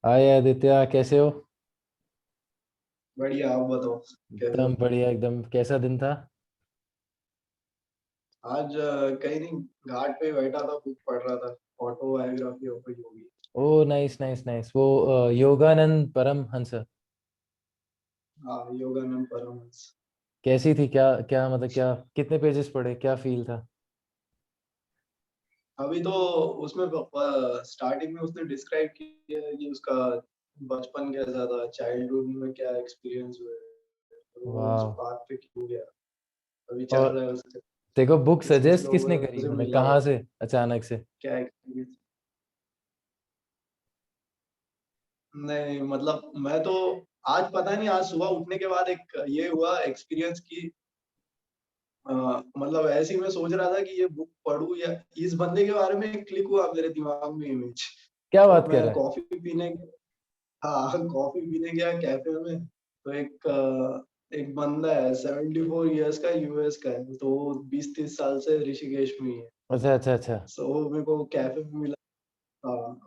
हाय आदित्य, कैसे हो? बढ़िया। आप बताओ कैसे एकदम हो। बढ़िया, एकदम। कैसा दिन था? आज कहीं नहीं, घाट पे बैठा था, बुक पढ़ रहा था। Autobiography of a yogi. Oh nice nice nice. वो योगानंद परमहंस। हाँ, योगानंद परमहंस। कैसी थी? क्या क्या मतलब, क्या कितने पेजेस पढ़े? क्या फील था? अभी तो उसमें स्टार्टिंग में उसने डिस्क्राइब किया है कि उसका बचपन कैसा था, चाइल्डहुड में क्या एक्सपीरियंस हुए, तो वो उस वाह। बात पे क्यों गया। अभी चल और रहा है उसके, देखो, बुक कुछ कुछ सजेस्ट किसने लोगों करी? से मतलब मिला कहाँ हो, से अचानक से? क्या एक्सपीरियंस। नहीं मतलब मैं तो आज पता नहीं, आज सुबह उठने के बाद एक ये हुआ एक्सपीरियंस की मतलब ऐसे ही मैं सोच रहा था कि ये बुक पढूं या इस बंदे के बारे में क्लिक हुआ मेरे दिमाग में इमेज। क्या तो बात कर मैं रहा है? कॉफी पीने, हाँ कॉफी पीने गया कैफे में। तो एक बंदा है, 74 ईयर्स का, यूएस का है, तो 20-30 साल से ऋषिकेश में ही है। अच्छा अच्छा अच्छा। सो वो मेरे को कैफे में मिला। हाँ,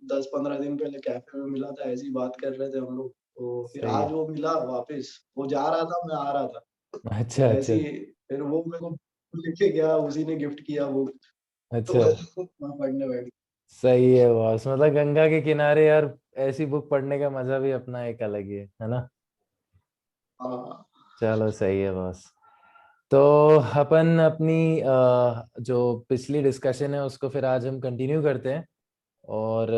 10-15 दिन पहले कैफे में मिला था, ऐसी बात कर रहे थे हम लोग। तो फिर सही आज है। वो मिला वापस, वो जा रहा था, मैं आ रहा था। अच्छा तो अच्छा ऐसी फिर वो मेरे को लेके गया, उसी ने गिफ्ट किया वो। तो अच्छा। मैं पढ़ने बैठ सही है बॉस। मतलब गंगा के किनारे यार, ऐसी बुक पढ़ने का मजा भी अपना एक अलग ही है ना? गया। हाँ। चलो सही है बॉस। तो अपन अपनी जो पिछली डिस्कशन है उसको फिर आज हम कंटिन्यू करते हैं। और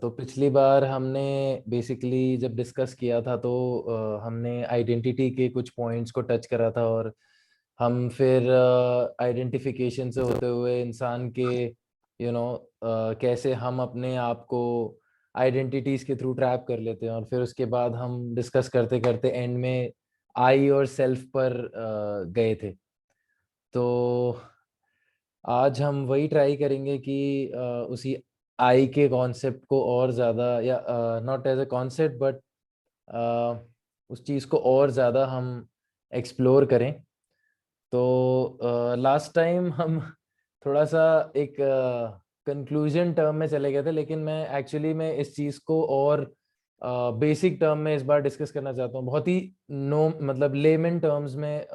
तो पिछली बार हमने बेसिकली जब डिस्कस किया था तो हमने आइडेंटिटी के कुछ पॉइंट्स को टच करा था। और हम फिर आइडेंटिफिकेशन से होते हुए इंसान के कैसे हम अपने आप को आइडेंटिटीज के थ्रू ट्रैप कर लेते हैं। और फिर उसके बाद हम डिस्कस करते करते एंड में आई और सेल्फ पर गए थे। तो आज हम वही ट्राई करेंगे कि उसी आई के कॉन्सेप्ट को और ज़्यादा, या not as a concept but उस चीज़ को और ज़्यादा हम एक्सप्लोर करें। तो लास्ट टाइम हम थोड़ा सा एक कंक्लूजन टर्म में चले गए थे, लेकिन मैं एक्चुअली में इस चीज़ को और बेसिक टर्म में इस बार डिस्कस करना चाहता हूँ। बहुत ही नो मतलब लेमन टर्म्स में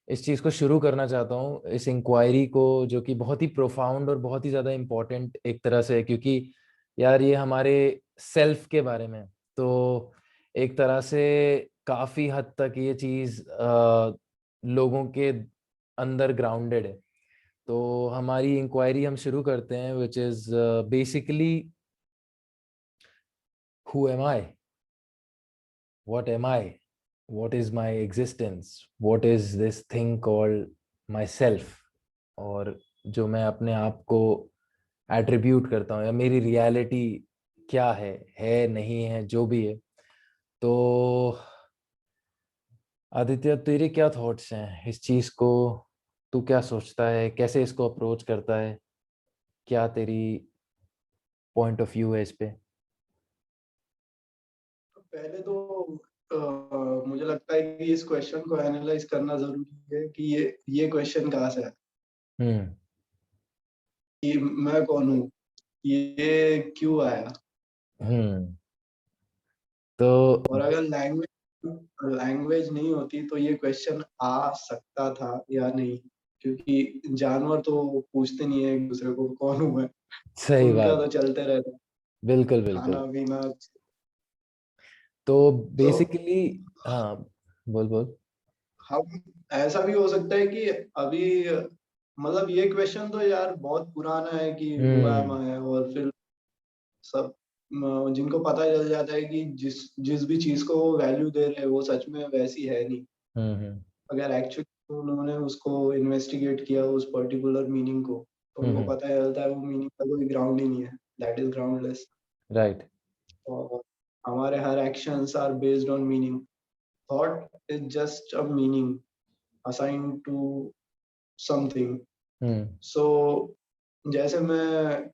इस चीज़ को शुरू करना चाहता हूँ, इस इंक्वायरी को, जो कि बहुत ही प्रोफाउंड और बहुत ही ज़्यादा इम्पोर्टेंट एक तरह से है, क्योंकि यार ये हमारे सेल्फ के बारे में है। तो एक तरह से काफ़ी हद तक ये चीज़ लोगों के अंदर ग्राउंडेड है। तो हमारी इंक्वायरी हम शुरू करते हैं, which is basically who am I, what am I, what is my existence, what is this thing called myself, और जो मैं अपने आप को एट्रीब्यूट करता हूँ, या मेरी रियलिटी क्या है नहीं है, जो भी है। तो आदित्य, तेरे क्या थॉट्स हैं इस चीज को? तू क्या सोचता है, कैसे इसको अप्रोच करता है? क्या तेरी पॉइंट ऑफ व्यू है इस पे? पहले तो मुझे लगता है कि इस क्वेश्चन को एनालाइज करना जरूरी है कि ये क्वेश्चन कहाँ से है, हम्म। कि मैं कौन हूँ, ये क्यों आया। हम्म। तो और अगर लैंग्वेज नहीं होती तो ये क्वेश्चन आ सकता था या नहीं, क्योंकि जानवर तो पूछते नहीं है एक दूसरे को कौन हूँ मैं। सही उनका बात तो है। चलते रहता है, बिल्कुल बिल्कुल। खाना पीना। तो तो बेसिकली, हाँ, बोल बोल। हम ऐसा भी हो सकता है कि अभी मतलब ये क्वेश्चन तो यार बहुत पुराना है कि हुआ हम्म। है, और फिर सब जिनको पता चल जाता है कि जिस जिस भी चीज को वो वैल्यू दे रहे हैं वो सच में वैसी है नहीं। हम्म। अगर एक्चुअली उन्होंने उसको इन्वेस्टिगेट किया उस पर्टिकुलर मीनिंग को, तो उनको हम्म। पता चलता है वो मीनिंग का कोई ग्राउंड ही नहीं है, दैट इज ग्राउंडलेस। राइट। और हमारे हर actions are based on meaning. Thought is just a meaning assign to something. Hmm. So जैसे मैं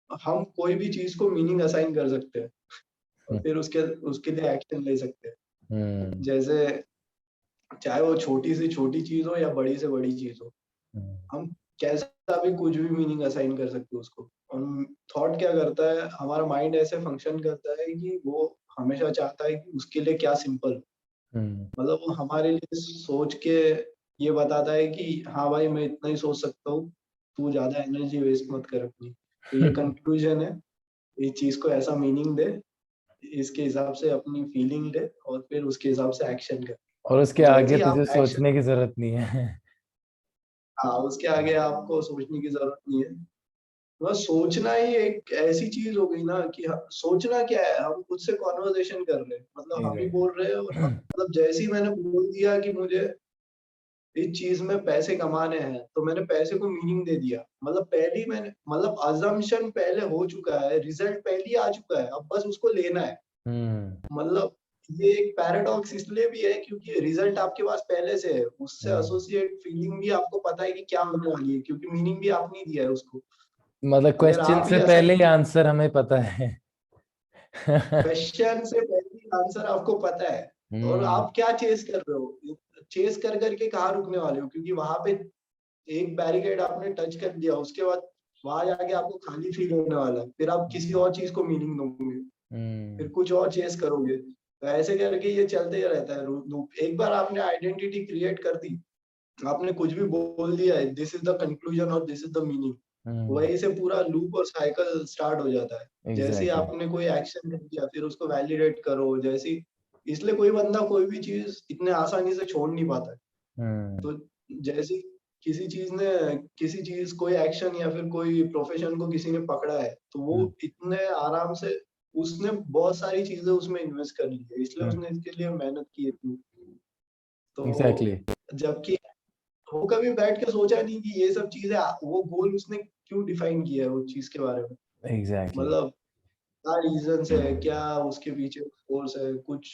हम कोई भी चीज को मीनिंग असाइन कर सकते हैं और हम्म। फिर उसके उसके लिए एक्शन ले सकते हैं। हम्म। जैसे चाहे वो छोटी से छोटी चीज हो या बड़ी से बड़ी चीज हो, हम्म। हम कैसा भी कुछ भी मीनिंग असाइन कर सकते हैं उसको। और थॉट क्या करता है, हमारा माइंड ऐसे फंक्शन करता है कि वो हमेशा चाहता है कि उसके लिए क्या सिंपल, मतलब वो हमारे लिए सोच के ये बताता है कि हाँ भाई मैं इतना ही सोच सकता हूँ, तू ज्यादा एनर्जी वेस्ट मत कर अपनी। तो ये कंक्लूजन है, इस चीज को ऐसा मीनिंग दे, इसके हिसाब से अपनी फीलिंग ले और फिर उसके हिसाब से एक्शन कर। और उसके जैसे आगे ही तुझे आप एक्शन, सोचने की जरूरत नहीं है। हाँ उसके आगे आपको सोचने की जरूरत नहीं है। बस सोचना ही एक ऐसी चीज हो गई ना कि सोचना क्या है, हम खुद से कॉन्वर्सेशन कर रहे हैं, मतलब हम ही एग्जैक्टली। बोल रहे हैं और मतलब जैसे ही मैंने बोल दिया कि मुझे इस चीज में पैसे कमाने हैं, तो मैंने पैसे को मीनिंग दे दिया, मतलब पहली मैंने मतलब अजम्पशन पहले हो चुका है, रिजल्ट पहले ही आ चुका है, अब बस उसको लेना है। हम्म। मतलब ये एक पैराडॉक्स इसलिए भी है क्योंकि रिजल्ट आपके पास पहले से है, उससे हम्म। एसोसिएट फीलिंग भी आपको पता है कि क्या होने वाली है, क्योंकि मीनिंग भी आपने ही दिया है उसको। मतलब अगर क्वेश्चन आप ही से ऐसा पहले ही आंसर हमें पता है। क्वेश्चन से पहले ही आंसर आपको पता है, और हम्म। आप क्या चेस कर रहे हो, चेस कर करके कहाँ रुकने वाले हो, क्योंकि वहां पे एक बैरिकेड आपने टच कर दिया, उसके बाद वहां जाके आपको खाली फील होने वाला है, फिर आप किसी और चीज को मीनिंग दोगे, फिर हम्म। कुछ और चेस करोगे, तो ऐसे करके ये चलते ही रहता है लूप। एक बार आपने आइडेंटिटी क्रिएट कर दी, आपने कुछ भी बोल दिया है, दिस इज द कंक्लूजन और दिस इज द मीनिंग, हम्म। वहीं से पूरा लूप और साइकिल स्टार्ट हो जाता है। जैसे ही एग्जैक्टली। आपने कोई एक्शन किया फिर उसको वैलिडेट करो, जैसे इसलिए कोई बंदा कोई भी चीज इतने आसानी से छोड़ नहीं पाता है। हम्म। तो जैसे किसी चीज ने, किसी चीज कोई एक्शन या फिर कोई प्रोफेशन को किसी ने पकड़ा है, तो वो हम्म। इतने आराम से, उसने बहुत सारी चीजें उसमें इन्वेस्ट कर ली है, इसलिए हम्म। उसने इसके लिए मेहनत की इतनी। एग्जैक्टली। तो जबकि वो कभी बैठ के सोचा नहीं कि ये सब चीजें, वो गोल उसने क्यों डिफाइन किया है उस चीज के बारे में, एग्जैक्टली। मतलब क्या रीजन है, क्या उसके पीछे फोर्स है, कुछ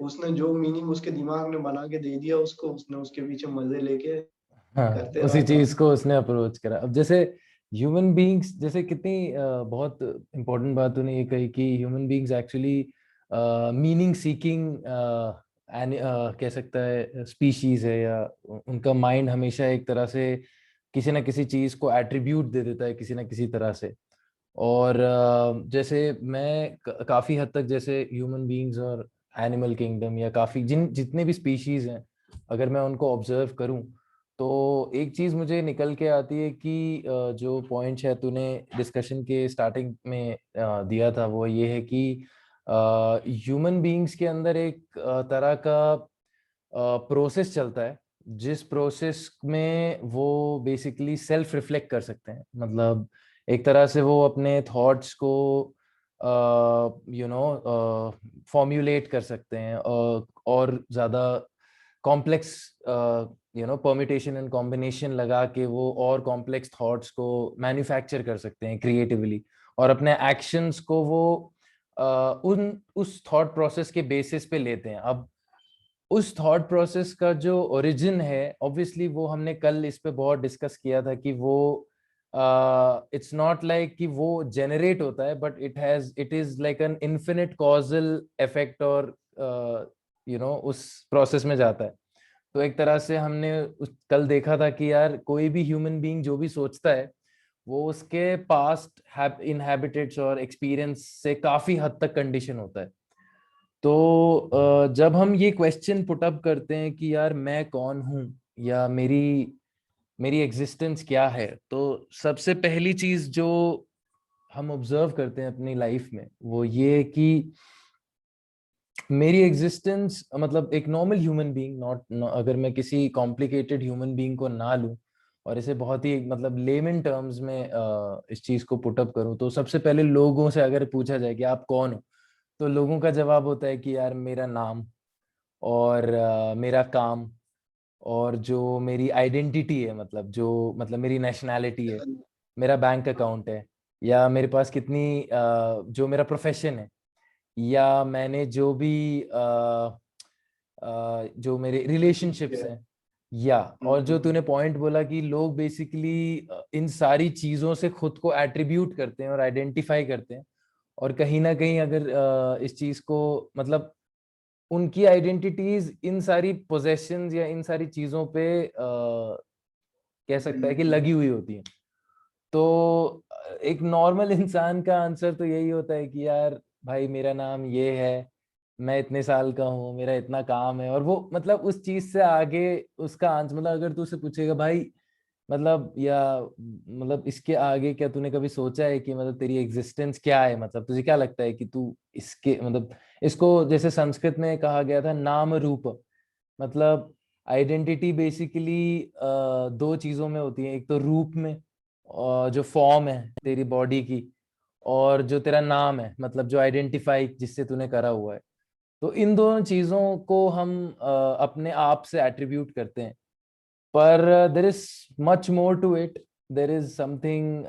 उसने जो मीनिंग उसके दिमाग में बना के दे दिया उसको, उसने उसके पीछे मजे लेके हाँ, करते रहा उसी काम। चीज को उसने अप्रोच करा। अब जैसे ह्यूमन बीइंग्स, जैसे कितनी बहुत इंपॉर्टेंट बात तूने ये कही कि human beings actually meaning seeking कह सकता है स्पीशीज है, या उनका माइंड हमेशा एक तरह से किसी ना किसी चीज को एट्रीब्यूट दे देता है किसी ना किसी तरह से। और जैसे मैं काफी हद तक जैसे ह्यूमन बीइंग्स और एनिमल किंगडम या काफी जितने भी स्पीशीज हैं, अगर मैं उनको ऑब्जर्व करूं, तो एक चीज मुझे निकल के आती है कि जो पॉइंट शायद तूने डिस्कशन के स्टार्टिंग में दिया था, वो ये है कि ह्यूमन बीइंग्स के अंदर एक तरह का प्रोसेस चलता है, जिस प्रोसेस में वो बेसिकली सेल्फ रिफ्लेक्ट कर सकते हैं। मतलब एक तरह से वो अपने थॉट्स को फॉर्म्युलेट कर सकते हैं, और ज्यादा कॉम्प्लेक्स परम्यूटेशन एंड कॉम्बिनेशन लगा के वो और कॉम्प्लेक्स थॉट्स को मैन्युफैक्चर कर सकते हैं क्रिएटिवली, और अपने एक्शंस को वो उन उस थॉट प्रोसेस के बेसिस पे लेते हैं। अब उस थॉट प्रोसेस का जो ओरिजिन है, ऑब्वियसली वो हमने कल इस पे बहुत डिस्कस किया था कि वो इट्स नॉट लाइक कि वो जनरेट होता है, but it is like an infinite causal effect, और उस प्रोसेस में जाता है। तो एक तरह से हमने कल देखा था कि यार कोई भी ह्यूमन बीइंग जो भी सोचता है, वो उसके पास्ट इनहैबिटेट्स और एक्सपीरियंस से काफी हद तक कंडीशन होता है। तो जब हम ये क्वेश्चन पुट अप करते हैं कि यार मैं कौन हूं, या मेरी मेरी एग्जिस्टेंस क्या है, तो सबसे पहली चीज जो हम ऑब्जर्व करते हैं अपनी लाइफ में, वो ये कि मेरी एग्जिस्टेंस, मतलब एक नॉर्मल ह्यूमन बीइंग, अगर मैं किसी कॉम्प्लिकेटेड ह्यूमन बीइंग को ना लूं और इसे बहुत ही मतलब लेमन टर्म्स में इस चीज को पुट अप करूं, तो सबसे पहले लोगों से अगर पूछा जाए कि आप कौन हो, तो लोगों का जवाब होता है कि यार मेरा नाम, और मेरा काम, और जो मेरी आइडेंटिटी है, मतलब मेरी नेशनैलिटी है, मेरा बैंक अकाउंट है, या मेरे पास कितनी जो मेरा प्रोफेशन है, या मैंने जो भी जो मेरे रिलेशनशिप्स हैं, या और जो तूने पॉइंट बोला कि लोग बेसिकली इन सारी चीजों से खुद को एट्रीब्यूट करते हैं और आइडेंटिफाई करते हैं, और कहीं ना कहीं अगर इस चीज को मतलब उनकी आइडेंटिटीज इन सारी पोजेशंस या इन सारी चीजों पे कह सकता है कि लगी हुई होती है। तो एक नॉर्मल इंसान का आंसर तो यही होता है कि यार भाई मेरा नाम ये है, मैं इतने साल का हूँ, मेरा इतना काम है, और वो मतलब उस चीज से आगे उसका आंसर, मतलब अगर तू उसे पूछेगा भाई मतलब, या मतलब इसके आगे क्या तूने कभी सोचा है कि मतलब तेरी एग्जिस्टेंस क्या है, मतलब तुझे क्या लगता है कि तू इसके मतलब, इसको जैसे संस्कृत में कहा गया था नाम रूप, मतलब आइडेंटिटी बेसिकली दो चीजों में होती है, एक तो रूप में जो फॉर्म है तेरी बॉडी की, और जो तेरा नाम है मतलब जो आइडेंटिफाई जिससे तूने करा हुआ है। तो इन दोनों चीजों को हम अपने आप से एट्रीब्यूट करते हैं, पर there is much more to it, there is something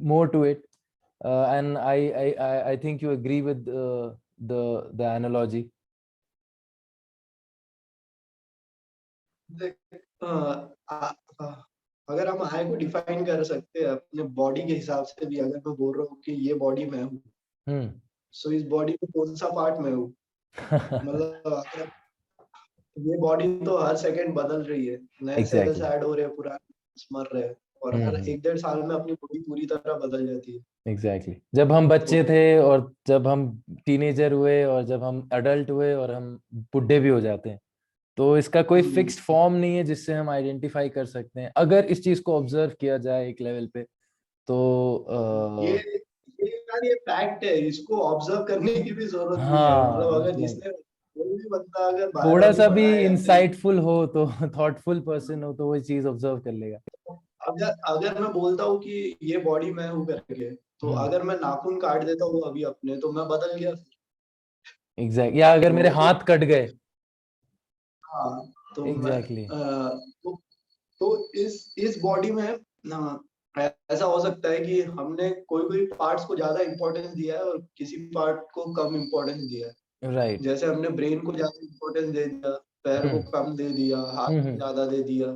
more to it, and I think you agree with the analogy. देख, अगर हम आई को डिफाइन कर सकते हैं अपने बॉडी के हिसाब से भी, अगर मैं बोल रहा हूँ कि ये बॉडी मैं हूँ, हम्म। सो इस बॉडी में कौन सा पार्ट मैं हूँ? मतलब अगर ये बॉडी तो हर सेकंड बदल रही है, नए सेल्स एग्जैक्टली। ऐड हो रहे हैं, पुराने cells मर रहे हैं, और हर हम्म। 1-1.5 साल में अपनी बॉडी पूरी तरह बदल जाती है। एग्जैक्टली जब हम तो बच्चे थे, और जब हम टीनेजर हुए, और जब हम अडल्ट हुए, और हम बुढ़े भी हो जाते हैं, तो इसका कोई हम्म, फिक्स्ड फॉर्म नहीं है जिससे हम आइडेंटिफाई कर सकते हैं, अगर इस चीज को ऑब्जर्व किया जाए एक लेवल पे। ये तो ये यार ये फैक्ट है, इसको ऑब्जर्व करने की भी जरूरत नहीं है। हाँ मतलब अगर मतलब जिसने कोई भी बंदा अगर थोड़ा बायोलॉजी सा भी पढ़ा है या फिर इंसाइटफुल हो तो थॉटफुल पर्सन हो तो वो चीज ऑब्जर्व कर लेगा। अगर अगर मैं बोलता हूँ कि ये बॉडी मैं हूँ करके, तो हम्म। अगर मैं नाखून काट देता हूँ अभी अपने, तो मैं बदल गया। एग्जैक्ट, या अगर मेरे तो हाथ कट गए। हाँ, तो मैं एग्जैक्टली। तो इस बॉडी में ऐसा हो सकता है कि हमने कोई कोई पार्ट्स को ज्यादा इंपॉर्टेंस दिया है और किसी पार्ट को कम इंपॉर्टेंस दिया है। राइट। जैसे हमने ब्रेन को ज्यादा इंपॉर्टेंस दे दिया, पैर को हम्म। कम दे दिया, हाथ को हम्म। ज्यादा दे दिया,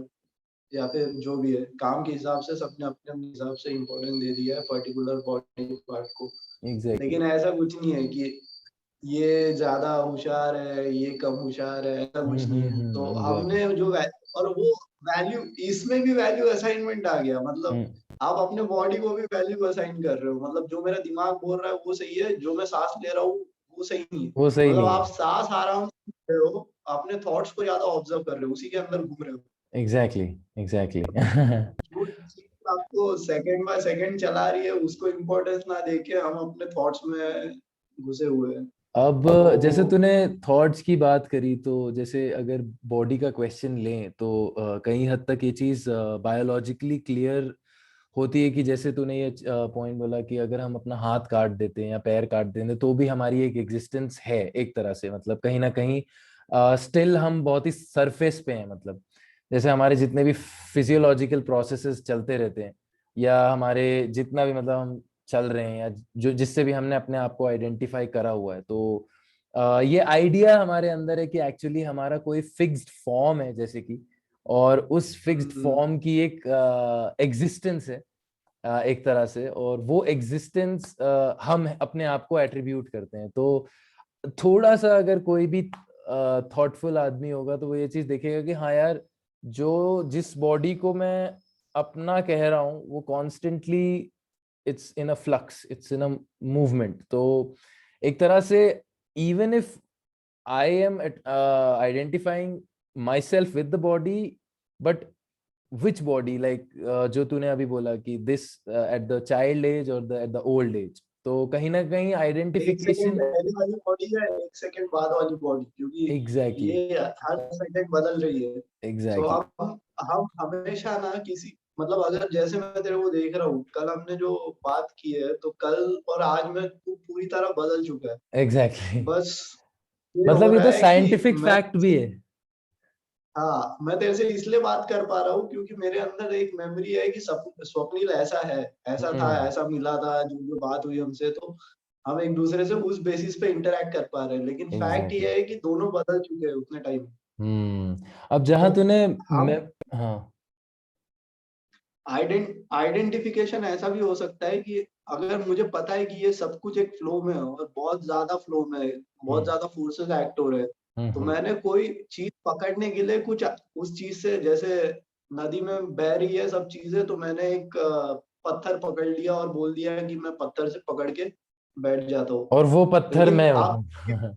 या फिर जो भी है काम के हिसाब से सबने अपने अपने हिसाब से इम्पोर्टेंस दे दिया है पर्टिकुलर बॉडी पार्ट को। एग्जैक्टली। लेकिन ऐसा कुछ नहीं है कि ये ज्यादा होशियार है, ये कम होशियार है, ऐसा कुछ नहीं है। तो एग्जैक्टली। हमने जो और वो वैल्यू, इसमें भी वैल्यू असाइनमेंट आ गया। मतलब हम्म। आप अपने बॉडी को भी वैल्यू असाइन कर रहे हो। मतलब जो मेरा दिमाग बोल रहा है वो सही है, जो मैं सांस ले रहा हूँ वो सही नहीं है। वो सही मतलब नहीं आप है। सांस आराम से ले रहे हो, अपने थॉट्स को ज्यादा ऑब्जर्व कर रहे हो, उसी के अंदर घूम रहे हो। एग्जैक्टली। एग्जैक्टली। जो चीज आपको सेकंड बाय सेकंड चला रही है, उसको इम्पोर्टेंस ना देके हम अपने थॉट्स में घुसे हुए हैं। अब जैसे तो तूने थॉट्स की बात करी, तो जैसे अगर बॉडी का क्वेश्चन लें तो कहीं हद तक ये चीज बायोलॉजिकली क्लियर होती है कि जैसे तूने ये पॉइंट बोला कि अगर हम अपना हाथ काट देते हैं या पैर काट देते हैं तो भी हमारी एक एग्जिस्टेंस है एक तरह से, मतलब कहीं ना कहीं स्टिल हम बहुत ही सरफेस पे हैं, मतलब जैसे हमारे जितने भी फिजियोलॉजिकल प्रोसेसेस चलते रहते हैं, या हमारे जितना भी मतलब हम चल रहे हैं, या जो जिससे भी हमने अपने आप को आइडेंटिफाई करा हुआ है, तो ये आइडिया हमारे अंदर है कि एक्चुअली हमारा कोई फिक्स्ड फॉर्म है जैसे कि, और उस फिक्स्ड हम्म, फॉर्म की एक एग्जिस्टेंस है एक तरह से, और वो एग्जिस्टेंस हम अपने आप को एट्रीब्यूट करते हैं। तो थोड़ा सा अगर कोई भी थॉटफुल आदमी होगा तो वो ये चीज देखेगा कि हाँ यार, जो जिस बॉडी को मैं अपना कह रहा हूँ वो constantly it's in a flux, it's in a movement. तो एक तरह से even if I am identifying myself with the body, but which body, like जो तूने अभी बोला कि this at the child age और the at the old age, तो कहीं ना कहीं एक सेकंड आइडेंटिफिकेशन। पहले वाली बॉडी है, एक सेकंड बाद वाली बॉडी, क्योंकि एग्जैक्टली। ये हर सेकंड बदल रही है। So exactly. अब हम हमेशा ना किसी, मतलब अगर जैसे मैं तेरे को देख रहा हूँ, कल हमने जो बात की है, तो कल और आज में तू पूरी तरह बदल चुका है। एग्जैक्टली। बस ये हो मतलब ये रहा तो है कि साइंटिफिक फैक्ट भी है। हाँ, मैं तेरे से इसलिए बात कर पा रहा हूँ क्योंकि मेरे अंदर एक मेमोरी है कि स्वप्निल ऐसा है, ऐसा था, हम्म। ऐसा मिला था, जो जो बात हुई हमसे, तो हम एक दूसरे से उस बेसिस पे इंटरेक्ट कर पा रहे हैं। लेकिन फैक्ट एग्जैक्टली। ये है कि दोनों बदल चुके हैं उतने टाइम में। अब जहां तो तूने हम मैं हाँ। आइडेंटिफिकेशन ऐसा भी हो सकता है कि अगर मुझे पता है कि ये सब कुछ एक फ्लो में है और बहुत ज्यादा फ्लो में है, बहुत हम्म। ज्यादा फोर्सेस एक्ट हो रहे हैं, तो हम्म। मैंने कोई चीज पकड़ने के लिए कुछ उस चीज से, जैसे नदी में बह रही है सब चीजें, तो मैंने एक पत्थर पकड़ लिया और बोल दिया कि मैं पत्थर से पकड़ के बैठ जाता हूँ, और वो पत्थर लेकिन मैं आप, हूँ।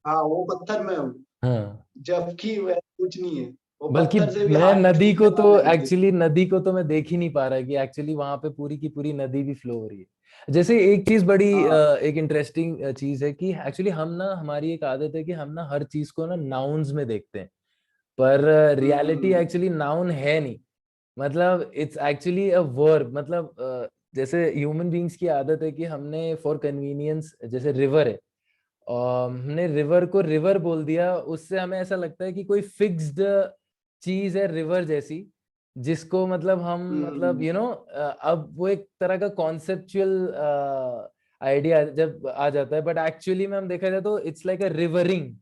हाँ वो पत्थर मैं हूँ, हाँ, जबकि वह कुछ नहीं है, वो बल्कि पत्थर से भी मैं हाथ नदी को छूने तो वाला ही है। एक्चुअली, नदी को तो मैं देख ही नहीं पा रहा कि एक्चुअली वहां पे पूरी की पूरी नदी भी फ्लो हो रही है। जैसे एक चीज बड़ी हाँ। एक इंटरेस्टिंग चीज है कि एक्चुअली हम ना, हमारी एक आदत है कि हम ना हर चीज को ना नाउन्स में देखते हैं, पर रियलिटी हम्म। एक्चुअली नाउन है नहीं। मतलब इट्स एक्चुअली अ वर्ब। मतलब जैसे ह्यूमन बींग्स की आदत है कि हमने फॉर कन्वीनियंस, जैसे रिवर है, हमने रिवर को रिवर बोल दिया, उससे हमें ऐसा लगता है कि कोई फिक्स्ड चीज है रिवर जैसी, जिसको मतलब हम, मतलब हम्म। अब वो एक तरह का कॉन्सेप्चुअल आइडिया जब आ जाता है, बट एक्चुअली में हम देखा जाए तो इट्स लाइक अ रिवरिंग।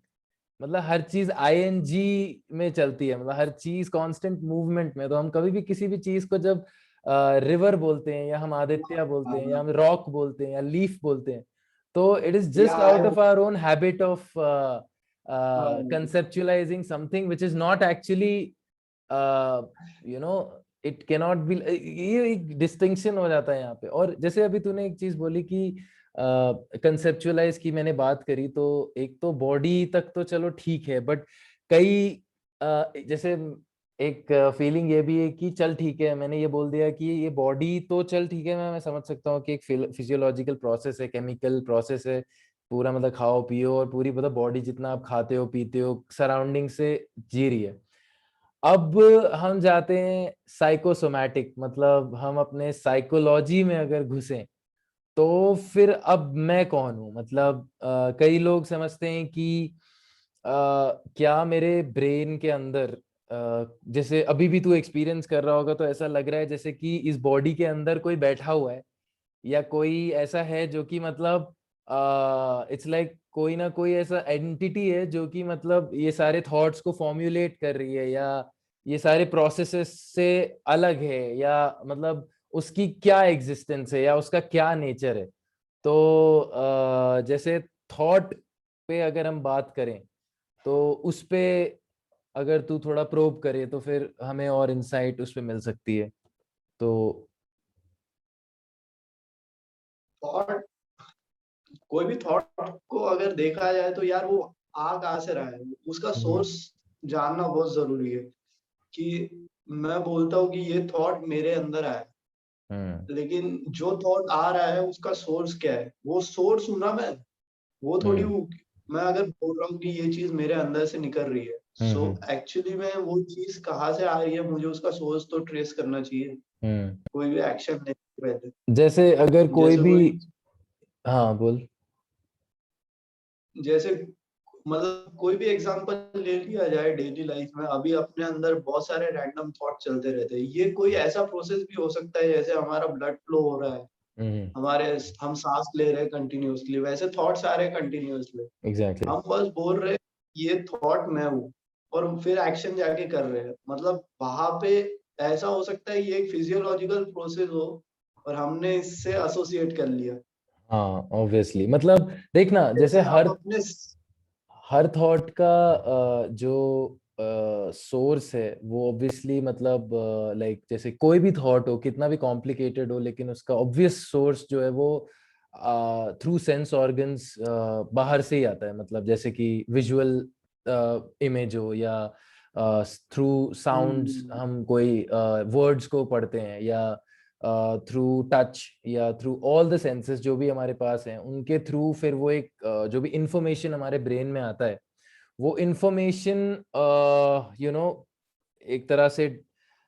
मतलब हर चीज आईएनजी में चलती है, मतलब हर चीज कांस्टेंट मूवमेंट में। तो हम कभी भी किसी भी चीज को जब रिवर बोलते हैं, या हम आदित्य बोलते हैं, या हाँ, हम रॉक बोलते हैं, या लीफ बोलते हैं, तो इट इज या just out of our own habit of हाँ, conceptualizing something which is not actually you know it cannot be. ये एक डिस्टिंक्शन हो जाता है यहाँ पे। और जैसे अभी तूने एक चीज बोली कि कंसेप्चुअलाइज की मैंने बात करी, तो एक तो बॉडी तक तो चलो ठीक है, बट कई जैसे एक फीलिंग ये भी है कि चल ठीक है, मैंने ये बोल दिया कि ये बॉडी तो चल ठीक है, मैं समझ सकता हूँ कि एक फिजियोलॉजिकल प्रोसेस है, केमिकल प्रोसेस है पूरा, मतलब खाओ पियो और पूरी मतलब बॉडी जितना आप खाते हो पीते हो सराउंडिंग से जी रही है। अब हम जाते हैं साइकोसोमैटिक, मतलब हम अपने साइकोलॉजी में अगर घुसें, तो फिर अब मैं कौन हूं? मतलब कई लोग समझते हैं कि क्या मेरे ब्रेन के अंदर, जैसे अभी भी तू एक्सपीरियंस कर रहा होगा, तो ऐसा लग रहा है जैसे कि इस बॉडी के अंदर कोई बैठा हुआ है, या कोई ऐसा है जो कि मतलब इट्स लाइक कोई ना कोई ऐसा एंटिटी है जो कि मतलब ये सारे थॉट्स को फॉर्म्युलेट कर रही है, या ये सारे प्रोसेसेस से अलग है, या मतलब उसकी क्या एग्जिस्टेंस है, या उसका क्या नेचर है। तो जैसे थॉट पे अगर हम बात करें, तो उस पे अगर तू थोड़ा प्रोब करे, तो फिर हमें और इंसाइट उस पे मिल सकती है। तो थॉट, कोई भी थॉट को अगर देखा जाए तो यार वो आ कहाँ से रहा है, उसका हम्म। सोर्स जानना बहुत जरूरी है। कि मैं बोलता हूँ कि ये थॉट मेरे अंदर आया, हम्म। लेकिन जो थॉट आ रहा है उसका सोर्स क्या है, वो सोर्स हूं ना मैं, वो थोड़ी हम्म। मैं अगर बोल रहा हूँ कि ये चीज मेरे अंदर से निकल रही है, हम्म। सो एक्चुअली में वो चीज कहाँ से आ रही है, मुझे उसका सोर्स तो ट्रेस करना चाहिए, हम्म। कोई भी एक्शन लेने से पहले। जैसे अगर कोई जैसे भी, कोई, हाँ बोल। जैसे मतलब कोई भी एग्जांपल ले लिया जाए डेली लाइफ में, अभी अपने अंदर बहुत सारे रैंडम थॉट चलते रहते हैं। ये कोई ऐसा प्रोसेस भी हो सकता है जैसे हमारा ब्लड फ्लो हो रहा है, हम्म। हमारे हम सांस ले रहे हैं कंटिन्यूअसली, वैसे थॉट्स आ रहे हैं कंटिन्यूअसली। एग्जैक्टली। हम बस बोल रहे हैं ये थॉट मैं हूँ, और फिर एक्शन जाके कर रहे हैं। मतलब वहां पे ऐसा हो सकता है ये एक फिजियोलॉजिकल प्रोसेस हो और हमने इससे एसोसिएट कर लिया। हाँ ऑब्वियसली, मतलब देखना, जैसे जैसे हम हर अपने, हर थॉट का जो सोर्स है वो ऑब्वियसली, मतलब लाइक जैसे कोई भी थॉट हो कितना भी कॉम्प्लिकेटेड हो, लेकिन उसका ऑब्वियस सोर्स जो है वो थ्रू सेंस ऑर्गन्स बाहर से ही आता है। मतलब जैसे कि विजुअल इमेज हो, या थ्रू साउंड्स हम्म, हम कोई वर्ड्स को पढ़ते हैं, या थ्रू टच, या थ्रू ऑल द सेंसेस जो भी हमारे पास हैं, उनके थ्रू फिर वो एक जो भी इंफॉर्मेशन हमारे ब्रेन में आता है, वो इंफॉर्मेशन एक तरह से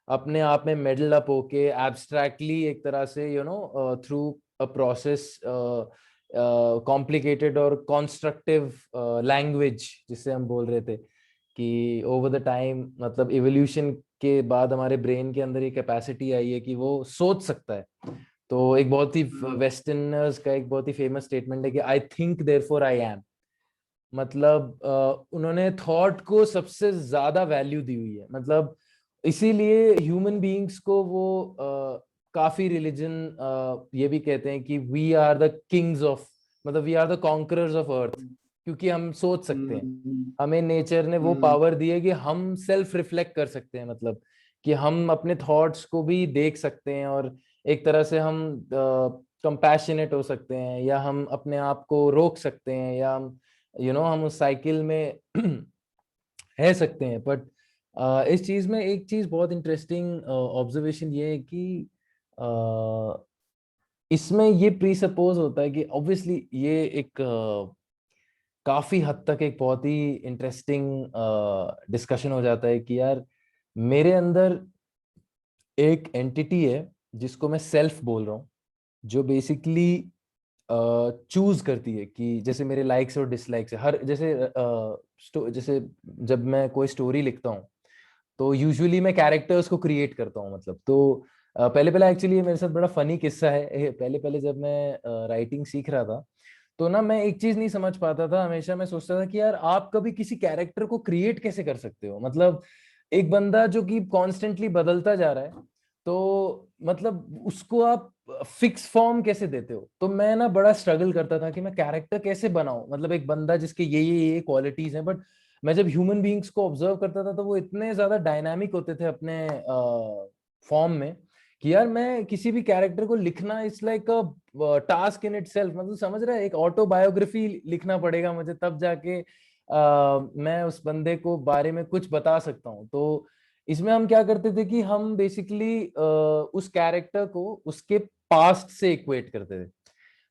अपने आप में मेडल अप होके एब्स्ट्रैक्टली एक तरह से थ्रू अ प्रोसेस, कॉम्प्लिकेटेड और कॉन्स्ट्रक्टिव लैंग्वेज, जिससे हम बोल रहे थे कि ओवर द टाइम, मतलब इवोल्यूशन के बाद हमारे ब्रेन के अंदर ये कैपेसिटी आई है कि वो सोच सकता है। तो एक बहुत ही हम्म, वेस्टर्नर्स का एक बहुत ही फेमस स्टेटमेंट है कि I think therefore I am. मतलब उन्होंने थॉट को सबसे ज्यादा वैल्यू दी हुई है। मतलब इसीलिए ह्यूमन बीइंग्स को वो काफी रिलीजन ये भी कहते हैं कि we are the kings of, मतलब we are the conquerors of earth, क्योंकि हम सोच सकते हैं। हम्म, हमें नेचर ने वो हम्म, पावर दी है कि हम सेल्फ रिफ्लेक्ट कर सकते हैं, मतलब कि हम अपने थॉट्स को भी देख सकते हैं, और एक तरह से हम कंपैशनेट हो सकते हैं, या हम अपने आप को रोक सकते हैं, या हम हम उस साइकिल में रह सकते हैं। बट इस चीज में एक चीज बहुत इंटरेस्टिंग ऑब्जर्वेशन ये है कि इसमें ये प्री सपोज होता है कि ऑब्वियसली ये एक काफी हद तक एक बहुत ही इंटरेस्टिंग डिस्कशन हो जाता है कि यार मेरे अंदर एक एंटिटी है जिसको मैं सेल्फ बोल रहा हूँ, जो बेसिकली चूज करती है कि जैसे मेरे लाइक्स और डिसलाइक्स है हर जैसे जब मैं कोई स्टोरी लिखता हूँ तो यूजुअली मैं कैरेक्टर्स को क्रिएट करता हूँ। मतलब तो पहले पहले एक्चुअली मेरे साथ बड़ा फनी किस्सा है। पहले पहले जब मैं राइटिंग सीख रहा था तो ना मैं एक चीज नहीं समझ पाता था। हमेशा मैं सोचता था कि यार आप कभी किसी कैरेक्टर को क्रिएट कैसे कर सकते हो, मतलब एक बंदा जो कि कॉन्स्टेंटली बदलता जा रहा है, तो मतलब उसको आप फिक्स फॉर्म कैसे देते हो। तो मैं ना बड़ा स्ट्रगल करता था कि मैं कैरेक्टर कैसे बनाऊं, मतलब एक बंदा जिसके ये क्वालिटीज हैं। बट मैं जब ह्यूमन बीइंग्स को ऑब्जर्व करता था तो वो इतने ज्यादा डायनामिक होते थे अपने फॉर्म में कि यार मैं किसी भी कैरेक्टर को लिखना it's like a task in itself. मतलब समझ रहा है, एक ऑटोबायोग्राफी लिखना पड़ेगा मुझे तब जाके मैं उस बंदे को बारे में कुछ बता सकता हूँ। तो इसमें हम क्या करते थे कि हम बेसिकली उस कैरेक्टर को उसके पास्ट से इक्वेट करते थे।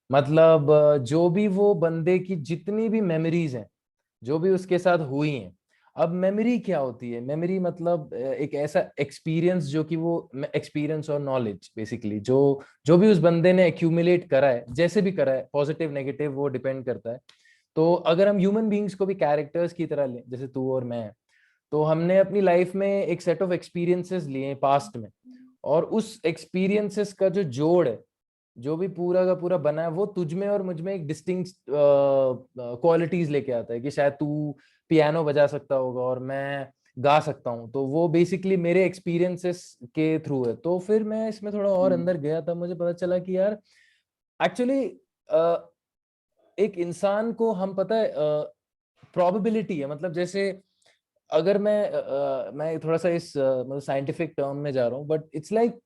मतलब जो भी वो बंदे की जितनी भी मेमोरीज हैं जो भी उसके साथ हुई हैं। अब मेमोरी क्या होती है, मेमोरी मतलब एक ऐसा एक्सपीरियंस जो कि वो एक्सपीरियंस और नॉलेज बेसिकली जो जो भी उस बंदे ने एक्यूमुलेट करा है, जैसे भी करा है, पॉजिटिव नेगेटिव वो डिपेंड करता है। तो अगर हम ह्यूमन बींग्स को भी कैरेक्टर्स की तरह लें, जैसे तू और मैं, तो हमने अपनी लाइफ में एक सेट ऑफ एक्सपीरियंसेस लिए पास्ट में, और उस एक्सपीरियंसेस का जो जोड़ है, जो भी पूरा का पूरा बना है, वो तुझ में और मुझ में एक डिस्टिंक्ट क्वालिटीज लेके आता है कि शायद तू पियानो बजा सकता होगा और मैं गा सकता हूँ। तो वो बेसिकली मेरे एक्सपीरियंसेस के थ्रू है। तो फिर मैं इसमें थोड़ा और अंदर गया, तब मुझे पता चला कि यार एक्चुअली एक इंसान को हम पता है प्रोबेबिलिटी है। मतलब जैसे अगर मैं थोड़ा सा इस मतलब साइंटिफिक टर्म में जा रहा हूँ, बट इट्स लाइक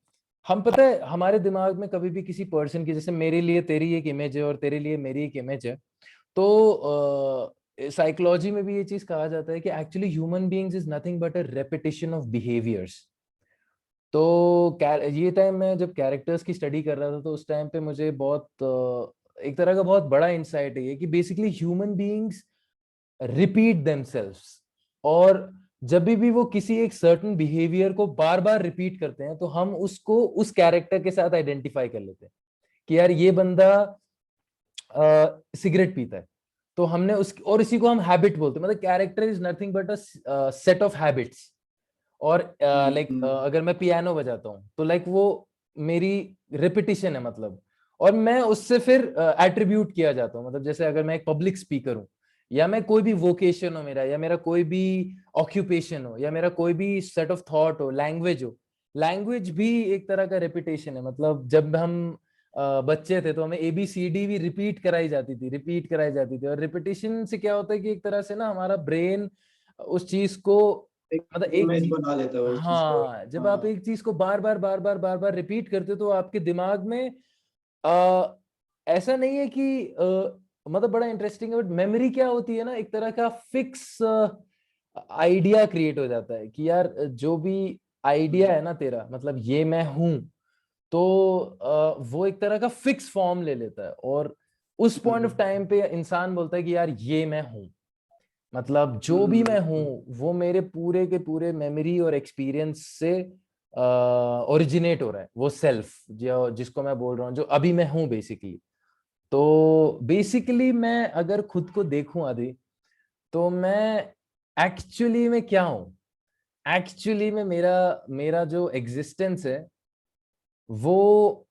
हम पता है हमारे दिमाग में कभी भी किसी पर्सन की, जैसे मेरे लिए तेरी एक इमेज है और तेरे लिए मेरी एक इमेज है, तो साइकोलॉजी में भी ये चीज कहा जाता है कि actually human beings is nothing but a repetition of behaviours. तो ये टाइम में जब कैरेक्टर्स की स्टडी कर रहा था तो उस टाइम पे मुझे बहुत एक तरह का बहुत बड़ा इंसाइट है ये कि basically human beings repeat themselves. और जब भी वो किसी एक सर्टेन बिहेवियर को बार बार रिपीट करते हैं तो हम उसको उस कैरेक्टर के साथ आइडेंटिफाई कर लेते हैं कि यार ये बंदा सिगरेट पीता है, तो हमने उस और इसी को हम हैबिट बोलते हैं। मतलब character is nothing but a set of habits. और लाइक अगर मैं पियानो बजाता हूँ तो लाइक वो मेरी रिपीटिशन है, मतलब और मैं उससे फिर एट्रीब्यूट किया जाता हूँ। मतलब जैसे अगर मैं एक पब्लिक स्पीकर हूँ, या मैं कोई भी वोकेशन हो मेरा, या मेरा कोई भी ऑक्यूपेशन हो, या मेरा कोई भी सेट ऑफ थॉट हो, लैंग्वेज हो, लैंग्वेज भी एक तरह का रेपिटेशन है। मतलब जब हम बच्चे थे तो हमें ABCD भी रिपीट कराई जाती थी। और रिपीटिशन से क्या होता है कि एक तरह से ना हमारा ब्रेन उस चीज को, एक मतलब एक इमेज चीज, बना लेता है उस चीज को। हाँ जब आप हाँ। एक चीज को बार बार रिपीट करते हो तो आपके दिमाग में आ, ऐसा नहीं है कि मतलब बड़ा इंटरेस्टिंग है। बट मेमोरी क्या होती है ना, एक तरह का फिक्स आइडिया क्रिएट हो जाता है कि यार जो भी आइडिया है ना तेरा, मतलब ये मैं हूं, तो वो एक तरह का फिक्स फॉर्म ले लेता है। और उस पॉइंट ऑफ टाइम पे इंसान बोलता है कि यार ये मैं हूं, मतलब जो भी मैं हूं वो मेरे पूरे के पूरे मेमोरी और एक्सपीरियंस से ओरिजिनेट हो रहा है, वो सेल्फ जो जिसको मैं बोल रहा हूँ, जो अभी मैं हूं बेसिकली। तो बेसिकली मैं अगर खुद को देखूं आदि, तो मैं एक्चुअली में क्या हूं, एक्चुअली में मेरा मेरा जो एग्जिस्टेंस है वो,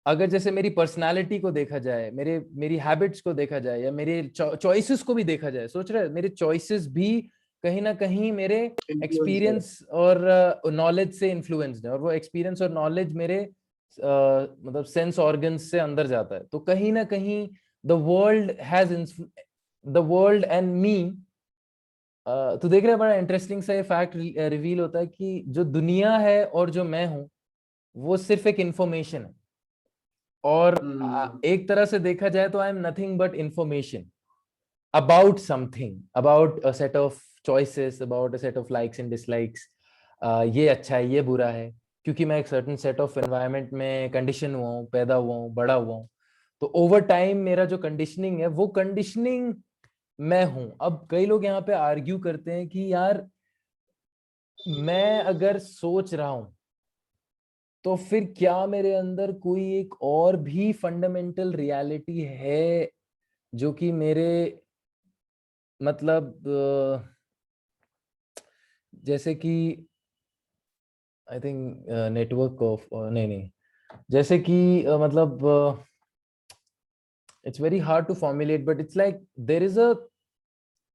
अगर जैसे मेरी पर्सनालिटी को देखा जाए, मेरे मेरी हैबिट्स को देखा जाए, या मेरे चॉइसेस को भी देखा जाए, सोच रहे हैं मेरे चॉइसेस भी कहीं ना कहीं मेरे इन्फ्लुएंस है। एक्सपीरियंस और नॉलेज से इन्फ्लुएंस्ड है। और वो एक्सपीरियंस और नॉलेज मेरे मतलब सेंस ऑर्गन्स से अंदर जाता है। तो कहीं ना कहीं the world has the world and me, तो देख रहे हैं बड़ा इंटरेस्टिंग सा ये फैक्ट रिवील होता है कि जो दुनिया है और जो मैं हूं वो सिर्फ एक इंफॉर्मेशन है। और एक तरह से देखा जाए तो I am nothing but information about something, about a set of choices, about a set of likes and dislikes. ये अच्छा है, ये बुरा है, क्योंकि मैं एक certain set of environment में condition हुआ हूँ, पैदा हुआ हूँ, बड़ा हुआ हूँ, तो over time मेरा जो conditioning है वो conditioning मैं हूँ। अब कई लोग यहाँ पे argue करते हैं कि यार मैं अगर सोच रहा हूँ तो फिर क्या मेरे अंदर कोई एक और भी फंडामेंटल रियलिटी है जो कि मेरे मतलब जैसे कि आई थिंक नेटवर्क ऑफ नहीं जैसे कि मतलब it's very hard to formulate but it's like there is a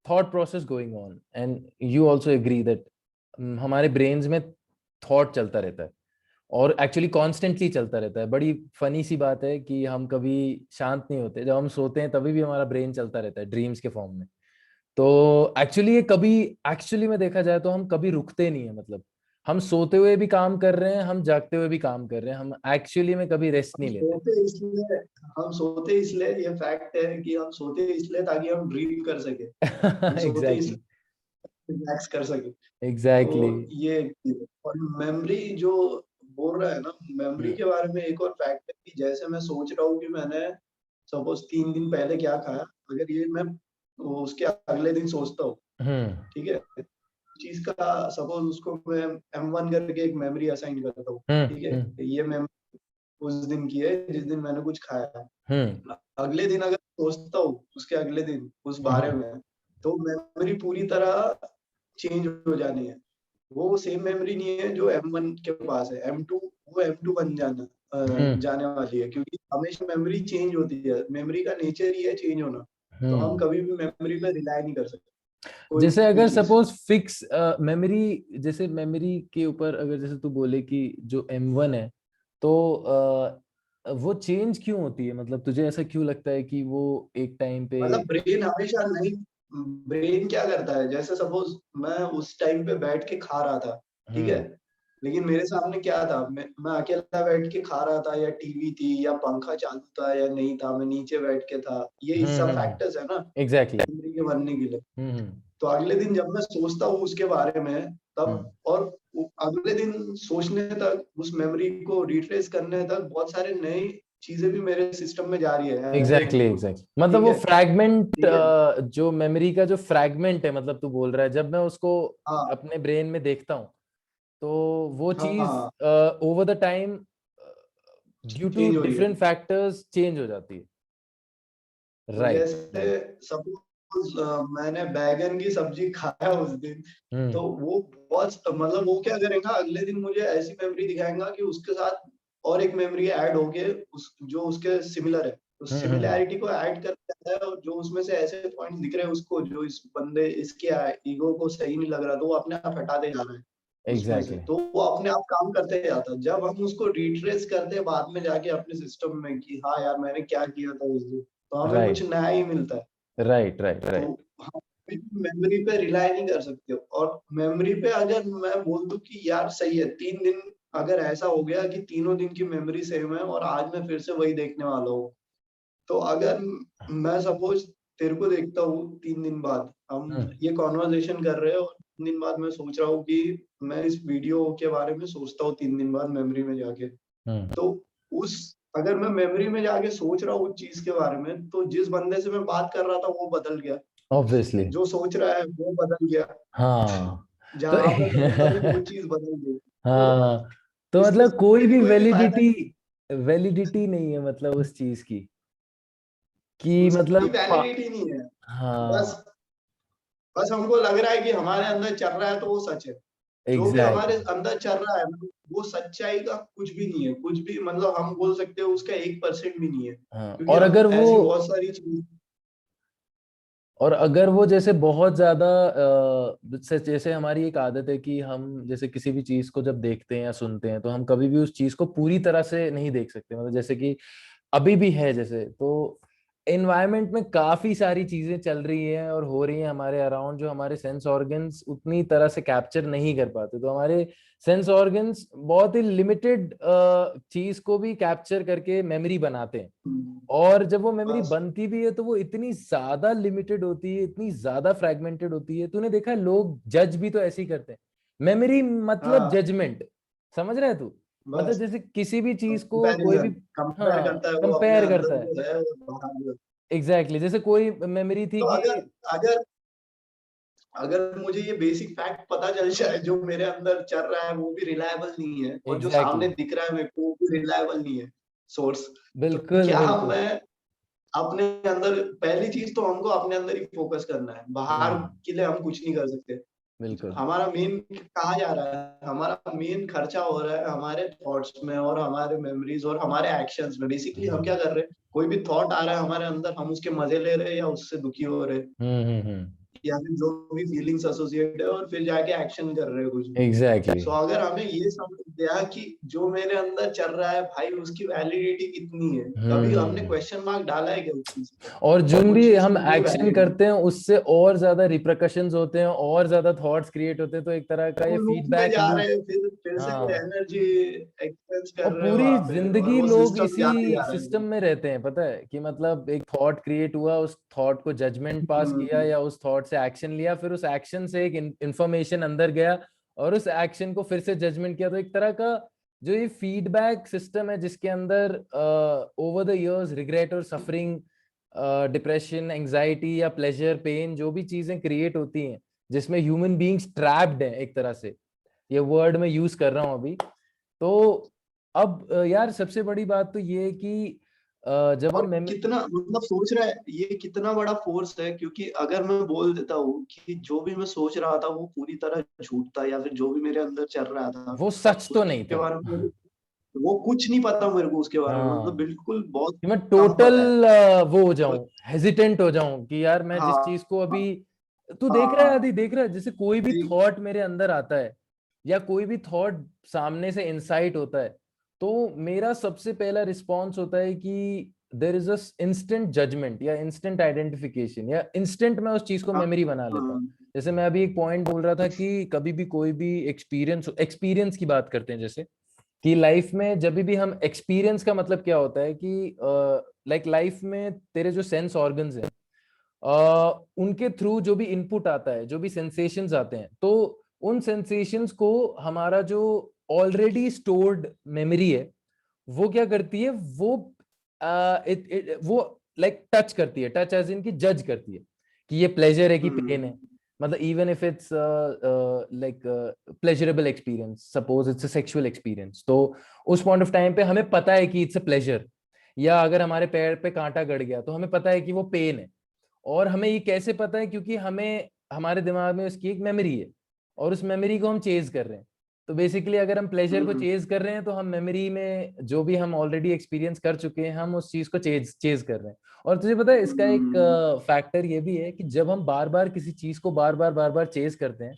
thought process going on and you also agree that हमारे ब्रेन्स में थॉट चलता रहता है और एक्चुअली कॉन्स्टेंटली चलता रहता है। बड़ी फनी सी बात है कि हम कभी शांत नहीं होते, जब हम सोते हैं तभी भी हमारा ब्रेन चलता रहता है ड्रीम्स के फॉर्म में। तो एक्चुअली ये कभी एक्चुअली में देखा जाए तो हम कभी रुकते नहीं है, मतलब हम सोते हुए भी काम कर रहे हैं, हम जागते हुए भी काम कर रहे हैं, हम एक्चुअली में कभी रेस्ट नहीं लेते। हम सोते इसलिए ये फैक्ट है कि हम सोते इसलिए ताकि हम ड्रीम कर सके, हम सोते एग्जैक्टली इसलिए रिलैक्स कर सके। एग्जैक्टली तो ये और मेमोरी जो बोल रहा है ना, मेमोरी के बारे में एक और फैक्ट है कि जैसे मैं सोच रहा हूँ कि मैंने सपोज 3 दिन पहले क्या खाया, अगर ये मैं उसके अगले दिन सोचता हूँ, ठीक है, चीज का सपोज उसको मैं M1 करके एक मेमोरी असाइन करता हूँ, ठीक है, ये मेमोरी उस दिन की है जिस दिन मैंने कुछ खाया है। अगले दिन अगर सोचता हूँ उसके अगले दिन उस बारे में, तो मेमोरी पूरी तरह चेंज हो जानी है। वो सेम मेमोरी नहीं है जो M1 के पास है, M2 वो M2 बन जाने वाली है, क्योंकि हमेशा मेमोरी चेंज होती है, मेमोरी का नेचर ही है चेंज होना। तो हम कभी भी मेमोरी पे रिलाई नहीं कर सकते। जैसे अगर सपोज फिक्स मेमोरी, जैसे मेमोरी के ऊपर अगर जैसे तू बोले कि जो M1 है तो वो चेंज क्यों होती है, मतलब तुझे ऐसा क्यों लगता है कि वो एक टाइम पे मतलब ब्रेन हमेशा नहीं, ब्रेन क्या करता है, जैसे सपोज मैं उस टाइम पे बैठ के खा रहा था, ठीक है, लेकिन मेरे सामने क्या था, मैं अकेला बैठ के खा रहा था, या टीवी थी, या पंखा चालू था या नहीं था, मैं नीचे बैठ के था, ये सब फैक्टर्स है ना एग्जैक्टली मेमोरी के बनने के लिए। तो अगले दिन जब मैं सोचता हूँ उसके बारे में तब, और अगले दिन सोचने तक, उस मेमोरी को रिट्रेस करने तक बहुत सारे नए चीजें भी मेरे सिस्टम में जा रही है एज ए एग्जैक्टली इनपुट। मतलब ठीक वो है, फ्रैगमेंट ठीक है, जो मेमोरी का जो फ्रैगमेंट है, मतलब तू बोल रहा है जब मैं उसको हाँ अपने ब्रेन में देखता हूँ तो वो चीज हाँ, over the time due to change हो रही है। डिफरेंट फैक्टर्स चेंज हो जाती है। तो राइट जैसे राइट सपोज मैंने बैगन की सब्जी खाया उस दिन, तो वो बहुत मतलब वो क्या करेगा, अगले दिन मुझे ऐसी मेमोरी दिखाएगा कि उसके साथ और एक मेमोरी ऐड होके उस जो उसके सिमिलर है, उस सिमिलैरिटी को ऐड कर देता है, और जो उसमें से ऐसे पॉइंट दिख रहे हैं उसको, जो इस बंदे इसके ईगो को सही नहीं लग रहा, तो वो अपने आप हटाते जा रहा है उसमें से, एग्जैक्टली तो वो अपने आप काम करते जाता है। जब हम उसको रिट्रेस करते हैं बाद में जाके अपने सिस्टम में कि हाँ यार मैंने क्या किया था उस दिन, तो हमें कुछ राइट नया ही मिलता है। राइट राइट तो राइट हम मेमोरी पे रिलाई नहीं कर सकते, और मेमोरी पे अगर मैं बोल दूं कि यार सही है, 3 दिन अगर ऐसा हो गया कि तीनों दिन की मेमोरी सेम है और आज मैं फिर से वही देखने वाला हूँ, तो अगर मैं सपोज तेरे को देखता हूँ 3 दिन बाद, हम ये कॉन्वर्सेशन कर रहे हैं और 3 दिन बाद मैं सोच रहा हूँ कि मैं इस वीडियो के बारे में सोचता हूँ 3 दिन बाद मेमोरी में जाके, तो उस अगर मैं मेमोरी में जाके सोच रहा हूँ उस चीज के बारे में, तो जिस बंदे से मैं बात कर रहा था वो बदल गया, ऑब्वियसली जो सोच रहा है वो बदल गया, हाँ तो जहां मैं बैठा हूँ वो चीज बदल गई। तो हाँ तो इससे मतलब कोई भी फायदा वैलिडिटी नहीं, वैलिडिटी नहीं है मतलब उस चीज की कि उसकी मतलब वैलिडिटी नहीं है। बस हाँ बस हमको लग रहा है कि हमारे अंदर चल रहा है तो वो सच है। जो भी हमारे एग्जैक्टली अंदर चल रहा है ना, वो सच्चाई का कुछ भी नहीं है, कुछ भी मतलब हम बोल सकते हैं उसका 1% भी नहीं है, हाँ क्योंकि हम ऐसी बहुत सारी चीज। और अगर वो जैसे बहुत ज्यादा जैसे हमारी एक आदत है कि हम जैसे किसी भी चीज को जब देखते हैं या सुनते हैं तो हम कभी भी उस चीज को पूरी तरह से नहीं देख सकते, मतलब जैसे कि अभी भी है जैसे तो एनवायरनमेंट में काफी सारी चीजें चल रही हैं और हो रही हैं हमारे अराउंड, जो हमारे सेंस ऑर्गन्स उतनी तरह से कैप्चर नहीं कर पाते। तो हमारे सेंस ऑर्गन्स बहुत ही लिमिटेड चीज को भी कैप्चर करके मेमोरी बनाते हैं। और जब वो मेमोरी बस बनती भी है तो वो इतनी ज्यादा लिमिटेड होती है, इतनी ज्यादा फ्रेगमेंटेड होती है। तूने देखा है लोग जज भी तो ऐसे ही करते हैं। मेमोरी मतलब हाँ, जजमेंट, समझ रहा है तू? मतलब बस जैसे किसी भी चीज को कोई कंपैरिजन भी, कंपेयर हाँ, करता है वो अपने कंपेयर अंदर करता है। जो है वो बाहर जो है। एग्जैक्टली जैसे कोई मेमोरी थी तो कि, अगर अगर अगर मुझे ये बेसिक फैक्ट पता चल जाए जो मेरे अंदर चल रहा है वो भी रिलायबल नहीं है, और जो एग्जैक्टली सामने दिख रहा है मेरे को वो भी रिलायबल नहीं है सोर्स, तो बिल्कुल क्या बिल्कुल। मैं अपने अंदर, पहली चीज तो हमको अपने अंदर ही फोकस करना है, बाहर हम्म, के लिए हम कुछ नहीं कर सकते। बिल्कुल। हमारा मेन कहाँ जा रहा है, हमारा मेन खर्चा हो रहा है हमारे थॉट्स में और हमारे मेमोरीज और हमारे एक्शंस में। बेसिकली हम क्या कर रहे हैं, कोई भी थॉट आ रहा है हमारे अंदर, हम उसके मजे ले रहे हैं या उससे दुखी हो रहे हैं, हम्म। या फिर जो भी फीलिंग्स एसोसिएटेड है, और फिर जाके एक्शन कर रहे हो कुछ भी। एग्जैक्टली। सो अगर हमें ये समझ गया कि जो मेरे अंदर चल रहा है भाई उसकी वैलिडिटी कितनी है, कभी हमने हम्म। क्वेश्चन मार्क डाला है क्या उस चीज पे, और और जिन वो भी चीज हम क्यों एक्शन वैलिड है, करते हैं उससे और ज्यादा रिप्रकशंस होते हैं, और ज्यादा थॉट्स क्रिएट होते हैं। तो एक तरह का ये वो लूप में फीडबैक जा लूप। रहे हैं, फिर से हाँ, एनर्जी एक्सपेंस और कर रहे हो पूरी वहां पे, और जिंदगी वो लोग सिस्टम इसी जा ही जा रहा सिस्टम है। में रहते हैं, पता है? कि मतलब एक थॉट क्रिएट हुआ, उस थॉट को जजमेंट पास किया, हम्म, या उस थॉट से एक्शन लिया, फिर उस एक्शन से एक इंफॉर्मेशन अंदर गया, और उस एक्शन को फिर से जजमेंट किया। तो एक तरह का जो ये फीडबैक सिस्टम है, जिसके अंदर ओवर द इयर्स रिग्रेट और सफरिंग, डिप्रेशन, एंजाइटी या प्लेजर, पेन, जो भी चीजें क्रिएट होती हैं, जिसमें ह्यूमन बीइंग्स ट्रैप्ड हैं एक तरह से, ये वर्ड मैं यूज कर रहा हूं अभी। तो अब यार सबसे बड़ी बात तो ये है कि जब हम और कितना मतलब सोच रहा है ये कितना बड़ा फोर्स है, क्योंकि अगर मैं बोल देता हूँ कि जो भी मैं सोच रहा था वो पूरी तरह झूठ था, या फिर जो भी मेरे अंदर चल रहा था वो सच तो नहीं उसके था। बारे में वो कुछ नहीं पता मेरे को उसके बारे में, मतलब हाँ, बिल्कुल बहुत कि मैं कम पता है। टोटल वो हो और जाऊं, हेजिटेंट हो जाऊं कि यार मैं जिस चीज को हाँ, अभी, तू देख रहा है हाँ, आदि, देख रहा है जैसे कोई भी जी, थॉट मेरे अंदर आता है, या कोई भी थॉट सामने से इंसाइट होता है, तो मेरा सबसे पहला रिस्पॉन्स होता है कि there is a instant judgement या इंस्टेंट आइडेंटिफिकेशन, या इंस्टेंट मैं उस चीज को हाँ, मेमोरी बना लेता हूँ। हाँ, जैसे मैं अभी एक पॉइंट बोल रहा था कि कभी भी कोई भी एक्सपीरियंस एक्सपीरियंस की बात करते हैं, जैसे कि लाइफ में जब भी हम एक्सपीरियंस का मतलब क्या होता है कि लाइक लाइफ में तेरे जो सेंस ऑर्गन्स हैं, उनके थ्रू जो भी इनपुट आता है, जो भी सेंसेशंस आते हैं, तो उन सेंसेशंस को हमारा जो ऑलरेडी स्टोर्ड मेमोरी है वो क्या करती है, वो लाइक टच करती है, टच एज इन की जज करती है कि ये प्लेजर है कि पेन है। हम्म, मतलब even if it's like pleasurable experience, suppose it's a sexual experience, तो उस पॉइंट ऑफ टाइम पे हमें पता है कि इट्स अ प्लेजर। या अगर हमारे पैर पे कांटा गड़ गया तो हमें पता है कि वो पेन है। और हमें ये कैसे पता है? क्योंकि हमें हमारे दिमाग में उसकी एक मेमोरी है, और उस मेमोरी को हम चेज कर रहे हैं। तो बेसिकली अगर हम प्लेजर को हम्म, चेज कर रहे हैं तो हम मेमोरी में जो भी हम ऑलरेडी एक्सपीरियंस कर चुके हैं, हम उस चीज को चेज चेज कर रहे हैं। और तुझे पता है इसका एक हम्म, फैक्टर ये भी है कि जब हम बार बार किसी चीज को बार बार चेज करते हैं,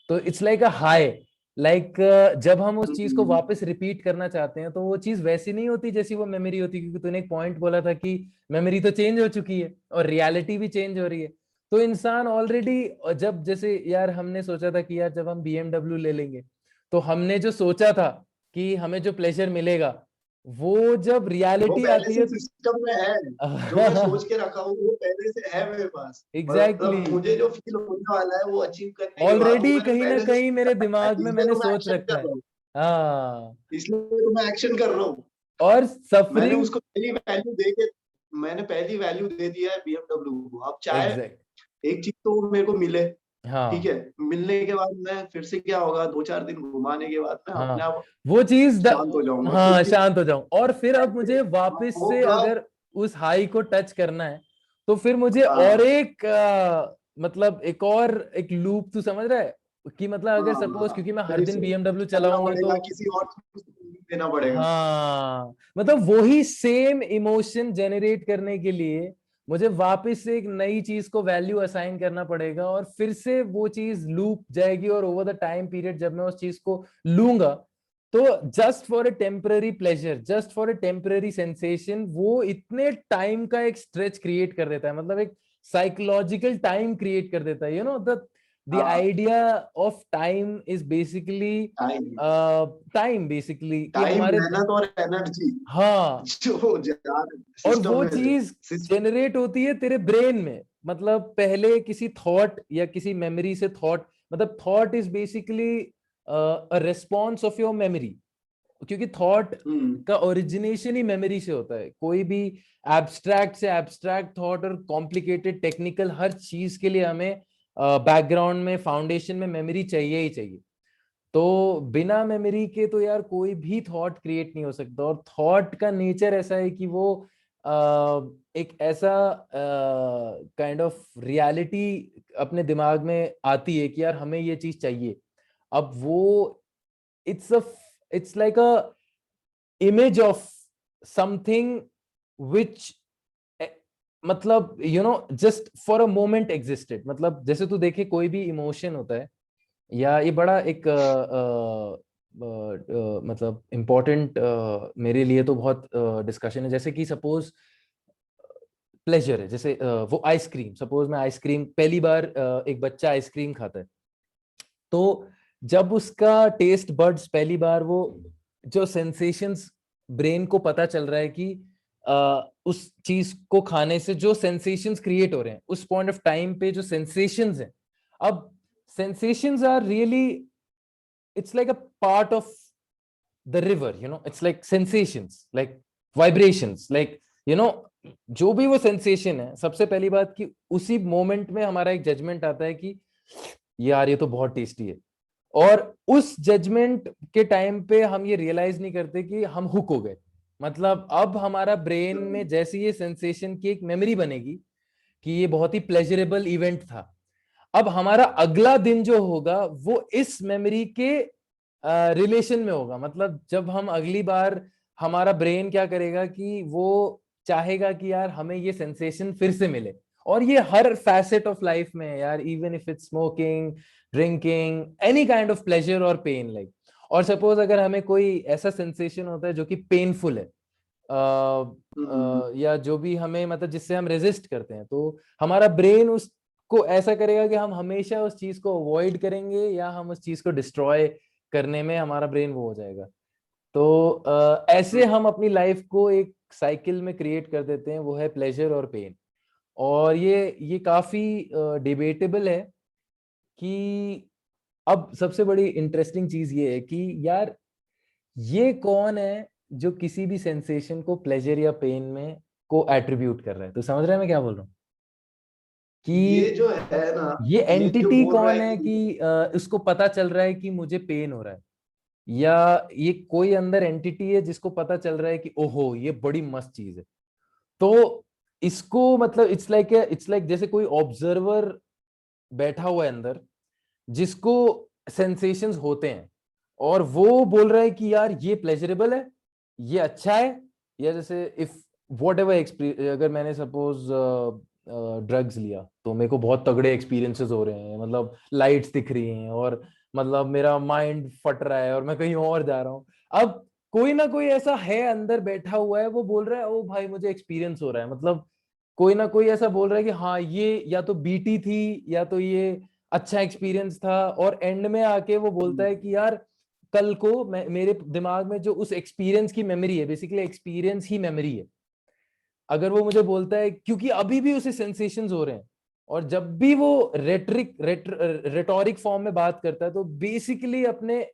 तो it's like a high, like जब हम उस चीज को हम्म, वापस रिपीट करना चाहते हैं तो वो चीज वैसी नहीं होती जैसी वो मेमोरी होती, क्योंकि तूने एक पॉइंट बोला था कि मेमोरी तो चेंज हो चुकी है और रियलिटी भी चेंज हो रही है। तो इंसान ऑलरेडी, जब जैसे यार हमने सोचा था कि यार जब हम बीएमडब्ल्यू ले लेंगे, तो हमने जो सोचा था कि हमें जो प्लेजर मिलेगा, वो जब वो रियलिटी पहले आती से है। सिस्टम में है, जो मैं सोच के रखा हूँ वो पहले से है मेरे पास, एग्जैक्टली, मतलब मुझे जो फील होने वाला है वो अचीव करने के बाद वो ऑलरेडी मैंने कहीं ना पहले से कहीं सोच मेरे रखा है, दिमाग में इसलिए मैंने तो मैं सोच एक्शन रखा कर है। रहा हूँ, हाँ, इसलिए तो मैं एक्शन कर रहा हूँ। और मैंने सफरिंग। उसको पहली वैल्यू दे के, मैंने पहली वैल्यू दे दिया है बीएमडब्ल्यू को। अब चाहे एग्जैक्ट, एक चीज तो मेरे को मिले, ठीक हाँ है, मिलने के बाद मैं फिर से क्या होगा, 2-4 दिन घुमाने के बाद मैं हाँ, अपने आप वो चीज शांत हो जाऊंगा, हाँ, क्योंकि शांत हो जाऊं, और फिर अब मुझे वापस वो से कब, अगर उस हाई को टच करना है, तो फिर मुझे और हाँ, एक मतलब एक और एक लूप, तू समझ रहा है? कि मतलब अगर हाँ, सपोज, हाँ, क्योंकि मैं हर फिर दिन से बीएमडब्ल्यू करना चलाऊंगा तो, पड़ेगा, किसी और चीज को देना पड़ेगा। हाँ, मतलब वही सेम इमोशन जनरेट करने के लिए मुझे वापस से एक नई चीज को वैल्यू असाइन करना पड़ेगा, और फिर से वो चीज लूप जाएगी, और ओवर द टाइम पीरियड जब मैं उस चीज को लूंगा, तो just for a temporary pleasure, just for a temporary sensation, वो इतने टाइम का एक स्ट्रेच क्रिएट कर देता है, मतलब एक साइकोलॉजिकल टाइम क्रिएट कर देता है, यू नो द हाँ, idea of time is basically time, time basically कि टाइम, हमारे, मेहनत और एनर्जी हाँ, जो जा और सिस्टम वो में से चीज जनरेट होती है तेरे ब्रेन में, मतलब पहले किसी थॉट या किसी मेमोरी से थॉट, मतलब thought is basically a response of your memory, क्योंकि थॉट का ओरिजिनेशन ही मेमोरी से होता है। कोई भी एब्स्ट्रैक्ट से एब्स्ट्रैक्ट थॉट और कॉम्प्लिकेटेड टेक्निकल हर चीज के लिए हमें बैकग्राउंड में, फाउंडेशन में मेमोरी चाहिए ही चाहिए। तो बिना मेमोरी के तो यार कोई भी थॉट क्रिएट नहीं हो सकता, और थॉट का नेचर ऐसा है कि वो एक ऐसा काइंड ऑफ रियलिटी अपने दिमाग में आती है कि यार हमें ये चीज चाहिए। अब वो it's a it's like a image of something which, मतलब you know just for a moment existed. मतलब जैसे तू देखे कोई भी इमोशन होता है, या ये बड़ा एक मतलब इम्पोर्टेंट मेरे लिए तो बहुत डिस्कशन है। जैसे कि सपोज प्लेजर है, जैसे वो आइसक्रीम, सपोज मैं आइसक्रीम पहली बार एक बच्चा आइसक्रीम खाता है, तो जब उसका टेस्ट बड्स पहली बार वो जो सेंसेशंस ब्रेन को पता चल रहा है कि उस चीज को खाने से जो सेंसेशंस क्रिएट हो रहे हैं उस पॉइंट ऑफ टाइम पे, जो सेंसेशंस हैं, अब sensations are really, it's like a part of the river, you know, it's like sensations, like vibrations, like you know, जो भी वो सेंसेशन है, सबसे पहली बात कि उसी मोमेंट में हमारा एक जजमेंट आता है कि यार ये तो बहुत टेस्टी है, और उस जजमेंट के टाइम पे हम ये रियलाइज नहीं करते कि हम हुक हो गए। मतलब अब हमारा ब्रेन में जैसे ये सेंसेशन की एक मेमोरी बनेगी कि ये बहुत ही प्लेजरेबल इवेंट था, अब हमारा अगला दिन जो होगा वो इस मेमोरी के रिलेशन में होगा। मतलब जब हम अगली बार, हमारा ब्रेन क्या करेगा कि वो चाहेगा कि यार हमें ये सेंसेशन फिर से मिले। और ये हर फैसेट ऑफ लाइफ में है यार, even if it's smoking, drinking, any kind of pleasure और पेन, लाइक। और सपोज अगर हमें कोई ऐसा सेंसेशन होता है जो कि पेनफुल है, या जो भी हमें, मतलब जिससे हम रेजिस्ट करते हैं, तो हमारा ब्रेन उसको ऐसा करेगा कि हम हमेशा उस चीज को अवॉइड करेंगे, या हम उस चीज को डिस्ट्रॉय करने में हमारा ब्रेन वो हो जाएगा। तो ऐसे हम अपनी लाइफ को एक साइकिल में क्रिएट कर देते हैं, वो है प्लेजर और पेन। और ये काफी डिबेटेबल है कि अब सबसे बड़ी इंटरेस्टिंग चीज ये है कि यार ये कौन है जो किसी भी सेंसेशन को प्लेजर या पेन में को एट्रीब्यूट कर रहा है। तो समझ रहे हैं मैं क्या बोल रहा हूँ ये कि जो है ना, ये ये जो एंटिटी बोल रहा कौन है है कि कि इसको पता चल रहा है कि मुझे पेन हो रहा है, या ये कोई अंदर एंटिटी है जिसको पता चल रहा है कि ओहो ये बड़ी मस्त चीज है। तो इसको मतलब इट्स लाइक जैसे कोई ऑब्जर्वर बैठा हुआ है अंदर, जिसको सेंसेशंस होते हैं, और वो बोल रहा है कि यार ये प्लेजरेबल है, ये अच्छा है। या जैसे इफ वॉट एवर, अगर मैंने सपोज ड्रग्स लिया तो मेरे को बहुत तगड़े एक्सपीरियंसेस हो रहे हैं, मतलब लाइट्स दिख रही हैं, और मतलब मेरा माइंड फट रहा है और मैं कहीं और जा रहा हूँ। अब कोई ना कोई ऐसा है अंदर बैठा हुआ है, वो बोल रहा है ओ भाई मुझे एक्सपीरियंस हो रहा है, मतलब कोई ना कोई ऐसा बोल रहा है कि हाँ ये या तो बीटी थी, या तो ये अच्छा एक्सपीरियंस था। और एंड में आके वो बोलता है कि यार कल को मेरे दिमाग में जो उस एक्सपीरियंस की मेमोरी है, बेसिकली एक्सपीरियंस ही मेमोरी है, अगर वो मुझे बोलता है, क्योंकि अभी भी उसे सेंसेशंस हो रहे हैं, और जब भी वो रेटोरिक फॉर्म में बात करता है तो बेसिकली अपने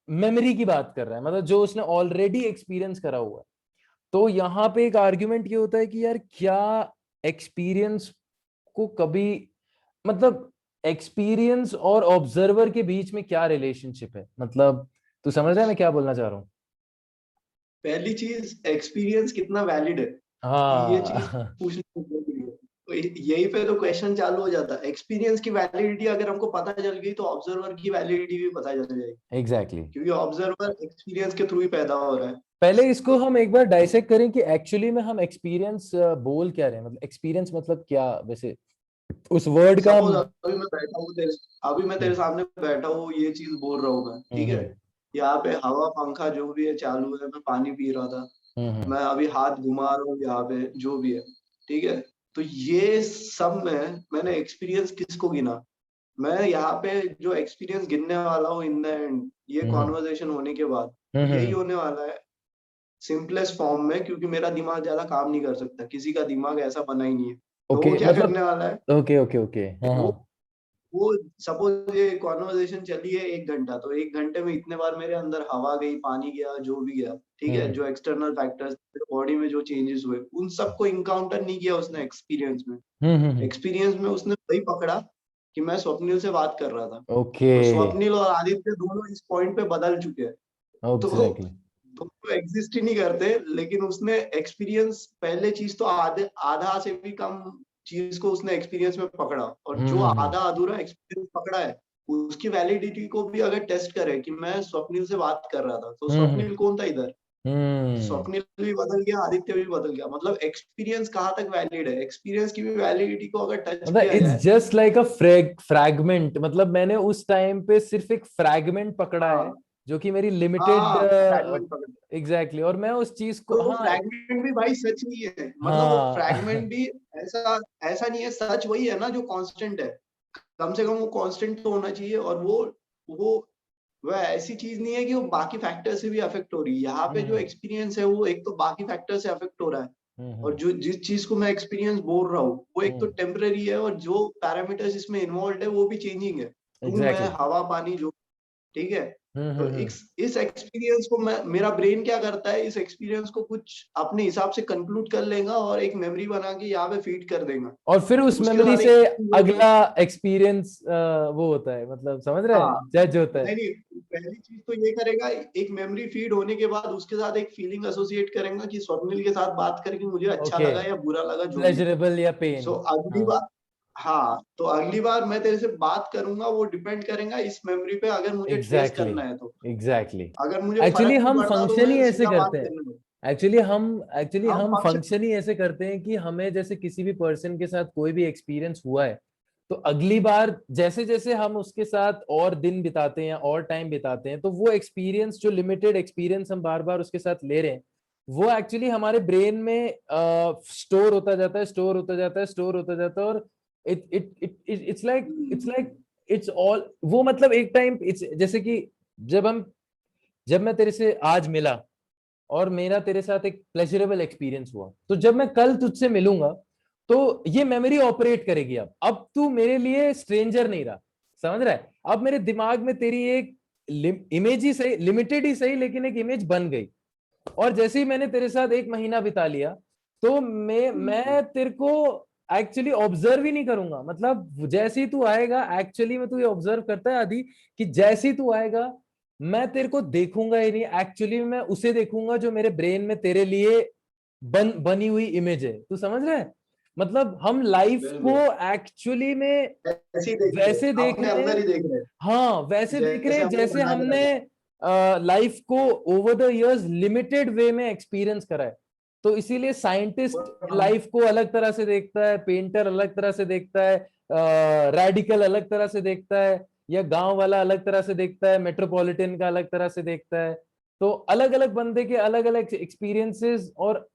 मेमोरी की बात कर रहा है, मतलब जो उसने ऑलरेडी एक्सपीरियंस करा हुआ है। तो यहाँ पे एक आर्ग्यूमेंट ये होता है कि यार क्या एक्सपीरियंस को कभी, मतलब एक्सपीरियंस और ऑब्जर्वर के बीच में क्या रिलेशनशिप है, मतलब तू समझ रहा है मैं क्या बोलना चाह रहा हूँ। पहली चीज एक्सपीरियंस कितना वैलिड है, ये चीज हाँ पूछनी जरूरी है। तो यही पे तो क्वेश्चन चालू हो जाता है। एक्सपीरियंस की वैलिडिटी अगर हमको पता चल गई तो ऑब्जर्वर की वैलिडिटी भी पता चल जाएगी, एग्जैक्टली exactly. क्योंकि ऑब्जर्वर एक्सपीरियंस के थ्रू ही पैदा हो रहा है। पहले इसको हम एक बार डाइसेक्ट करें कि एक्चुअली में हम एक्सपीरियंस बोल क्या रहे हैं, मतलब एक्सपीरियंस मतलब क्या वैसे, उस वर्ड का सपोज अभी मैं तेरे सामने बैठा हूँ, ये चीज बोल रहा हूँ मैं, ठीक है। हम्म यहाँ पे हवा पंखा जो भी है चालू है, मैं पानी पी रहा था, मैं अभी हाथ घुमा रहा हूँ यहाँ पे, जो भी है, ठीक है। तो ये सब में मैंने एक्सपीरियंस किसको गिना? मैं यहाँ पे जो एक्सपीरियंस गिनने वाला हूँ इन द एंड, ये कॉन्वर्सेशन होने के बाद, तो यही होने वाला है सिंपलेस्ट फॉर्म में, क्योंकि मेरा दिमाग ज्यादा काम नहीं कर सकता, किसी का दिमाग ऐसा बना ही नहीं है। तो ओके वो क्या मतलब करने वाला है, ओके ओके ओके हाँ वो हाँ वो सपोज ये कॉन्वर्सेशन चली है 1 घंटा, तो 1 घंटे में इतने बार मेरे अंदर हवा गई, पानी गया, जो भी गया, ठीक है, हम्म जो एक्सटर्नल फैक्टर्स बॉडी में जो चेंजेस हुए, उन सबको इनकाउंटर नहीं किया उसने एक्सपीरियंस में। हम्म एक्सपीरियंस में उसने वही पकड़ा कि मैं स्वप्निल से बात कर रहा था, ओके तो स्वप्निल और आदित्य दोनों इस पॉइंट पे बदल चुके हैं। तो एग्जैक्टली दोनों एग्जिस्ट ही नहीं करते, लेकिन उसने एक्सपीरियंस, पहले चीज तो आधे आधा से भी कम चीज को उसने एक्सपीरियंस में पकड़ा, और जो हम्म आधा अधूरा एक्सपीरियंस पकड़ा है, उसकी वैलिडिटी को भी अगर टेस्ट करे कि मैं स्वप्निल से बात कर रहा था, तो हम्म स्वप्निल कौन था इधर? हम्म स्वप्निल भी बदल गया, आदित्य भी बदल गया। मतलब एक्सपीरियंस कहाँ तक वैलिड है, एक्सपीरियंस की भी वैलिडिटी को अगर टच मतलब किया इट्स जाए। जस्ट लाइक अ फ्रैगमेंट, मतलब मैंने उस टाइम पे सिर्फ एक फ्रैगमेंट पकड़ा है हाँ जो कि मेरी लिमिटेड हाँ, फ्रैगमेंट पकड़, एग्जैक्टली, और मैं उस चीज को तो वो हाँ फ्रैगमेंट भी भाई सच नहीं है, मतलब वो हाँ फ्रैगमेंट भी ऐसा ऐसा नहीं है, सच वही है ना जो कांस्टेंट है। कम से कम वो कांस्टेंट तो होना चाहिए, और वो वह ऐसी चीज नहीं है कि वो बाकी फैक्टर से भी अफेक्ट हो रही है। यहाँ पे जो हम्म एक्सपीरियंस है वो एक तो बाकी फैक्टर से अफेक्ट हो रहा है, और हम्म जो जिस चीज को मैं एक्सपीरियंस बोल रहा हूँ वो एक तो हम्म टेम्पररी है, और जो पैरामीटर्स इसमें इन्वॉल्व है वो भी चेंजिंग है। तू, मैं, एग्जैक्टली हवा, पानी, जो, ठीक है। तो हम्म इस एक्सपीरियंस को मैं, मेरा ब्रेन क्या करता है, इस एक्सपीरियंस को कुछ अपने हिसाब से कंक्लूड कर लेगा और एक मेमोरी बना के यहाँ पे फीड कर देगा। और फिर उस उसके मेमोरी बाद से एक अगला एक्सपीरियंस वो होता है, मतलब समझ रहे हाँ, हैं, जज होता है। नहीं नहीं, पहली चीज तो ये करेगा, एक मेमोरी फीड होने के बाद उसके साथ एक फीलिंग एसोसिएट करेगा कि स्वप्निल के साथ बात करके मुझे अच्छा ओके, लगा या बुरा लगा, जो भी है। प्लेजरेबल या पेन। सो अगली हाँ बार, हाँ, तो अगली बार मैं तेरे से बात करूंगा, वो डिपेंड करेगा इस मेमोरी पे, अगर मुझे ट्रेस एग्जैक्टली करना है तो। एग्जैक्टली अगर मुझे एक्चुअली फर्क नहीं हम पड़ता तो फंक्शन ही मैं ऐसे सीधा बात करते हैं। करने दूँ। एक्चुअली हम हम फंक्शन, फंक्शन ही ऐसे करते हैं कि हमें जैसे किसी भी पर्सन के साथ कोई भी एक्सपीरियंस हुआ है, तो अगली बार जैसे जैसे हम उसके साथ और दिन बिताते हैं और टाइम बिताते हैं, तो वो एक्सपीरियंस, जो लिमिटेड एक्सपीरियंस हम बार बार उसके साथ ले रहे हैं, वो एक्चुअली हमारे ब्रेन में स्टोर होता जाता है, स्टोर होता जाता है, स्टोर होता जाता है, और इट्स लाइक इट्स ऑल वो, मतलब एक टाइम जैसे कि जब मैं तेरे से आज मिला और मेरा तेरे साथ एक प्लेजरेबल एक्सपीरियंस हुआ, तो जब मैं कल तुझसे मिलूंगा तो ये मेमोरी ऑपरेट करेगी। अब तू मेरे लिए स्ट्रेंजर नहीं रहा, समझ रहा है? अब मेरे दिमाग में तेरी एक इमेज ही सही, लिमिटेड ही सही, लेकिन एक इमेज बन गई। और जैसे ही मैंने तेरे साथ एक महीना बिता लिया, तो मैं तेरे को एक्चुअली ऑब्जर्व ही नहीं करूंगा। मतलब जैसे ही तू आएगा, एक्चुअली में तू ये ऑब्जर्व करता है आदि, कि जैसे ही तू आएगा मैं तेरे को देखूंगा ही नहीं, एक्चुअली मैं उसे देखूंगा जो मेरे ब्रेन में तेरे लिए बनी हुई इमेज है। तू समझ रहा है? मतलब हम लाइफ को बिल्कुल एक्चुअली में ऐसे ही देख रहे हैं, वैसे देख अपने रहे अंदर हैं। ही देख रहे हैं, हाँ, वैसे देख रहे जैसे हैं हमने जैसे बनाया हमने था। लाइफ को over the years limited way में एक्सपीरियंस करा है। तो इसीलिए साइंटिस्ट और हम, लाइफ को अलग तरह से देखता है, पेंटर अलग तरह से देखता है, रेडिकल अलग तरह से देखता है, या गांव वाला अलग तरह से देखता है, मेट्रोपॉलिटन का अलग तरह से देखता है। तो अलग अलग बंदे के अलग अलग एक्सपीरियंसेस, और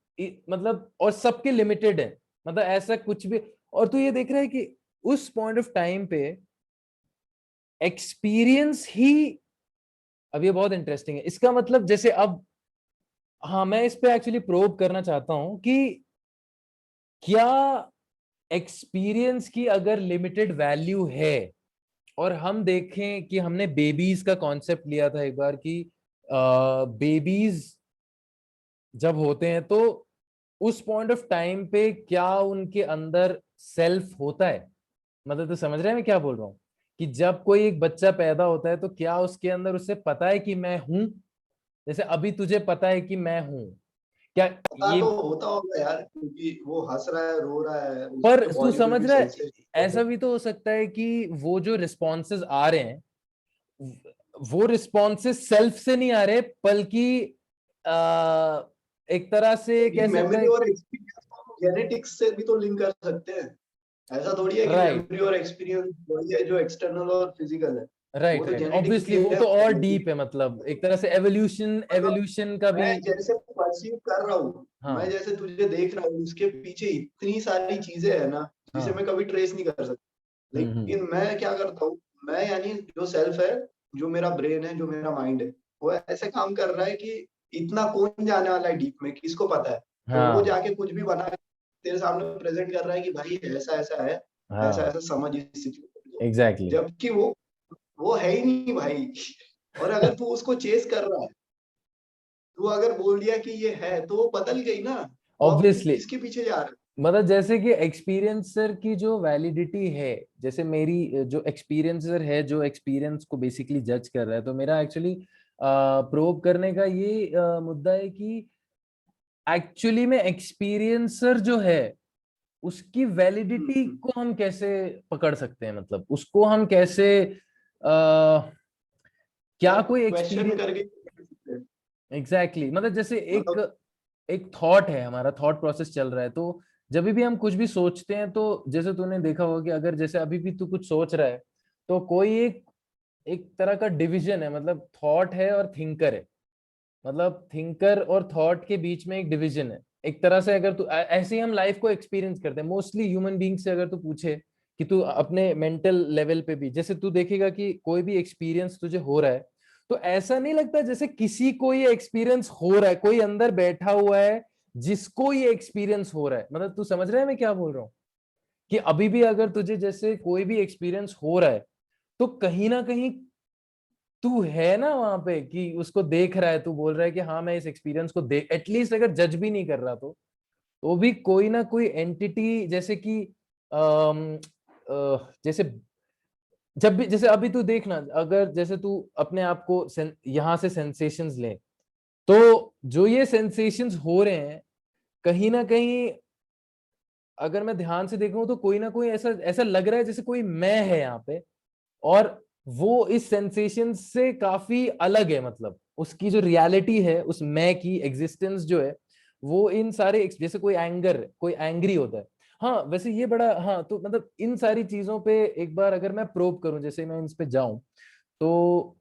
मतलब और सबके लिमिटेड है, मतलब ऐसा कुछ भी। और तू ये देख रहा है कि उस पॉइंट ऑफ टाइम पे एक्सपीरियंस ही, अब ये बहुत इंटरेस्टिंग है इसका मतलब, जैसे अब हाँ मैं इस पे एक्चुअली प्रोब करना चाहता हूं कि क्या एक्सपीरियंस की अगर लिमिटेड वैल्यू है, और हम देखें कि हमने बेबीज का कॉन्सेप्ट लिया था एक बार कि बेबीज जब होते हैं तो उस पॉइंट ऑफ टाइम पे क्या उनके अंदर सेल्फ होता है? मतलब तो समझ रहे हैं मैं क्या बोल रहा हूँ, कि जब कोई एक बच्चा पैदा होता है तो क्या उसके अंदर उसे पता है कि मैं हूं? जैसे अभी तुझे पता है कि मैं हूं क्या? पता ये तो होता होगा यार, क्योंकि वो हंस रहा है, रो रहा है, पर उसके तू बॉडी पे समझ भी रहा है, सेंसेशन। ऐसा भी तो हो सकता है कि वो जो रिस्पॉन्सेज आ रहे हैं, वो रिस्पॉन्सेज सेल्फ से नहीं आ रहे, बल्कि आ, एक तरह से ये कह सकता मेमोरी है। और एक्सपीरियंस को जेनेटिक्स से भी तो लिंक कर सकते हैं। ऐसा थोड़ी है कि राइट मेमोरी और एक्सपीरियंस वही है जो एक्सटर्नल और फिजिकल है। राइट राइट, ऑब्वियसली वो तो और डीप है, मतलब एक तरह से एवोल्यूशन का भी। मैं जैसे परसीव कर रहा हूँ, हाँ मैं जैसे तुझे देख रहा हूँ, उसके पीछे इतनी सारी चीजें है ना जिसे हाँ। मैं कभी ट्रेस नहीं कर सकता। हम्म। लेकिन मैं क्या करता हूँ, मैं यानी जो सेल्फ है, जो मेरा ब्रेन है, जो मेरा माइंड है, वो ऐसे काम कर रहा है कि इतना कौन जाने वाला है डीप में, किसको पता है। तो वो हाँ जाके कुछ भी बना के तेरे सामने प्रेजेंट कर रहा है कि भाई ऐसा ऐसा है, ऐसा हाँ, ऐसा समझ इस सिचुएशन को। एग्जैक्टली। जबकि वो है ही नहीं भाई। और अगर तू उसको चेस कर रहा है, तू अगर बोल दिया कि ये है, तो वो बदल गई ना। तो अब तू ऑब्वियसली, किसके पीछे जा रहा है? मतलब जैसे कि एक्सपीरियंसर की जो वैलिडिटी है, जैसे मेरी जो एक्सपीरियंसर है जो एक्सपीरियंस को बेसिकली जज कर रहा है, तो मेरा एक्चुअली प्रोब करने का ये मुद्दा है कि एक्चुअली में एक्सपीरियंसर जो है उसकी वैलिडिटी हम्म, को हम कैसे पकड़ सकते हैं, मतलब उसको हम कैसे आ, क्या यार कोई क्वेश्चन एक्सपीरियंस। करके एग्जैक्टली, मतलब जैसे एक मतलब एक थॉट है, हमारा थॉट प्रोसेस चल रहा है, तो जब भी हम कुछ भी सोचते हैं, तो जैसे तूने देखा होगा कि अगर जैसे अभी भी तू कुछ सोच रहा है, तो कोई एक एक तरह का डिवीजन है, मतलब थॉट है और थिंकर है, मतलब थिंकर और थॉट के बीच में एक डिवीजन है एक तरह से। अगर तू ऐसे ही हम लाइफ को एक्सपीरियंस करते हैं मोस्टली ह्यूमन बीइंग से, अगर तू पूछे कि तू अपने मेंटल लेवल पे भी, जैसे तू देखेगा कि कोई भी एक्सपीरियंस तुझे हो रहा है, तो ऐसा नहीं लगता जैसे किसी को ये एक्सपीरियंस हो रहा है, कोई अंदर बैठा हुआ है जिसको ये एक्सपीरियंस हो रहा है। मतलब तू समझ रहा है मैं क्या बोल रहा हूँ, कि अभी भी अगर तुझे जैसे कोई भी एक्सपीरियंस हो रहा है, तो कहीं ना कहीं तू है ना वहां पे, कि उसको देख रहा है, तू बोल रहा है कि हाँ मैं इस एक्सपीरियंस को देख, एटलीस्ट अगर जज भी नहीं कर रहा तो भी कोई ना कोई एंटिटी, जैसे कि जैसे जब भी, जैसे अभी तू देखना, अगर जैसे तू अपने आप को यहाँ से सेंसेशंस ले, तो जो ये सेंसेशंस हो रहे हैं, कहीं ना कहीं अगर मैं ध्यान से देखूं, तो कोई ना कोई ऐसा ऐसा लग रहा है जैसे कोई मैं है यहाँ पे, और वो इस सेंसेशन से काफी अलग है, मतलब उसकी जो रियलिटी है, उस मैं की एग्जिस्टेंस जो है, वो इन सारे जैसे कोई एंगर, कोई एंग्री होता है। हाँ वैसे ये बड़ा, हाँ तो मतलब इन सारी चीजों पे एक बार अगर मैं प्रोब करूं, जैसे मैं इन पे जाऊं, तो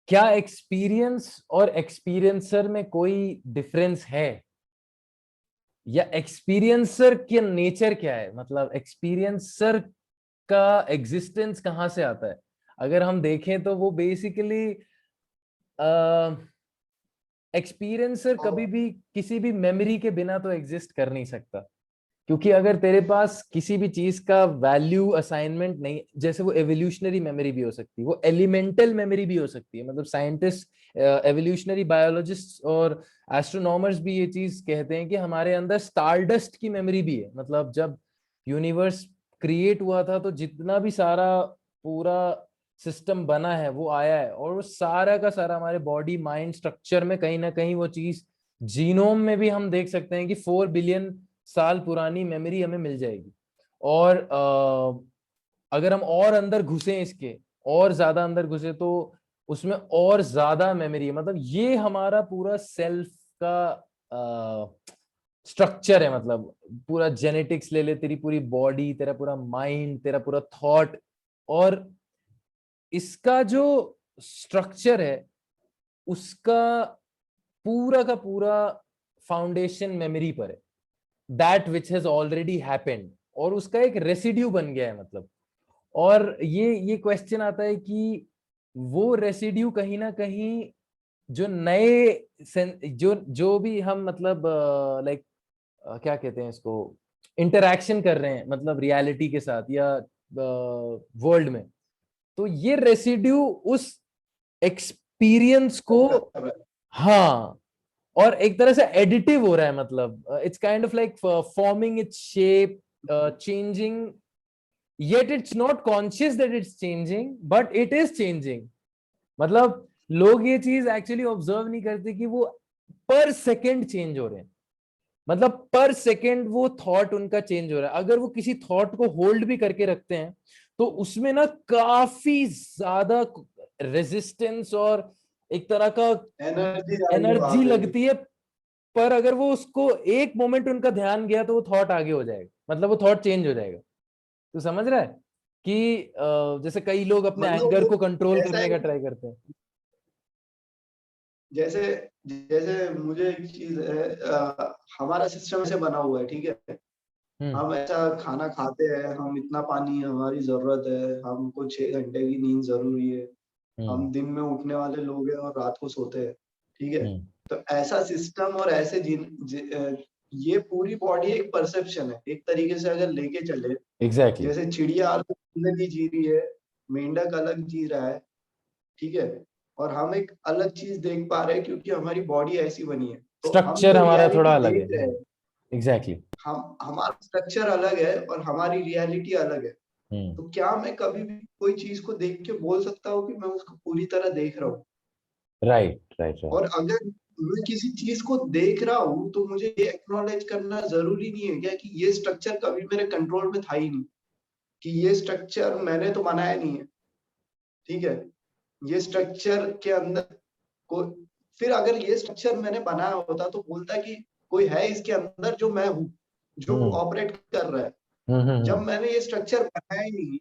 क्या एक्सपीरियंस और एक्सपीरियंसर में कोई डिफरेंस है, या एक्सपीरियंसर के नेचर क्या है, मतलब एक्सपीरियंसर का एग्जिस्टेंस कहाँ से आता है। अगर हम देखें तो वो बेसिकली एक्सपीरियंसर कभी तो भी किसी भी मेमोरी के बिना तो एग्जिस्ट कर नहीं सकता, क्योंकि अगर तेरे पास किसी भी चीज का वैल्यू असाइनमेंट नहीं, जैसे वो एवोल्यूशनरी मेमोरी भी हो सकती है, वो एलिमेंटल मेमोरी भी हो सकती है, मतलब साइंटिस्ट, एवोल्यूशनरी बायोलॉजिस्ट और एस्ट्रोनॉमर्स भी ये चीज कहते हैं कि हमारे अंदर स्टारडस्ट की मेमोरी भी है। मतलब जब यूनिवर्स क्रिएट हुआ था, तो जितना भी सारा पूरा सिस्टम बना है वो आया है, और वो सारा का सारा हमारे बॉडी माइंड स्ट्रक्चर में कहीं ना कहीं वो चीज, जीनोम में भी हम देख सकते हैं कि 4 बिलियन साल पुरानी मेमोरी हमें मिल जाएगी। और अगर हम और अंदर घुसे इसके, और ज्यादा अंदर घुसे, तो उसमें और ज्यादा मेमोरी है। मतलब ये हमारा पूरा सेल्फ का स्ट्रक्चर है, मतलब पूरा जेनेटिक्स ले ले, तेरी पूरी बॉडी, तेरा पूरा माइंड, तेरा पूरा थॉट, और इसका जो स्ट्रक्चर है, उसका पूरा का पूरा फाउंडेशन मेमोरी पर है, that which has already happened, और उसका एक रेसिड्यू बन गया है, मतलब। और ये क्वेश्चन आता है कि वो रेसिड्यू कहीं ना कहीं जो नए जो जो भी हम, मतलब लाइक क्या कहते हैं इसको, इंटरैक्शन कर रहे हैं, मतलब रियलिटी के साथ या वर्ल्ड में, तो ये रेसिड्यू उस एक्सपीरियंस को, कर रहा है। हाँ, और एक तरह से एडिटिव हो रहा है, मतलब it's kind of like forming its shape, changing, yet it's not conscious that it's changing, but it is changing। मतलब लोग ये चीज एक्चुअली ऑब्जर्व नहीं करते कि वो पर सेकंड चेंज हो रहे हैं, मतलब पर सेकंड वो थॉट उनका चेंज हो रहा है। अगर वो किसी थॉट को होल्ड भी करके रखते हैं, तो उसमें ना काफी ज्यादा रेजिस्टेंस और एक तरह का एनर्जी जा रही है वहां एनर्जी पे। लगती है। पर अगर वो उसको एक मोमेंट उनका ध्यान गया, तो वो थॉट आगे हो जाएगा, मतलब वो थॉट चेंज हो जाएगा। तू समझ रहा है। कि जैसे कई लोग अपने मतलब एंगर वो को कंट्रोल ऐसा करने है का ट्राई करते हैं। जैसे जैसे मुझे एक चीज है, हमारा सिस्टम ऐसे बना हुआ है, ठीक है। हम्म हम ऐसा खाना खाते हैं, हम इतना पानी हमारी जरूरत है, हमको 6 घंटे की नींद जरूरी है, हम्म हम दिन में उठने वाले लोग हैं और रात को सोते हैं, ठीक है। हम्म तो ऐसा सिस्टम और ऐसे ये पूरी बॉडी एक परसेप्शन है, एक तरीके से अगर लेके चले। एग्जैक्टली। जैसे चिड़िया अलग जिंदगी जी रही है, मेंढक अलग जी रहा है, ठीक है। और हम एक अलग चीज देख पा रहे हैं क्योंकि हमारी बॉडी ऐसी बनी है। तो हम स्ट्रक्चर जो हमारा रियलिटी थोड़ा अलग है। देख रहे हैं, एग्जैक्टली। हम हमारा स्ट्रक्चर अलग है और हमारी रियलिटी अलग है। हम्म। तो क्या मैं कभी भी कोई चीज को देख के बोल सकता हूँ कि मैं उसको पूरी तरह देख रहा हूँ? Right right right. और अगर मैं किसी चीज को देख रहा हूँ तो मुझे ये एक्नॉलेज करना जरूरी नहीं है क्या कि ये स्ट्रक्चर कभी मेरे कंट्रोल में था ही नहीं, कि ये स्ट्रक्चर मैंने तो बनाया नहीं है, ठीक है। ये स्ट्रक्चर के अंदर को फिर अगर ये स्ट्रक्चर मैंने बनाया होता तो बोलता कि कोई है इसके अंदर जो मैं हूँ, जो हम्म ऑपरेट कर रहा है। हम्म जब हम्म मैंने ये स्ट्रक्चर बनाया ही नहीं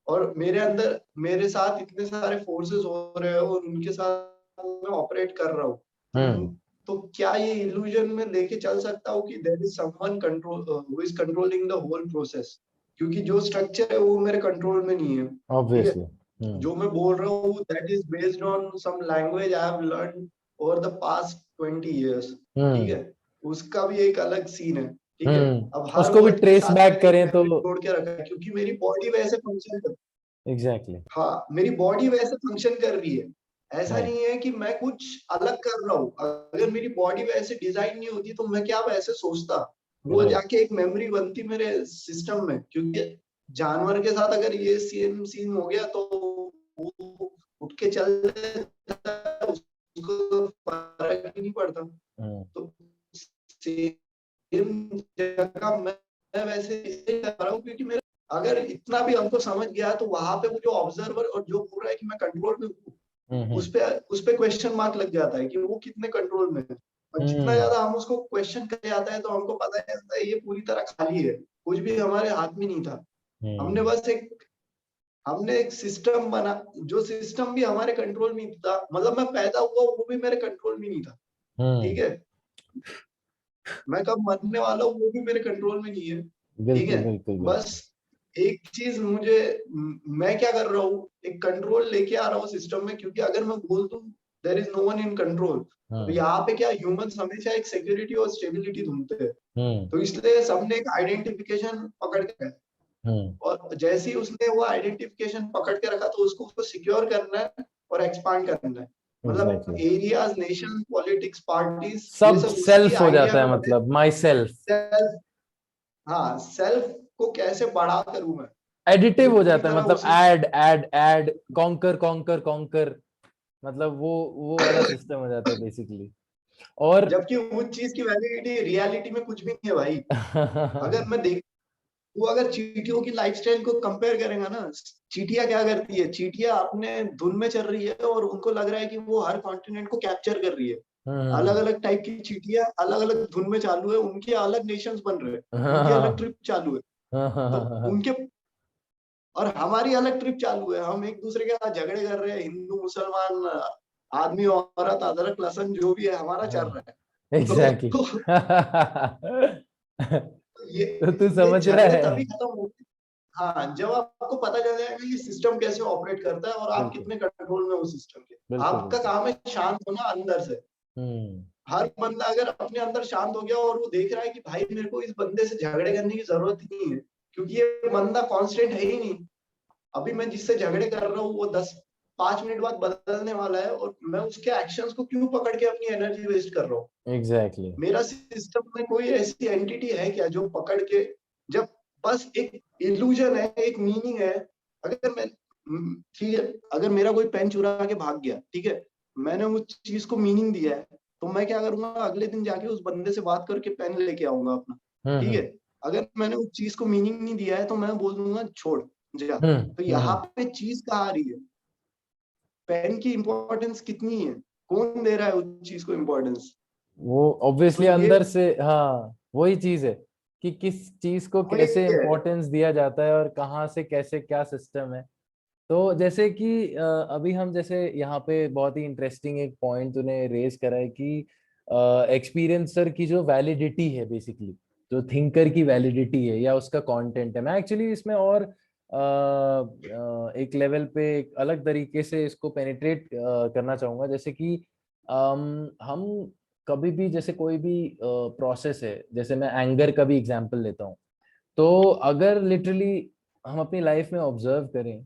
और मेरे अंदर मेरे साथ इतने सारे फोर्सेस हो रहे हैं और उनके साथ मैं ऑपरेट कर रहा हूँ, तो हम्म। तो क्या ये इल्यूजन में लेके चल सकता हूँ कि there is someone control who is controlling the whole process? क्योंकि जो स्ट्रक्चर है वो मेरे कंट्रोल में नहीं है, ठीक है। ऑब्वियसली। हम्म जो मैं बोल रहा हूँ that is based on some language I have learn over the past 20 years, ठीक हम्म है। उसका भी एक अलग सीन है, ठीक है। अब हर उसको भी वर्ड के ट्रेस साथ बैक मैंने एक करें तो। मेमोरी जोड़ के रखा है क्योंकि मेरी बॉडी वैसे फंक्शन कर एग्जैक्टली। हाँ, मेरी बॉडी वैसे फंक्शन कर रही है। ऐसा राइट। नहीं है कि मैं कुछ अलग कर रहा हूँ। अगर मेरी बॉडी वैसे डिजाइन नहीं होती तो मैं क्या वैसे सोचता, वो राइट। जाके एक मेमोरी बनती मेरे सिस्टम में। क्योंकि जानवर के साथ अगर ये सेम सीन हो गया तो वो उठ के चल देता है, उसको फर्क ही नहीं पड़ता। हम्म तो सेम जगह मैं वैसे इसलिए कर रहा हूँ क्योंकि मेरे अगर इतना भी हमको समझ गया तो वहां पे वो जो ऑब्जर्वर और जो बोल रहा है कि मैं कंट्रोल में हूँ, हम्म उस पे क्वेश्चन मार्क लग जाता है कि वो कितने कंट्रोल में है। और जितना हम्म ज्यादा हम उसको क्वेश्चन कर जाता है तो हमको पता चलता है ये पूरी तरह खाली है, कुछ भी हमारे हाथ में नहीं था। हमने हम्म बस हमने एक सिस्टम बना, जो सिस्टम भी हमारे कंट्रोल में नहीं था। मतलब मैं पैदा हुआ वो भी मेरे कंट्रोल में नहीं था, ठीक हम्म। है। मैं कब मरने वाला हूँ वो भी मेरे कंट्रोल में नहीं है, ठीक बिल्कुल है। बिल्कुल बस बिल्कुल। एक चीज मुझे मैं क्या कर रहा हूँ, एक कंट्रोल लेके आ रहा हूँ सिस्टम में। क्योंकि अगर मैं बोल दूं there is no one in control, तो हम्म यहाँ पे क्या ह्यूमंस हमेशा एक सिक्योरिटी और स्टेबिलिटी ढूंढते हैं। हम्म तो इसलिए सबने एक आइडेंटिफिकेशन पकड़ के रखा है। हम्म। और जैसे ही उसने वो आइडेंटिफिकेशन पकड़ के रखा तो उसको सिक्योर करना है और एक्सपांड करना है। मतलब exactly. Areas, nation, politics, parties, ये सब सब उसकी सेल्फ हो आइडिया जाता में है, बने। मतलब माई सेल्फ। सेल्फ, हाँ, सेल्फ को कैसे बड़ा करूं मैं, ये एडिटिव हो पूरी जाता है, तरह मतलब उसी add add add, conquer conquer conquer, मतलब वो वाला सिस्टम हो जाता है बेसिकली। और जबकि उस चीज की वैलिडिटी रियलिटी में कुछ भी नहीं है भाई। अगर मैं देख वो अगर चींटियों की लाइफस्टाइल को कंपेयर करेंगे ना, चींटियां क्या करती है, चींटियां अपने धुन में चल रही है और उनको लग रहा है कि वो हर कॉन्टिनेंट को कैप्चर कर रही है। अलग हम्म अलग टाइप की चींटियां अलग अलग धुन में चालू है, उनके अलग नेशंस बन रहे हैं, उनकी अलग हाँ ट्रिप चालू है। हाँ हाँ तो हाँ हाँ। उनके और हमारी अलग ट्रिप चालू है, हम एक दूसरे के साथ झगड़े कर रहे हैं, हिंदू मुसलमान, आदमी औरत अदरक लहसुन जो भी है हमारा चल रहा है। एग्जैक्टली। तो ये तो तू ये समझ रहा झगड़े है। तभी खत्म होते हैं, हाँ, जब आपको पता चल जाएगा ये सिस्टम कैसे ऑपरेट करता है और आप बिल्कुल कितने कंट्रोल में हो सिस्टम के। बिल्कुल आपका बिल्कुल। काम है शांत होना अंदर से। हम्म हर बंदा अगर अपने अंदर शांत हो गया और वो देख रहा है कि भाई मेरे को इस बंदे से झगड़े करने की जरूरत ही नहीं है, क्योंकि ये बंदा कांस्टेंट है ही नहीं। अभी मैं जिससे झगड़े कर रहा हूँ वो 5 मिनट बाद बदलने वाला है और मैं उसके एक्शंस को क्यों पकड़ के अपनी एनर्जी वेस्ट कर रहा हूँ? एग्जैक्टली। मेरा सिस्टम में कोई ऐसी एंटिटी है क्या जो पकड़ के, जब बस एक इल्यूजन है, एक मीनिंग है। अगर मैं ठीक है, अगर मेरा कोई पेन चुरा के भाग गया, ठीक है, मैंने उस चीज को मीनिंग दिया है, तो मैं क्या करूंगा, अगले दिन जाके उस बंदे से बात करके पेन लेके आऊंगा अपना, ठीक है। हम्म अगर मैंने उस चीज को मीनिंग नहीं दिया है तो मैं बोल दूंगा छोड़ जा। तो यहाँ हम्म। पे चीज कहाँ आ रही है, पेन की इंपॉर्टेंस कितनी है, कौन दे रहा है उस चीज को इंपॉर्टेंस? वो तो ऑब्वियसली ये अंदर से, हाँ वही चीज है कि किस चीज को वही कैसे है। इम्पोर्टेंस दिया जाता है और कहाँ से कैसे क्या सिस्टम है। तो जैसे कि अभी हम जैसे यहाँ पे बहुत ही इंटरेस्टिंग एक पॉइंट तूने रेज करा है कि एक्सपीरियंसर की जो वैलिडिटी है, बेसिकली जो थिंकर की वैलिडिटी है या उसका कंटेंट है। मैं एक्चुअली इसमें और एक लेवल पे एक अलग तरीके से इसको पेनिट्रेट करना चाहूंगा। जैसे कि हम कभी भी जैसे कोई भी प्रोसेस है, जैसे मैं एंगर का भी एग्जांपल लेता हूँ, तो अगर लिटरली हम अपनी लाइफ में ऑब्जर्व करें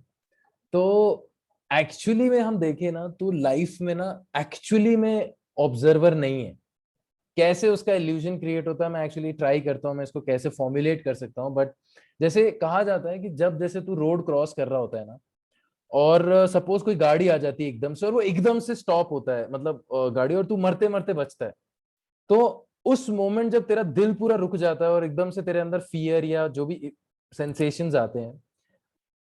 तो एक्चुअली में हम देखें ना, तो लाइफ में ना एक्चुअली में ऑब्जर्वर नहीं है। कैसे उसका इल्यूजन क्रिएट होता है, मैं एक्चुअली ट्राई करता हूँ मैं इसको कैसे फॉर्मुलेट कर सकता हूँ। बट जैसे कहा जाता है कि जब जैसे तू रोड क्रॉस कर रहा होता है ना, और सपोज कोई गाड़ी आ जाती है एकदम से और वो एकदम से स्टॉप होता है, मतलब गाड़ी, और तू मरते मरते बचता है, तो उस मोमेंट जब तेरा दिल पूरा रुक जाता है और एकदम से तेरे अंदर फियर या जो भी सेंसेशंस आते हैं,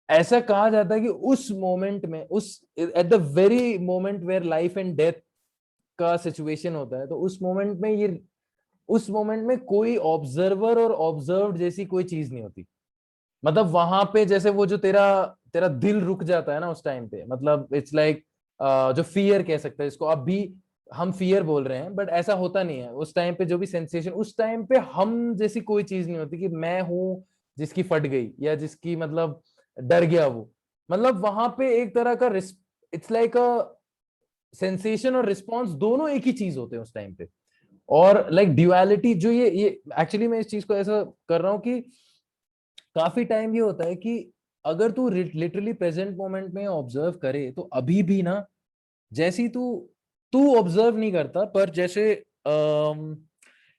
ऐसा कहा जाता है कि उस मोमेंट में, उस at the very moment where life and death का सिचुएशन होता है, तो उस मोमेंट में ये, उस मोमेंट में कोई ऑब्जर्वर और ऑब्जर्व्ड जैसी कोई चीज नहीं होती। मतलब वहां पे जैसे वो जो तेरा तेरा दिल रुक जाता है ना उस टाइम पे, मतलब इट्स लाइक जो फियर कह सकते हैं इसको, अब भी हम फियर बोल रहे हैं बट ऐसा होता नहीं है उस टाइम पे। जो भी सेंसेशन उस टाइम पे हम जैसी कोई चीज नहीं होती कि मैं हूं जिसकी फट गई या जिसकी मतलब डर गया वो। मतलब वहां पे एक तरह का इट्स लाइक अ सेंसेशन और रिस्पॉन्स दोनों एक ही चीज होते हैं उस टाइम पे। और लाइक ड्युअलिटी जो ये एक्चुअली मैं इस चीज को ऐसा कर रहा हूँ कि काफी टाइम ये होता है कि अगर तू लिटरली प्रेजेंट मोमेंट में ऑब्जर्व करे तो अभी भी ना, जैसी तू तू ऑब्जर्व नहीं करता, पर जैसे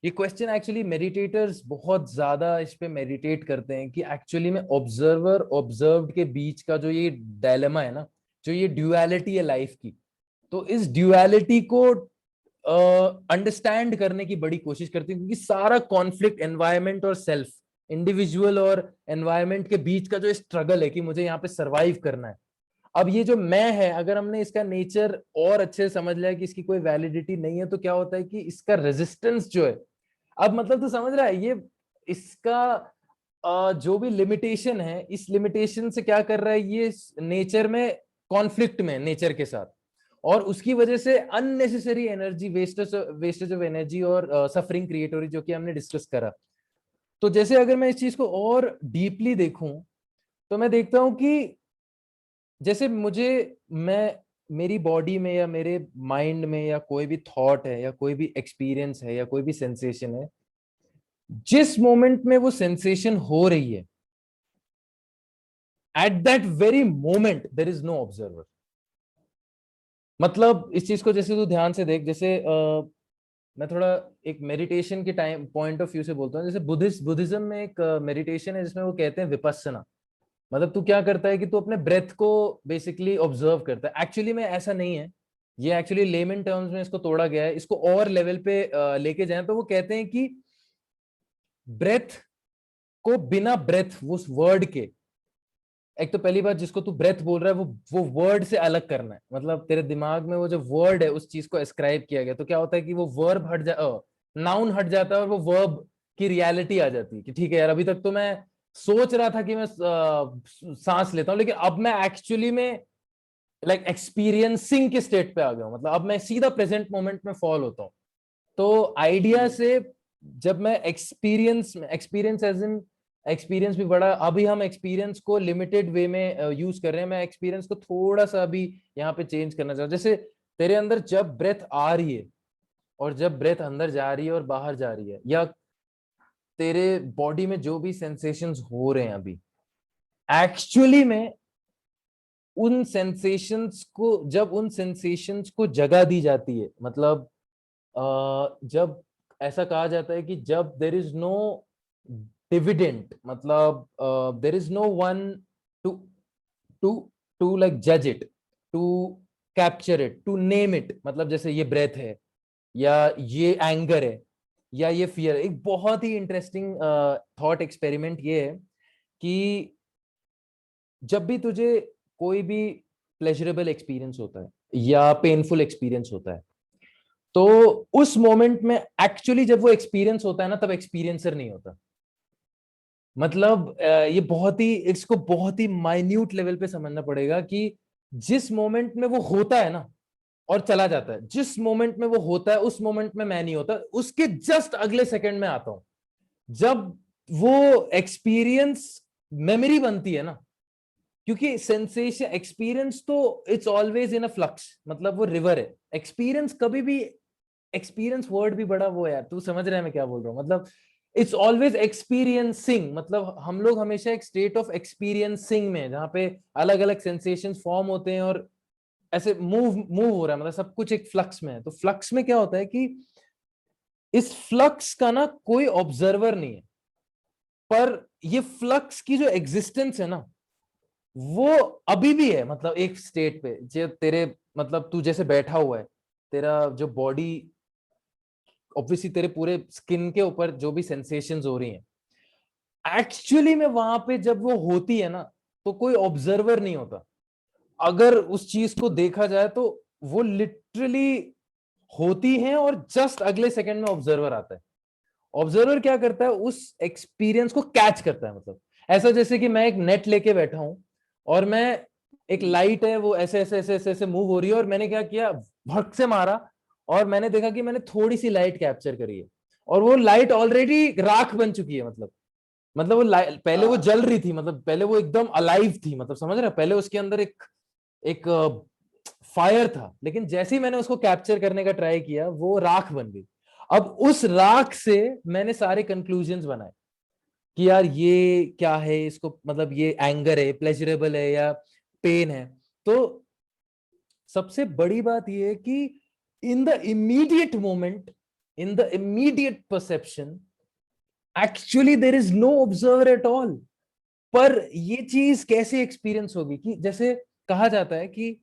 ये क्वेश्चन एक्चुअली मेडिटेटर्स बहुत ज्यादा इस पे मेडिटेट करते हैं कि एक्चुअली में ऑब्जर्वर ऑब्जर्व्ड के बीच का जो ये डायलेमा है ना, जो ये ड्युअलिटी है लाइफ की, तो इस ड्युअलिटी को अंडरस्टैंड करने की बड़ी कोशिश करती हूँ, क्योंकि सारा कॉन्फ्लिक्ट एनवायरमेंट और सेल्फ, इंडिविजुअल और एनवायरमेंट के बीच का जो स्ट्रगल है कि मुझे यहाँ पे सरवाइव करना है। अब ये जो मैं है, अगर हमने इसका नेचर और अच्छे से समझ लिया कि इसकी कोई वैलिडिटी नहीं है, तो क्या होता है कि इसका रेजिस्टेंस जो है, अब मतलब तू समझ रहा है ये, इसका जो भी लिमिटेशन है, इस लिमिटेशन से क्या कर रहा है ये, नेचर में कॉन्फ्लिक्ट में नेचर के साथ, और उसकी वजह से unnecessary energy wastage wastage of energy और सफरिंग क्रिएट हो रही, जो कि हमने डिस्कस करा। तो जैसे अगर मैं इस चीज को और डीपली देखूं, तो मैं देखता हूं कि जैसे मुझे, मैं मेरी बॉडी में या मेरे माइंड में या कोई भी थॉट है या कोई भी एक्सपीरियंस है या कोई भी सेंसेशन है, जिस मोमेंट में वो सेंसेशन हो रही है, at that very moment there is no observer. मतलब इस चीज को जैसे तू ध्यान से देख, जैसे मैं थोड़ा एक मेडिटेशन के टाइम पॉइंट ऑफ व्यू से बोलता हूँ। जैसे बुद्धिज्म में एक मेडिटेशन है जिसमें वो कहते हैं विपस्सना। मतलब तू क्या करता है कि तू अपने ब्रेथ को बेसिकली ऑब्जर्व करता है। एक्चुअली में ऐसा नहीं है, ये एक्चुअली लेमन टर्म्स में इसको तोड़ा गया है। इसको और लेवल पे लेके जाएं तो वो कहते हैं कि ब्रेथ को बिना ब्रेथ उस वर्ड के, एक तो पहली बात जिसको तू ब्रेथ बोल रहा है वो वर्ड से अलग करना है। मतलब तेरे दिमाग में वो जो वर्ड है उस चीज को एस्क्राइब किया गया, तो क्या होता है कि वो वर्ब हट जा, नाउन हट जाता है और वो वर्ब की रियलिटी आ जाती है कि ठीक है यार, अभी तक तो मैं सोच रहा था कि मैं सांस लेता हूँ, लेकिन अब मैं एक्चुअली में लाइक एक्सपीरियंसिंग के स्टेट पे आ गया हूँ। मतलब अब मैं सीधा प्रेजेंट मोमेंट में फॉल होता हूँ। तो आइडिया से जब मैं एक्सपीरियंस एज इन एक्सपीरियंस भी बड़ा, अभी हम एक्सपीरियंस को लिमिटेड वे में यूज कर रहे हैं। मैं एक्सपीरियंस को थोड़ा सा अभी यहाँ पे चेंज करना चाहूँ। जैसे तेरे अंदर जब ब्रेथ आ रही है और जब ब्रेथ अंदर जा रही है और बाहर जा रही है, या तेरे बॉडी में जो भी सेंसेशंस हो रहे हैं अभी, एक्चुअली में उन सेंसेशंस को, जब उन सेंसेशंस को जगह दी जाती है, मतलब जब ऐसा कहा जाता है कि जब देर इज नो डिविडेंट, मतलब there is no one to to to like जज it, to capture it, to name it. मतलब जैसे ये ब्रेथ है या ये एंगर है या ये फियर है। एक बहुत ही इंटरेस्टिंग थॉट एक्सपेरिमेंट ये है कि जब भी तुझे कोई भी प्लेजरेबल एक्सपीरियंस होता है या पेनफुल एक्सपीरियंस होता है, तो उस मोमेंट में एक्चुअली जब वो एक्सपीरियंस होता है ना, तब एक्सपीरियंसर नहीं होता। मतलब ये बहुत ही, इसको बहुत ही माइन्यूट लेवल पे समझना पड़ेगा कि जिस मोमेंट में वो होता है ना और चला जाता है, जिस मोमेंट में वो होता है उस मोमेंट में मैं नहीं होता, उसके जस्ट अगले सेकंड में आता हूं। जब वो एक्सपीरियंस मेमोरी बनती है ना, क्योंकि सेंसेशन एक्सपीरियंस तो it's always in a flux, मतलब वो रिवर है। एक्सपीरियंस कभी भी, एक्सपीरियंस वर्ड भी बड़ा वो है यार, तू समझ रहा है मैं क्या बोल रहा हूँ, मतलब इट्स ऑलवेज एक्सपीरियंसिंग, मतलब हम लोग हमेशा एक स्टेट ऑफ एक्सपीरियंसिंग में, जहाँ पे अलग अलग सेंसेशन फॉर्म होते हैं और ऐसे मूव मूव हो रहा है, मतलब सब कुछ एक फ्लक्स में है। तो फ्लक्स में क्या होता है कि इस फ्लक्स का ना कोई ऑब्जर्वर नहीं है, पर ये फ्लक्स की जो एग्जिस्टेंस है ना वो अभी भी है, मतलब एक स्टेट पे जो तेरे, मतलब तू जैसे बैठा हुआ है, तेरा जो बॉडी, ऑब्वियसली तेरे पूरे स्किन के ऊपर जो भी सेंसेशंस हो रही हैं, एक्चुअली में वहां पे जब वो होती है ना तो कोई ऑब्जर्वर नहीं होता। अगर उस चीज को देखा जाए तो वो लिटरली होती है और जस्ट अगले सेकंड में ऑब्जर्वर आता है। ऑब्जर्वर क्या करता है, उस एक्सपीरियंस को कैच करता है। मतलब ऐसा जैसे कि मैं एक नेट लेके बैठा हूं और मैं, एक लाइट है वो ऐसे ऐसे ऐसे ऐसे ऐसे मूव हो रही है और मैंने क्या किया, भड़क से मारा और मैंने देखा कि मैंने थोड़ी सी लाइट कैप्चर करी है और वो लाइट ऑलरेडी राख बन चुकी है। मतलब वो पहले वो हाँ जल रही थी, मतलब पहले वो एकदम अलाइव थी, मतलब समझ रहे हो, पहले उसके अंदर एक एक फायर था, लेकिन जैसे ही मैंने उसको कैप्चर करने का ट्राई किया वो राख बन गई। अब उस राख से मैंने सारे कंक्लूजन्स बनाए कि यार ये क्या है, इसको मतलब ये एंगर है, प्लेजरेबल है या पेन है। तो सबसे बड़ी बात ये है कि in the immediate moment, in the immediate perception, actually there is no observer at all. पर ये चीज कैसे एक्सपीरियंस होगी कि जैसे कहा जाता है कि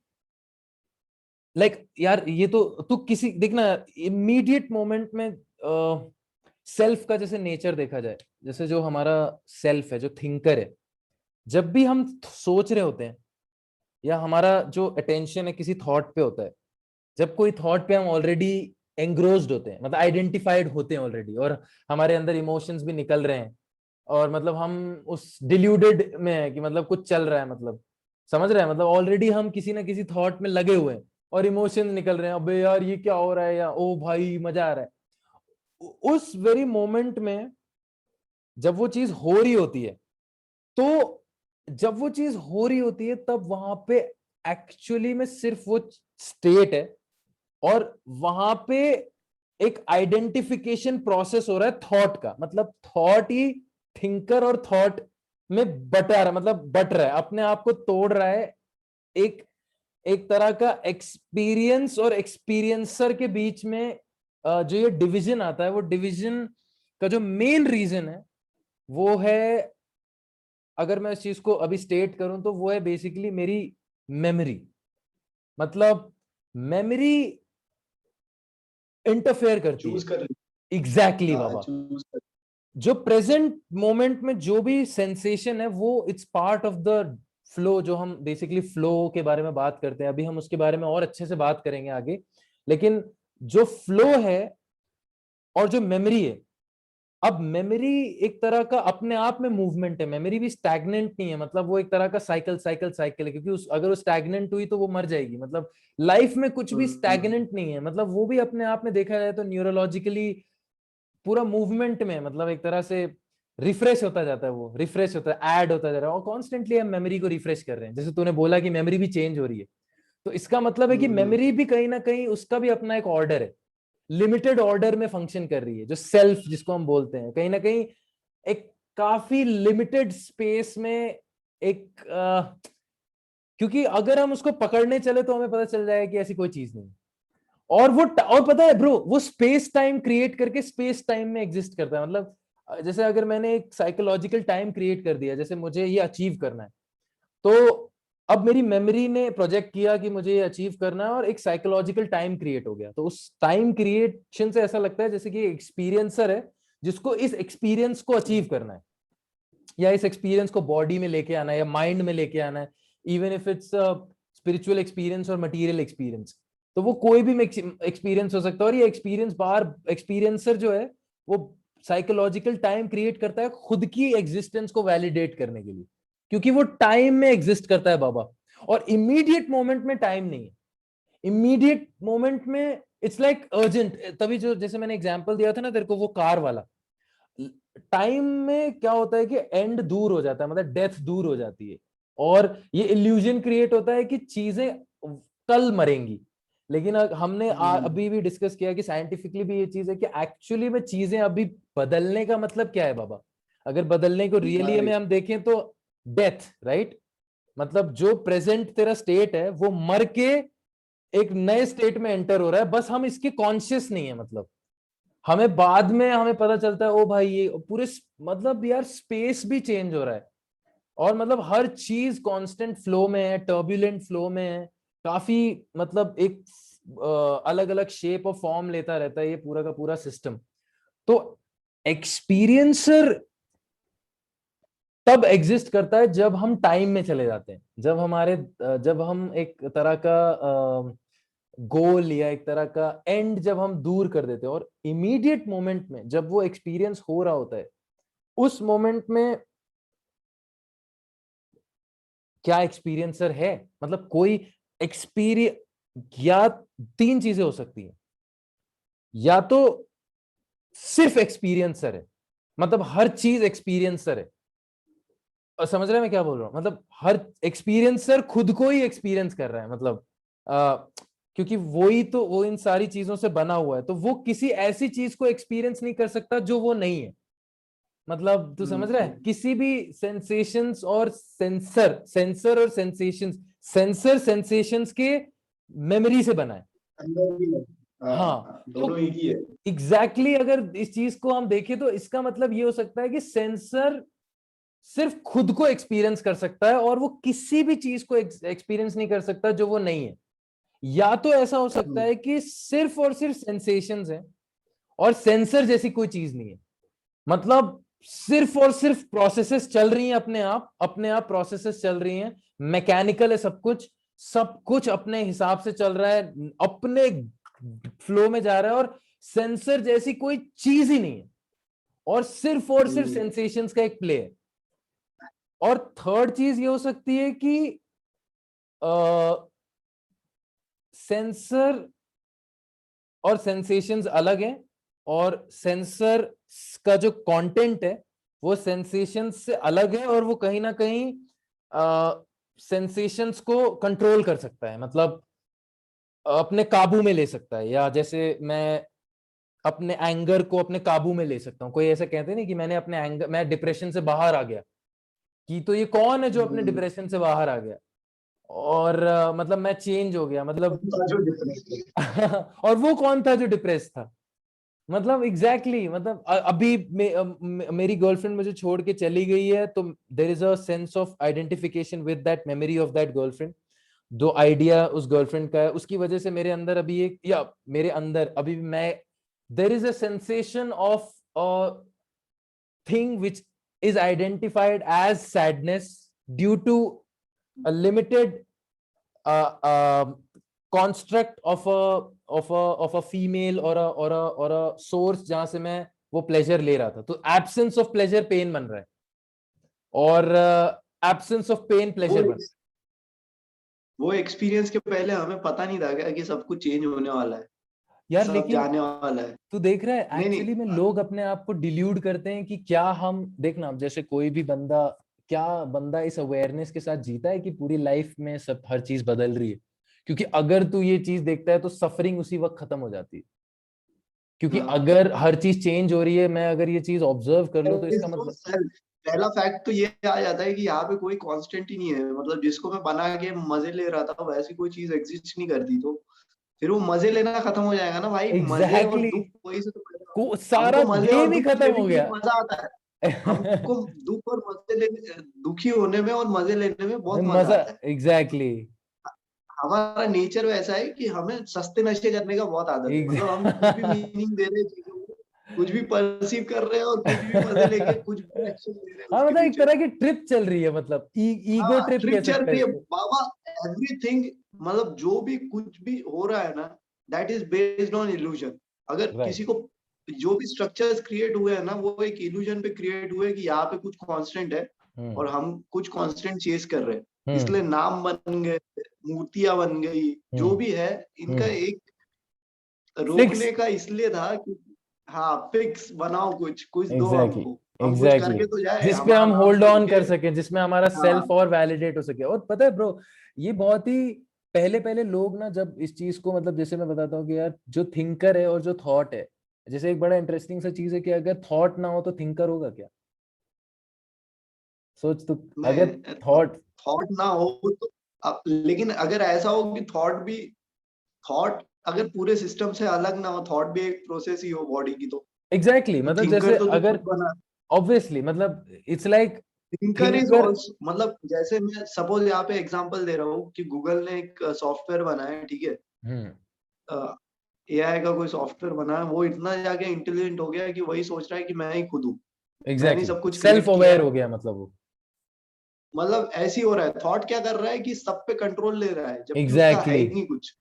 यार ये तो तू किसी देखना, इमीडिएट मोमेंट में सेल्फ का जैसे नेचर देखा जाए, जैसे जो हमारा सेल्फ है, जो थिंकर है, जब भी हम सोच रहे होते हैं या हमारा जो अटेंशन है किसी थॉट पे होता है, जब कोई थॉट पे हम ऑलरेडी एंग्रोस्ड होते हैं, मतलब आइडेंटिफाइड होते हैं ऑलरेडी, और हमारे अंदर इमोशंस भी निकल रहे हैं और मतलब हम उस डिल्यूडेड में है कि मतलब कुछ चल रहा है, मतलब समझ रहे हैं, मतलब ऑलरेडी हम किसी ना किसी थॉट में लगे हुए हैं और इमोशंस निकल रहे हैं, अबे यार ये क्या हो रहा है, या ओ भाई मजा आ रहा है। उस वेरी मोमेंट में जब वो चीज हो रही होती है, तो जब वो चीज हो रही होती है तब वहां पे एक्चुअली में सिर्फ वो स्टेट है और वहां पे एक आइडेंटिफिकेशन प्रोसेस हो रहा है थॉट का, मतलब थॉट ही थिंकर और थॉट में बटा रहा है, मतलब बट रहा है, अपने आप को तोड़ रहा है। एक एक तरह का एक्सपीरियंस और एक्सपीरियंसर के बीच में जो ये डिवीजन आता है, वो डिवीजन का जो मेन रीजन है वो है, अगर मैं इस चीज को अभी स्टेट करूं तो वो है बेसिकली मेरी मेमोरी। मतलब मेमोरी इंटरफेयर करती है। चूज कर रही एग्जैक्टली हाँ बाबा, चूज कर जो प्रेजेंट मोमेंट में जो भी सेंसेशन है वो it's part of the flow. जो हम बेसिकली फ्लो के बारे में बात करते हैं, अभी हम उसके बारे में और अच्छे से बात करेंगे आगे, लेकिन जो फ्लो है और जो मेमोरी है, अब मेमोरी एक तरह का अपने आप में मूवमेंट है, मेमोरी भी स्टैग्नेंट नहीं है, मतलब वो एक तरह का साइकिल साइकिल साइकिल है, क्योंकि अगर वो स्टैग्नेंट हुई तो वो मर जाएगी। मतलब लाइफ में कुछ भी स्टैग्नेंट नहीं है, मतलब वो भी अपने आप में देखा जाए तो न्यूरोलॉजिकली पूरा मूवमेंट में, मतलब एक तरह से रिफ्रेश होता जाता है, वो रिफ्रेश होता है, ऐड होता जा रहा है और कॉन्स्टेंटली हम मेमोरी को रिफ्रेश कर रहे हैं। जैसे तूने बोला कि मेमोरी भी चेंज हो रही है, तो इसका मतलब है कि मेमोरी भी कहीं ना कहीं उसका भी अपना एक ऑर्डर है, लिमिटेड ऑर्डर में फंक्शन कर रही है। जो सेल्फ जिसको हम बोलते हैं, कहीं ना कहीं एक काफी लिमिटेड स्पेस में एक क्योंकि अगर हम उसको पकड़ने चले तो हमें पता चल जाएगा कि ऐसी कोई चीज नहीं। और वो और पता है ब्रो, वो स्पेस टाइम क्रिएट करके स्पेस टाइम में एग्जिस्ट करता है। मतलब जैसे अगर मैंने एक साइकोलॉजिकल टाइम क्रिएट कर दिया, जैसे मुझे ये अचीव करना है, तो अब मेरी मेमोरी ने प्रोजेक्ट किया कि मुझे ये अचीव करना है और एक साइकोलॉजिकल टाइम क्रिएट हो गया। तो उस टाइम क्रिएशन से ऐसा लगता है जैसे कि एक्सपीरियंसर है जिसको इस एक्सपीरियंस को अचीव करना है, या इस एक्सपीरियंस को बॉडी में लेके आना है या माइंड में लेके आना है, even if it's spiritual experience और मटेरियल एक्सपीरियंस। तो वो कोई भी एक्सपीरियंस हो सकता है और ये एक्सपीरियंस बार एक्सपीरियंसर जो है वो साइकोलॉजिकल टाइम क्रिएट करता है खुद की एग्जिस्टेंस को वैलिडेट करने के लिए, क्योंकि वो टाइम में एग्जिस्ट करता है बाबा, और इमीडिएट मोमेंट में टाइम नहीं है। इमीडिएट मोमेंट में इट्स लाइक अर्जेंट। तभी जो जैसे मैंने एग्जांपल दिया था ना तेरे को वो कार वाला, टाइम में क्या होता है कि एंड दूर हो जाता है, मतलब डेथ दूर हो जाती है, और ये इल्यूजन क्रिएट होता है कि चीजें कल मरेंगी। लेकिन हमने अभी भी डिस्कस किया कि साइंटिफिकली भी ये चीज है कि एक्चुअली में चीजें अभी बदलने का मतलब क्या है बाबा? अगर बदलने को रियली में हम देखें तो डेथ, राइट? मतलब जो प्रेजेंट तेरा स्टेट है वो मर के एक नए स्टेट में एंटर हो रहा है, बस हम इसके कॉन्शियस नहीं है। मतलब हमें बाद में हमें पता चलता है ओ भाई ये पूरे, मतलब यार स्पेस भी चेंज हो रहा है, और मतलब हर चीज कांस्टेंट फ्लो में है, टर्बुलेंट फ्लो में है, काफी मतलब एक अलग अलग शेप और फॉर्म लेता रहता है ये पूरा का पूरा सिस्टम। तो एक्सपीरियंसर तब एग्जिस्ट करता है जब हम टाइम में चले जाते हैं, जब हम एक तरह का गोल या एक तरह का एंड जब हम दूर कर देते हैं, और इमीडिएट मोमेंट में जब वो एक्सपीरियंस हो रहा होता है, उस मोमेंट में क्या एक्सपीरियंसर है? मतलब कोई एक्सपीरियंस, या तीन चीजें हो सकती है, या तो सिर्फ एक्सपीरियंसर है, मतलब हर चीज एक्सपीरियंसर है, और समझ रहे हैं मैं क्या बोल रहा हूं? मतलब हर एक्सपीरियंसर खुद को ही एक्सपीरियंस कर रहा है, मतलब क्योंकि वही तो वो इन सारी चीजों से बना हुआ है, तो वो किसी ऐसी चीज को एक्सपीरियंस नहीं कर सकता जो वो नहीं है। मतलब तू समझ रहा है? किसी भी सेंसेशंस और सेंसर और सेंसेशंस, सेंसर सेंसेशंस के मेमोरी से बना है। हाँ, दोनों एक ही है। एग्जैक्टली अगर इस चीज को हम देखें तो इसका मतलब ये हो सकता है कि सेंसर सिर्फ खुद को एक्सपीरियंस कर सकता है, और वो किसी भी चीज को एक्सपीरियंस नहीं कर सकता जो वो नहीं है। या तो ऐसा हो सकता है कि सिर्फ और सिर्फ सेंसेशंस हैं, और सेंसर जैसी कोई चीज नहीं है, मतलब सिर्फ और सिर्फ प्रोसेसेस चल रही हैं, अपने आप प्रोसेसेस चल रही हैं, मैकेनिकल है सब कुछ अपने हिसाब से चल रहा है, अपने फ्लो में जा रहा है, और सेंसर जैसी कोई चीज ही नहीं है, और सिर्फ सेंसेशंस का एक प्ले है। और थर्ड चीज ये हो सकती है कि सेंसर और सेंसेशंस अलग हैं, और सेंसर का जो कंटेंट है वो सेंसेशंस से अलग है, और वो कहीं ना कहीं सेंसेशंस को कंट्रोल कर सकता है, मतलब अपने काबू में ले सकता है। या जैसे मैं अपने एंगर को अपने काबू में ले सकता हूँ। कोई ऐसा कहते नहीं कि मैं डिप्रेशन से बाहर आ गया, कि तो ये कौन है जो अपने डिप्रेशन से बाहर आ गया, और मतलब मैं चेंज हो गया, मतलब और वो कौन था जो डिप्रेस था? मतलब एग्जैक्टली मतलब अभी मेरी गर्लफ्रेंड मुझे छोड़ के चली गई है, तो there is a sense of identification with that memory of that girlfriend. जो आइडिया उस गर्लफ्रेंड का है, उसकी वजह से मेरे अंदर अभी एक, या मेरे अंदर अभी भी मैं, there is a sensation of a thing which is identified as sadness due to a limited construct of a female or a source जहां से मैं वो प्लेजर ले रहा था। तो एब्सेंस ऑफ प्लेजर पेन बन रहा है, और एब्सेंस ऑफ पेन प्लेजर बन। वो एक्सपीरियंस के पहले हमें पता नहीं था क्या कि सब कुछ चेंज होने वाला है, यार सब लेकिन जाने वाला है। तू देख रहा है नहीं एक्चुअली में नहीं, लोग अपने आप को डिल्यूड करते हैं कि क्या हम, देखना जैसे कोई भी बंदा, क्या बंदा इस अवेयरनेस के साथ जीता है कि पूरी लाइफ में सब हर चीज बदल रही है? क्योंकि अगर तू ये चीज देखता है तो सफरिंग उसी वक्त खत्म हो जाती है, क्योंकि अगर हर चीज चेंज हो रही है, मैं अगर ये चीज ऑब्जर्व कर लूं तो इसका मतलब, पहला फैक्ट तो ये आ जाता है कि यहाँ पे कोई कांस्टेंट ही नहीं है। मतलब जिसको मैं बना के मजे ले रहा था वैसी कोई चीज एग्जिस्ट नहीं करती, तो फिर वो मजे लेना खत्म हो जाएगा ना भाई। मजे और एग्जैक्टली दुख वही से तो पैदा को होता है। सारा हमको मजे और गेम ही दुख खत्म लेने हो में गया। मजा आता है। हमको दुख और मजे लेने, दुखी होने में और मजे लेने में बहुत मजा मजा, आता है। एग्जैक्टली हमारा नेचर वैसा है कि हमें सस्ते नशे करने का बहुत आदत है। मतलब हम कुछ भी मीनिंग दे रहे हैं चीजों को, कुछ भी परसीव कर रहे हैं, और कुछ भी मजे लेके कुछ भी एक्शन ले रहे हैं हाँ, उसके मतलब एक पीछे। तरह की ट्रिप चल रही है, मतलब ईगो हाँ, ट्रिप कह ट्रिप चल सकते हैं रही है इसको। बाबा। एवरीथिंग, मतलब जो भी कुछ भी हो रहा है ना, that is based on illusion. अगर राइट। किसी को जो भी स्ट्रक्चर्स क्रिएट हुए हैं ना, वो एक इल्यूजन पे क्रिएट हुए कि यहाँ पे कुछ कांस्टेंट है और हम कुछ कांस्टेंट चेस कर रहे हैं, इसलिए नाम बन गए, मूर्तियां बन गई, जो भी है इनका एक रोकने का इसलिए था कि हाँ फिक्स बनाओ, कुछ कुछ दो एग्जैक्टली हमको, हम कुछ एग्जैक्टली करके तो जाए, जिसपे हमारा हम नाम होल्ड तो ऑन लिखे। कर सके, जिसमें हमारा हाँ सेल्फ और वैलिडेट हो सके। और पता है ब्रो, ये बहुत ही पहले पहले लोग ना जब इस चीज को, मतलब जैसे मैं बताता हूँ कि यार जो थिंकर है और जो थॉट है, जैसे एक बड़ा इंटरेस्टिंग सा चीज है कि अगर थॉट ना हो तो थिंकर होगा क्या? सोच तो, अगर नहीं, थॉट, थॉट ना हो तो लेकिन अगर ऐसा हो कि थॉट अगर पूरे सिस्टम से अलग ना हो, थॉट भी एक प्रोसेस ही हो बॉडी की, एग्जैक्टली तो मतलब जैसे थिंकर तो तू खुद अगर बना। ऑब्वियसली मतलब it's like thinker is thinker. Also, मतलब जैसे मैं सपोज यहाँ पे एग्जांपल दे रहा हूँ कि गूगल ने एक सॉफ्टवेयर बनाया है, ठीक है, एआई का कोई सॉफ्टवेयर बना है, वो इतना जाके इंटेलिजेंट हो गया है कि वही सोच रहा है कि मैं ही खुद हूँ, मैंने एग्जैक्टली सब कुछ सेल्फ क्रिएट किया अवेयर है। हो गया मतलब वो। मतलब ऐसे ही हो रहा है, थॉट क्या कर रहा है कि सब पे कंट्रोल ले रहा है, जबकि उसका है एग्जैक्टली ही नहीं कुछ।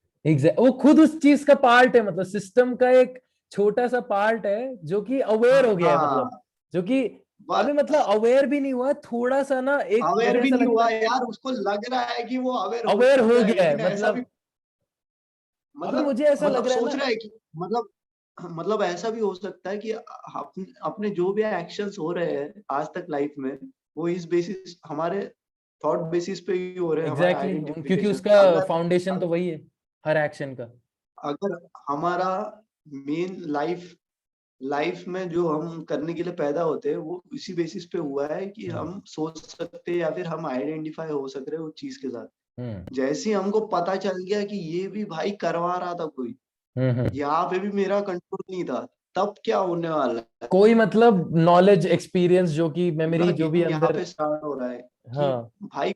वो खुद उस चीज का पार्ट है, मतलब सिस्टम का एक छोटा सा पार्ट है जो कि अवेयर हो गया है, मतलब हाँ जो कि अभी मतलब बस, अवेयर भी नहीं हुआ, थोड़ा सा ना, एक अवेयर मुझे भी ऐसा नहीं लगता हुआ है यार, उसको लग रहा है कि वो अवेयर हो अवेयर हो चुका है, गया है, लेकिन ऐसा भी, मतलब अभी मतलब मुझे ऐसा लग मतलब रहा है सोच ना। रहा है कि मतलब ऐसा भी हो सकता है कि अपने अपने जो भी एक्शंस हो रहे हैं आज तक लाइफ में, वो इस बेसिस, हमारे थॉट बेसिस पे ही हो रहे हैं, हमारा एग्जैक्टली क्योंकि आइडेंटिफिकेशन। उसका अगर फाउंडेशन तो वही है हर एक्शन का। अगर हमारा मेन लाइफ में जो हम करने के लिए पैदा होते हैं, वो इसी बेसिस पे हुआ है कि हम सोच सकते हैं या फिर हम आइडेंटिफाई हो सक रहे हैं उस चीज के साथ। हम्म जैसे ही हमको पता चल गया कि ये भी भाई करवा रहा था कोई, हम्म। यहाँ पे भी मेरा कंट्रोल नहीं था, तब क्या होने वाला है? कोई मतलब नॉलेज एक्सपीरियंस जो कि पूरा मेमोरी जो भी गेम यहाँ अंदर। पे स्टार्ट हो रहा है कि हाँ भाई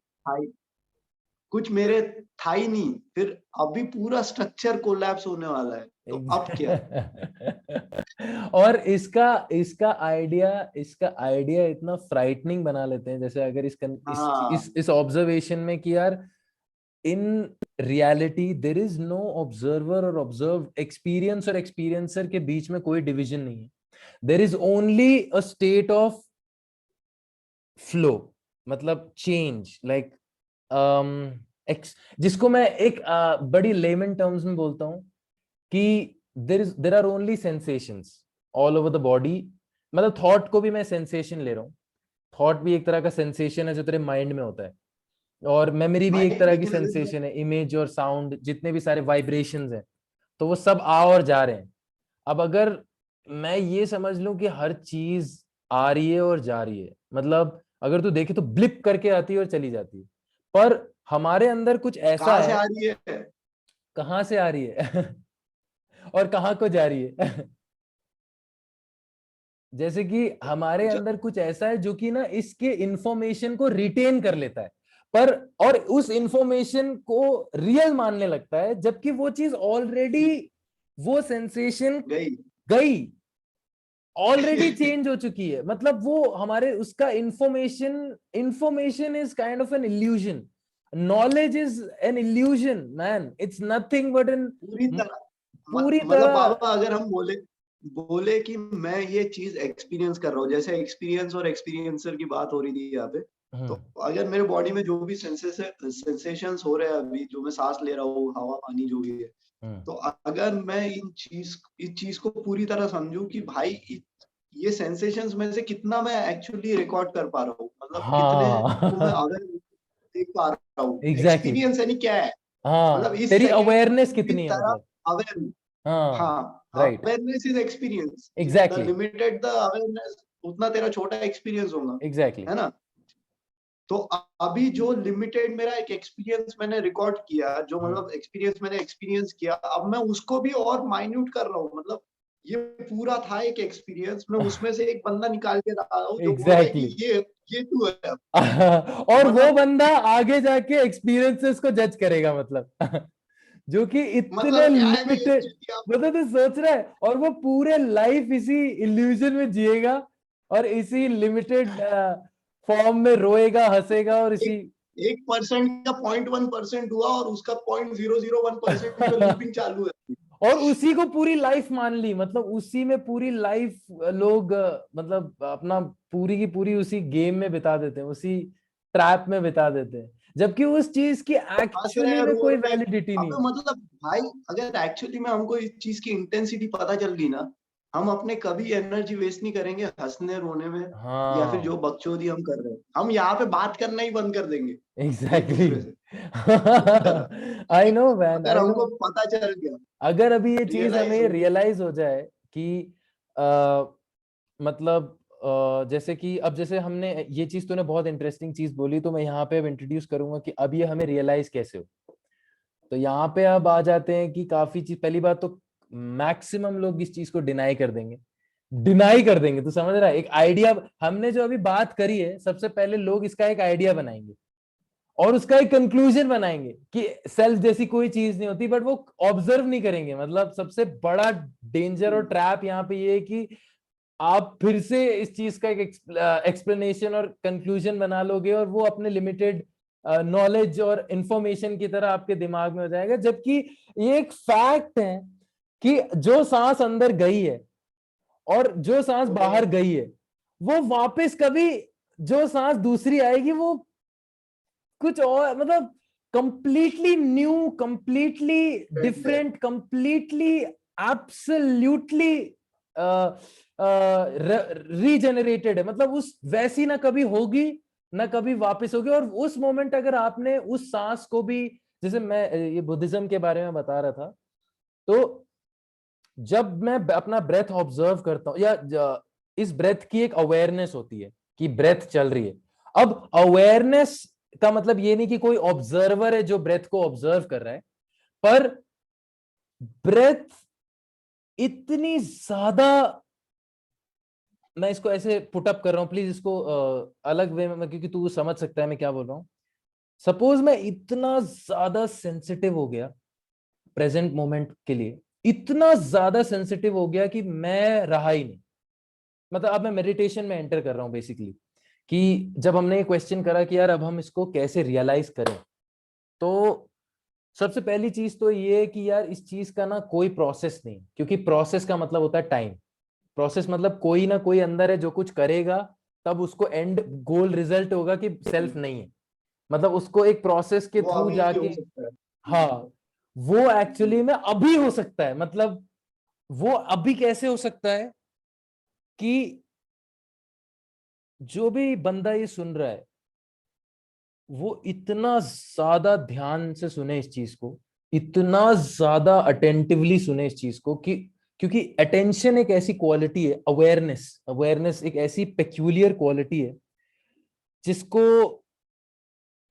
कुछ मेरे था ही नहीं, फिर अभी पूरा स्ट्रक्चर कोलैप्स होने वाला है, तो अब क्या? और इसका आइडिया इतना फ्राइटनिंग बना लेते हैं, जैसे अगर हाँ इस ऑब्जर्वेशन में कि यार in reality there is no observer और ऑब्जर्व, एक्सपीरियंस और एक्सपीरियंसर के बीच में कोई डिविजन नहीं है। There is only a state of flow, मतलब चेंज, लाइक जिसको मैं एक बड़ी लेमन टर्म्स में बोलता हूं कि there are only sensations all over the body. मतलब थॉट को भी मैं सेंसेशन ले रहा हूँ, थॉट भी एक तरह का सेंसेशन है जो तेरे माइंड में होता है, और मेमोरी भी एक भाई, तरह की लेकिन अगर सेंसेशन है, इमेज और साउंड जितने भी सारे वाइब्रेशंस हैं, तो वो सब आ और जा रहे हैं। अब अगर मैं ये समझ लूं कि हर चीज आ रही है और जा रही है, मतलब अगर तू देखे तो ब्लिप करके आती है और चली जाती है, पर हमारे अंदर कुछ ऐसा कहाँ से है। आ रही है? कहाँ से आ रही है और कहाँ को जा रही है जैसे कि हमारे ज, अंदर कुछ ऐसा है जो कि ना इसके इंफॉर्मेशन को रिटेन कर लेता है, पर और उस इंफॉर्मेशन को रियल मानने लगता है, जबकि वो चीज ऑलरेडी, वो सेंसेशन गई गई, ऑलरेडी चेंज हो चुकी है। मतलब वो हमारे उसका information is kind of an illusion, knowledge is an illusion man, it's nothing but an पूरी तरह, पूरी मतलब तरह। बाबा, अगर हम बोले बोले कि मैं ये चीज एक्सपीरियंस कर रहा हूँ, जैसे एक्सपीरियंस और एक्सपीरियंसर की बात हो रही थी यहाँ पे, तो अगर मेरे बॉडी में जो भी सेंसेशंस हो रहे हैं, अभी जो मैं सांस ले रहा हूँ, हवा पानी जो भी है, तो अगर मैं इस चीज को पूरी तरह समझूं कि भाई ये सेंसेशंस में से कितना मैं एक्चुअली रिकॉर्ड कर पा रहा हूँ, मतलब कितने को मैं हाँ अवेयर देख पा रहा हूँ, एग्जैक्टली exactly. एक्सपीरियंस यानी क्या है, मतलब हाँ इस तेरी सेकंड अवेयरनेस पूरी कितनी है तरह मतलब। अवेयर हूँ। हाँ हाँ, राइट अवेयरनेस इज एक्सपीरियंस, जितना एग्जैक्टली लिमिटेड द अवेयरनेस, उतना तेरा छोटा एक्सपीरियंस होगा, एग्जैक्टली। है ना? तो अभी जो लिमिटेड मेरा एक एक्सपीरियंस मैंने रिकॉर्ड किया, जो मतलब एक्सपीरियंस मैंने एक्सपीरियंस किया, अब मैं उसको भी और माइन्यूट कर रहा हूँ, मतलब ये पूरा था एक एक्सपीरियंस, मैं उसमें से एक बंदा निकाल के ला रहा हूँ जो बोल रहा है एग्जैक्टली कि ये तू है। और वो मतलब बंदा आगे जाके एक्सपीरियंसेस को जज करेगा, मतलब जो कि इतने मतलब क्या है कि ये लिमिटेड, चीज़ आप, मतलब तो सोच रहा है, और वो पूरे लाइफ इसी इल्यूजन में जिएगा और इसी लिमिटेड फॉर्म में रोएगा हंसेगा और एक इसी 1% का 0.1% हुआ और उसका 0.001% पे लूपिंग चालू है। और उसी को पूरी लाइफ मान ली, मतलब उसी में पूरी लाइफ लोग मतलब अपना पूरी की पूरी उसी गेम में बिता देते हैं, उसी ट्रैप में बिता देते हैं, जबकि उस चीज की फंस एक्चुअली रहे में रोल कोई में। वैलिडिटी नहीं अबे है। मतलब भाई, अगर एक्चुअली में हमको इस चीज की इंटेंसिटी पता चल गई ना, हम अपने कभी एनर्जी वेस्ट नहीं करेंगे हंसने रोने में, या फिर हाँ जो बकचोदी हम कर रहे हैं, हम यहाँ पे बात करना ही बंद कर देंगे एक एग्जैक्टली। दूसरे से, पूरी तरह। आई नो मैन, अगर आई नो। हमको पता चल गया, अगर अभी ये चीज रियलाइज हमें हो गया। रियलाइज हो जाए कि मतलब जैसे कि अब जैसे हमने ये चीज, तूने बहुत इंटरेस्टिंग चीज बोली, तो मैं यहाँ पे अब इंट्रोड्यूस करूंगा कि अब ये हमें रियलाइज कैसे हो। तो यहाँ पे अब आ जाते हैं कि काफी चीज, पहली बात तो मैक्सिमम लोग इस चीज को डिनाई कर देंगे, डिनाई कर देंगे, तू समझ रहा है? एक आइडिया हमने जो अभी बात करी है, सबसे पहले लोग इसका एक आइडिया बनाएंगे और उसका एक कंक्लूजन बनाएंगे कि सेल्फ जैसी कोई चीज नहीं होती, बट वो ऑब्जर्व नहीं करेंगे। मतलब सबसे बड़ा डेंजर और ट्रैप यहाँ पे ये है कि आप फिर से इस चीज का एक एक्सप्लेनेशन और कंक्लूजन बना लोगे और वो अपने लिमिटेड नॉलेज और इंफॉर्मेशन की तरह आपके दिमाग में हो जाएगा, जबकि ये एक फैक्ट है कि जो सांस अंदर गई है और जो सांस बाहर गई है, वो वापस कभी, जो सांस दूसरी आएगी वो कुछ और, मतलब completely new, completely different, completely absolutely regenerated है। मतलब उस वैसी ना कभी होगी ना कभी वापस होगी। और उस मोमेंट अगर आपने उस सांस को भी, जैसे मैं ये बुद्धिज्म के बारे में बता रहा था, तो जब मैं अपना ब्रेथ ऑब्जर्व करता हूं, या इस ब्रेथ की एक अवेयरनेस होती है कि ब्रेथ चल रही है। अब अवेयरनेस का मतलब ये नहीं कि कोई ऑब्जर्वर है जो ब्रेथ को ऑब्जर्व कर रहा है, पर ब्रेथ इतनी ज्यादा, मैं इसको ऐसे पुटअप कर रहा हूं, प्लीज इसको अलग वे में, क्योंकि तू समझ सकता है मैं क्या बोल रहा हूं। सपोज मैं इतना ज्यादा सेंसिटिव हो गया प्रेजेंट मोमेंट के लिए, इतना ज्यादा सेंसिटिव हो गया कि मैं रहा ही नहीं। मतलब अब मैं मेडिटेशन में एंटर कर रहा हूं बेसिकली, कि जब हमने ये क्वेश्चन करा कि यार अब हम इसको कैसे रियलाइज करें, तो सबसे पहली चीज तो ये है कि यार इस चीज का ना कोई प्रोसेस नहीं, क्योंकि प्रोसेस का मतलब होता है टाइम। प्रोसेस मतलब कोई ना कोई अंदर है जो कुछ करेगा, तब उसको एंड गोल रिजल्ट होगा कि सेल्फ नहीं है। मतलब उसको एक प्रोसेस के वो थ्रू अभी भी जाके, हो सकता है। हाँ, वो एक्चुअली में अभी हो सकता है। मतलब वो अभी कैसे हो सकता है कि जो भी बंदा ये सुन रहा है, वो इतना ज्यादा ध्यान से सुने इस चीज को, इतना ज्यादा अटेंटिवली सुने इस चीज को, कि क्योंकि अटेंशन एक ऐसी क्वालिटी है, अवेयरनेस, अवेयरनेस एक ऐसी पेक्यूलियर क्वालिटी है जिसको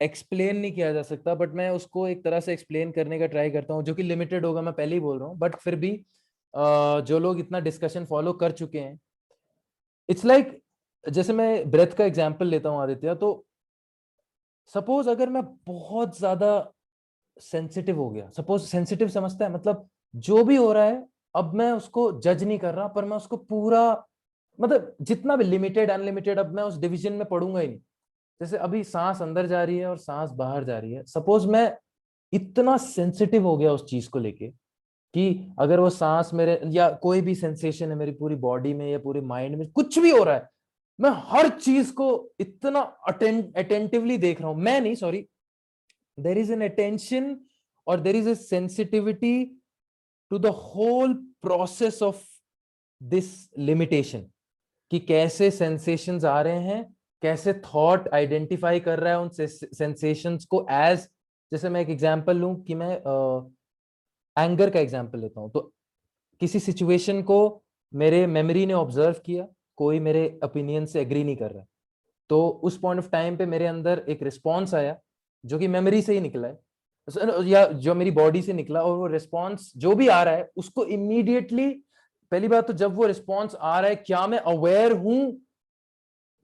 एक्सप्लेन नहीं किया जा सकता। बट मैं उसको एक तरह से एक्सप्लेन करने का ट्राई करता हूँ, जो कि लिमिटेड होगा, मैं पहले ही बोल रहा हूँ, बट फिर भी जो लोग इतना डिस्कशन फॉलो कर चुके हैं, इट्स लाइक जैसे मैं ब्रेथ का एग्जांपल लेता हूँ आदित्य, तो सपोज अगर मैं बहुत ज्यादा सेंसिटिव हो गया, सपोज सेंसिटिव समझता है, मतलब जो भी हो रहा है अब मैं उसको जज नहीं कर रहा, पर मैं उसको पूरा, मतलब जितना भी लिमिटेड अनलिमिटेड, अब मैं उस डिवीजन में पढ़ूंगा ही नहीं। जैसे अभी सांस अंदर जा रही है और सांस बाहर जा रही है, सपोज मैं इतना सेंसिटिव हो गया उस चीज को लेके कि अगर वो सांस मेरे, या कोई भी सेंसेशन है मेरी पूरी बॉडी में या पूरे माइंड में, कुछ भी हो रहा है, मैं हर चीज को इतना अटेंटिवली देख रहा हूं। मैं नहीं, sorry, there is an attention or there is a sensitivity to the whole process of this limitation, कि कैसे sensations आ रहे हैं, कैसे थॉट आइडेंटिफाई कर रहा है उन सेंसेशंस को। एज जैसे मैं एक एग्जांपल लूं, कि मैं एंगर का एग्जांपल लेता हूं, तो किसी सिचुएशन को मेरे मेमोरी ने ऑब्जर्व किया, कोई मेरे ओपिनियन से एग्री नहीं कर रहा, तो उस पॉइंट ऑफ टाइम पे मेरे अंदर एक रिस्पॉन्स आया जो कि मेमोरी से ही निकला है, या जो मेरी बॉडी से निकला, और वो रिस्पॉन्स जो भी आ रहा है उसको इमीडिएटली, पहली बात तो जब वो रिस्पॉन्स आ रहा है, क्या मैं अवेयर हूं?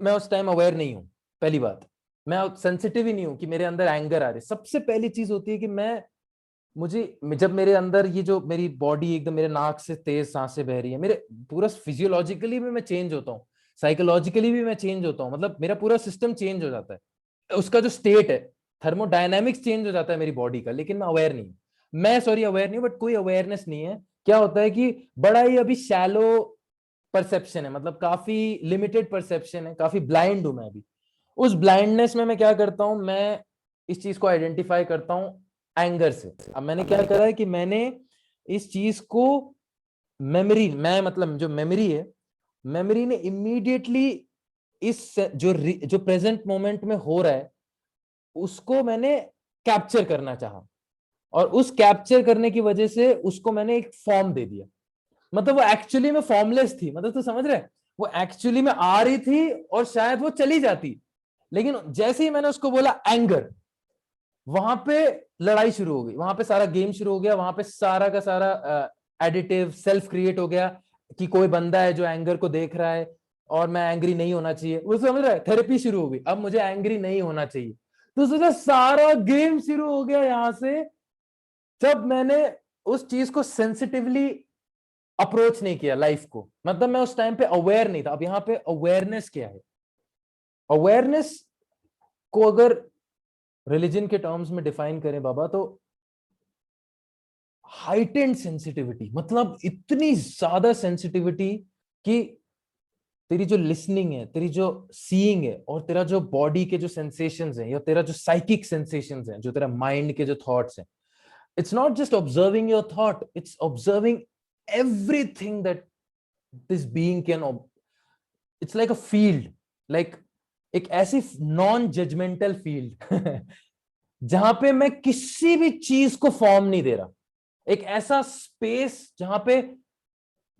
मैं उस टाइम अवेयर नहीं हूं, पहली बात। मैं सेंसिटिव ही नहीं हूं कि मेरे अंदर एंगर आ रही। सबसे पहली चीज होती है कि मैं, मुझे, जब मेरे अंदर ये जो मेरी बॉडी एकदम, मेरे नाक से तेज सांसें बह रही है, मेरे पूरा फिजियोलॉजिकली भी मैं चेंज होता हूँ, साइकोलॉजिकली भी मैं चेंज होता हूँ, मतलब मेरा पूरा सिस्टम चेंज हो जाता है, उसका जो स्टेट है, थर्मोडायनेमिक्स चेंज हो जाता है मेरी बॉडी का, लेकिन मैं अवेयर नहीं हूँ। मैं सॉरी अवेयर नहीं हूँ, बट कोई अवेयरनेस नहीं है क्या होता है कि बड़ा ही अभी शैलो परसेप्शन है, मतलब काफी लिमिटेड परसेप्शन है, काफी ब्लाइंड हूं मैं अभी। उस ब्लाइंडनेस में मैं क्या करता हूं, मैं इस चीज को आइडेंटिफाई करता हूं एंगर से। अब मैंने क्या करा है कि मैंने इस चीज को मेमोरी, मैं मतलब जो मेमोरी है, मेमोरी ने इमीडिएटली इस जो प्रेजेंट मोमेंट में हो रहा है उसको मैंने कैप्चर करना चाहा, और उस कैप्चर करने की वजह से उसको मैंने एक फॉर्म दे दिया। मतलब वो एक्चुअली में फॉर्मलेस थी, मतलब तू समझ रहा है, वो एक्चुअली में आ रही थी और शायद वो चली जाती, लेकिन जैसे ही मैंने उसको बोला एंगर, वहां पे लड़ाई शुरू हो गई, वहां पे सारा गेम शुरू हो गया, वहां पे सारा का सारा एडिटिव सेल्फ क्रिएट हो गया कि कोई बंदा है जो एंगर को देख रहा है और मैं एंग्री नहीं होना चाहिए। वो समझ रहा है, थेरेपी शुरू हो गई, अब मुझे एंग्री नहीं होना चाहिए। तो सोचा सारा गेम शुरू हो गया यहां से, जब मैंने उस चीज को सेंसिटिवली अप्रोच नहीं किया लाइफ को। मतलब मैं उस टाइम पे अवेयर नहीं था। अब यहाँ पे अवेयरनेस क्या है, अवेयरनेस को अगर रिलीजन के टर्म्स में डिफाइन करें बाबा, तो हाइटेंड सेंसिटिविटी, मतलब इतनी ज्यादा सेंसिटिविटी कि तेरी जो लिसनिंग है, तेरी जो सीइंग है, और तेरा जो बॉडी के जो सेंसेशंस हैं, या तेरा जो साइकिक सेंसेशंस हैं, जो तेरा माइंड के जो थॉट्स हैं, it's not just observing your thought, it's observing everything that this being can it's like a field, like एक ऐसी नॉन जजमेंटल फील्ड जहां पे मैं किसी भी चीज को फॉर्म नहीं दे रहा। एक ऐसा स्पेस जहां पे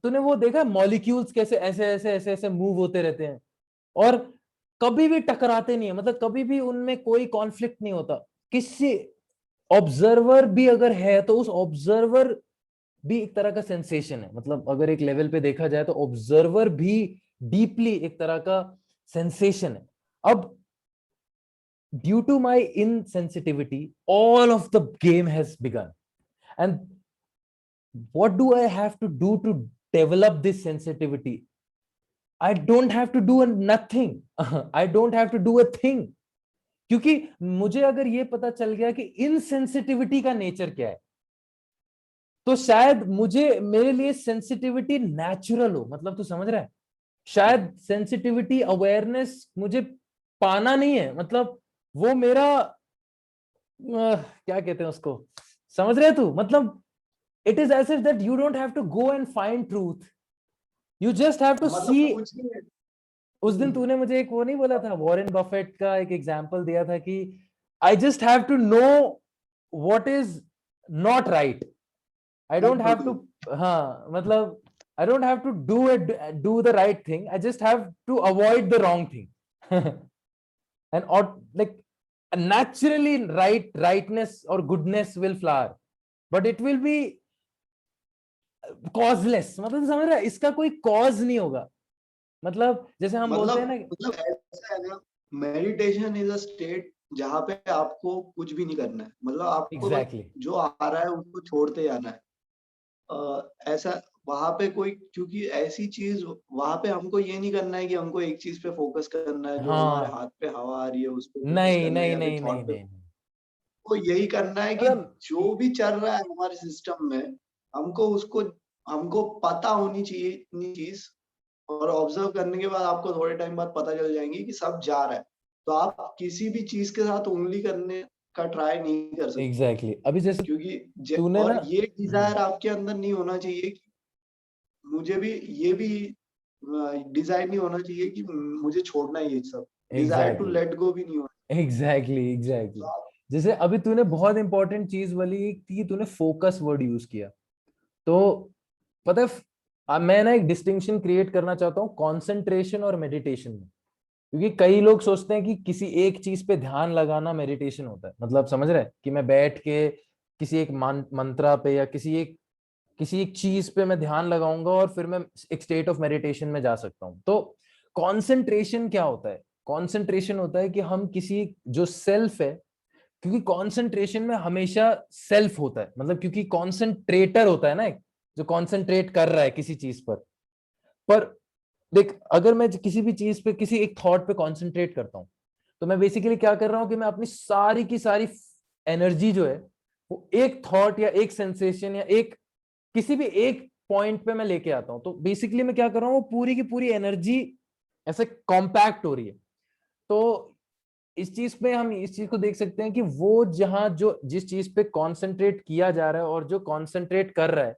तूने वो देखा मॉलिक्यूल्स कैसे ऐसे ऐसे ऐसे ऐसे मूव होते रहते हैं और कभी भी टकराते नहीं है, मतलब कभी भी उनमें कोई कॉन्फ्लिक्ट नहीं होता। किसी ऑब्जर्वर भी अगर है तो उस ऑब्जर्वर भी एक तरह का सेंसेशन है, मतलब अगर एक लेवल पे देखा जाए तो ऑब्जर्वर भी डीपली एक तरह का सेंसेशन है। अब due to my insensitivity all of the game has began, and what do I have to develop this sensitivity? I don't have to do nothing, I don't have to do a thing, क्योंकि मुझे अगर ये पता चल गया कि insensitivity का nature क्या है, तो शायद मुझे, मेरे लिए सेंसिटिविटी नेचुरल हो। मतलब तू समझ रहा है, शायद सेंसिटिविटी अवेयरनेस मुझे पाना नहीं है, मतलब वो मेरा क्या कहते हैं उसको, समझ रहे तू? मतलब it is as if that you don't have to go and find truth, you just have to मतलब सी। कुछ नहीं है। उस दिन तूने मुझे एक वो नहीं बोला था, वॉरेन बफेट का एक एग्जांपल दिया था कि I just have to know what is not right, I don't have to, हाँ मतलब I don't have to do the right thing, I just have to avoid the wrong thing and और like naturally rightness or goodness will flower, but it will be causeless। मतलब समझ रहा है, इसका कोई cause नहीं होगा। मतलब जैसे हम बोलते हैं ना, मतलब ऐसा है ना, मेडिटेशन इज अ स्टेट जहाँ पे आपको कुछ भी नहीं करना है, मतलब आपको बस एग्जैक्टली जो आ रहा है उसको छोड़ते जाना है। ऐसा वहां पे कोई, क्योंकि ऐसी चीज वहां पे हमको ये नहीं करना है कि हमको एक चीज पे फोकस करना है, जो हमारे हाँ, हाथ पे हवा आ रही है उस पे फोकस नहीं करना है, नहीं या फिर नहीं नहीं थॉट पे। नहीं नहीं। तो यही करना है कि मतलब जो भी चल रहा है हमारे सिस्टम में, हमको उसको हमको पता होनी चाहिए इतनी चीज। और ऑब्जर्व करने के बाद आपको थोड़े टाइम बाद पता चल जाएंगे कि सब जा रहा है। तो आप किसी भी चीज के साथ उंगली करने का ट्राई नहीं कर सकते, एग्जैक्टली अभी जैसे क्योंकि तूने ना, और ये डिजायर आपके अंदर नहीं होना चाहिए कि मुझे भी, ये भी डिजायर नहीं होना चाहिए कि मुझे छोड़ना है ये सब। Desire to exactly let go भी नहीं होना एग्जैक्टली एग्जैक्टली जैसे अभी तूने बहुत इंपॉर्टेंट चीज वाली एक थी, तूने फोकस वर्ड यूज किया। तो पता है, मैं ना एक डिस्टिंक्शन क्रिएट करना चाहता हूँ कंसंट्रेशन और मेडिटेशन में। क्योंकि कई लोग सोचते हैं कि किसी एक चीज पे ध्यान लगाना मेडिटेशन होता है, मतलब समझ रहे हैं कि मैं बैठ के किसी एक मंत्रा पे या किसी एक चीज पे मैं ध्यान लगाऊंगा और फिर मैं एक स्टेट ऑफ मेडिटेशन में जा सकता हूँ। तो कंसंट्रेशन क्या होता है? कंसंट्रेशन होता है कि हम किसी जो सेल्फ है, क्योंकि कंसंट्रेशन में हमेशा सेल्फ होता है, मतलब क्योंकि कॉन्सेंट्रेटर होता है ना एक, जो कॉन्सेंट्रेट कर रहा है किसी चीज पर देख, अगर मैं किसी भी चीज पे, किसी एक थॉट पे कॉन्सेंट्रेट करता हूँ, तो मैं बेसिकली क्या कर रहा हूँ कि मैं अपनी सारी की सारी एनर्जी जो है वो एक थॉट या एक सेंसेशन या एक किसी भी एक पॉइंट पे मैं लेके आता हूँ, तो बेसिकली मैं क्या कर रहा हूँ, वो पूरी की पूरी एनर्जी ऐसे कॉम्पैक्ट हो रही है। तो इस चीज पे हम इस चीज को देख सकते हैं कि वो जहां जो जिस चीज पे कॉन्सेंट्रेट किया जा रहा है और जो कॉन्सेंट्रेट कर रहा है,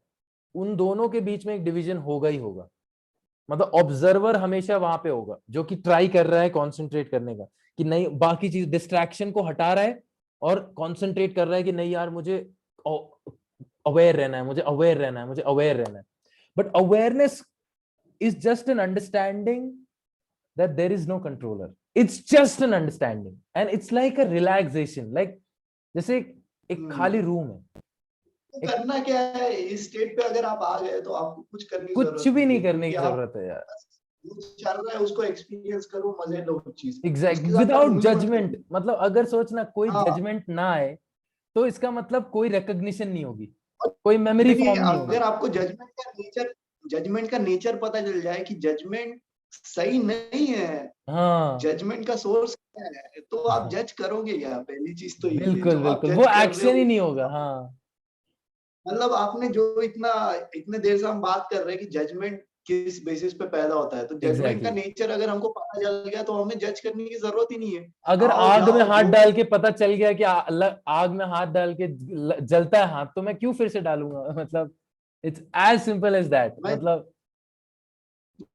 उन दोनों के बीच में एक डिवीजन होगा ही होगा। मतलब ऑब्जर्वर हमेशा वहां पे होगा जो कि ट्राई कर रहा है कॉन्सेंट्रेट करने का, कि नहीं बाकी चीज डिस्ट्रैक्शन को हटा रहा है और कॉन्सेंट्रेट कर रहा है कि नहीं यार मुझे अवेयर रहना है, मुझे अवेयर रहना है, मुझे अवेयर रहना है। But awareness is just an understanding that there is no controller. It's just an understanding and it's like a relaxation, like जैसे एक खाली रूम है, तो एक करना क्या है इस स्टेट पे, अगर आप आ गए तो आपको कुछ करने की कुछ जरूरत भी नहीं नहीं है, करने क्योंकि की आप जरूरत है यार। जो चल रहा है उसको एक्सपीरियंस करो, मजे लो उस चीज का, एग्जैक्ट, उसके साथ आप विदाउट उंगली मत जजमेंट। करो। मतलब अगर सोचना कोई हाँ, जजमेंट ना आए, तो इसका मतलब कोई रिकॉग्निशन नहीं होगी, और कोई मेमोरी नहीं, फॉर्म नहीं होगी। अगर आपको जजमेंट का नेचर पता चल जाए कि जजमेंट सही नहीं है, हाँ जजमेंट का सोर्स क्या है, तो आप जज करोगे क्या? पहली चीज तो ये है, बिल्कुल जो आप बिल्कुल, वो जज कर रहे एक्शन ही हो। नहीं होगा। हाँ मतलब आपने जो इतना इतने देर से हम बात कर रहे हैं कि जजमेंट किस बेसिस पे पैदा होता है, तो जजमेंट का एग्जैक्टली, नेचर अगर हमको पता चल गया तो हमें जज करने की जरूरत ही नहीं है। अगर आओ आग में जाओ हाथ जो डाल के पता चल गया कि आग में हाथ डाल के जलता है हाथ, तो मैं क्यों फिर से डालूंगा? मतलब it's as simple as that. मैं मतलब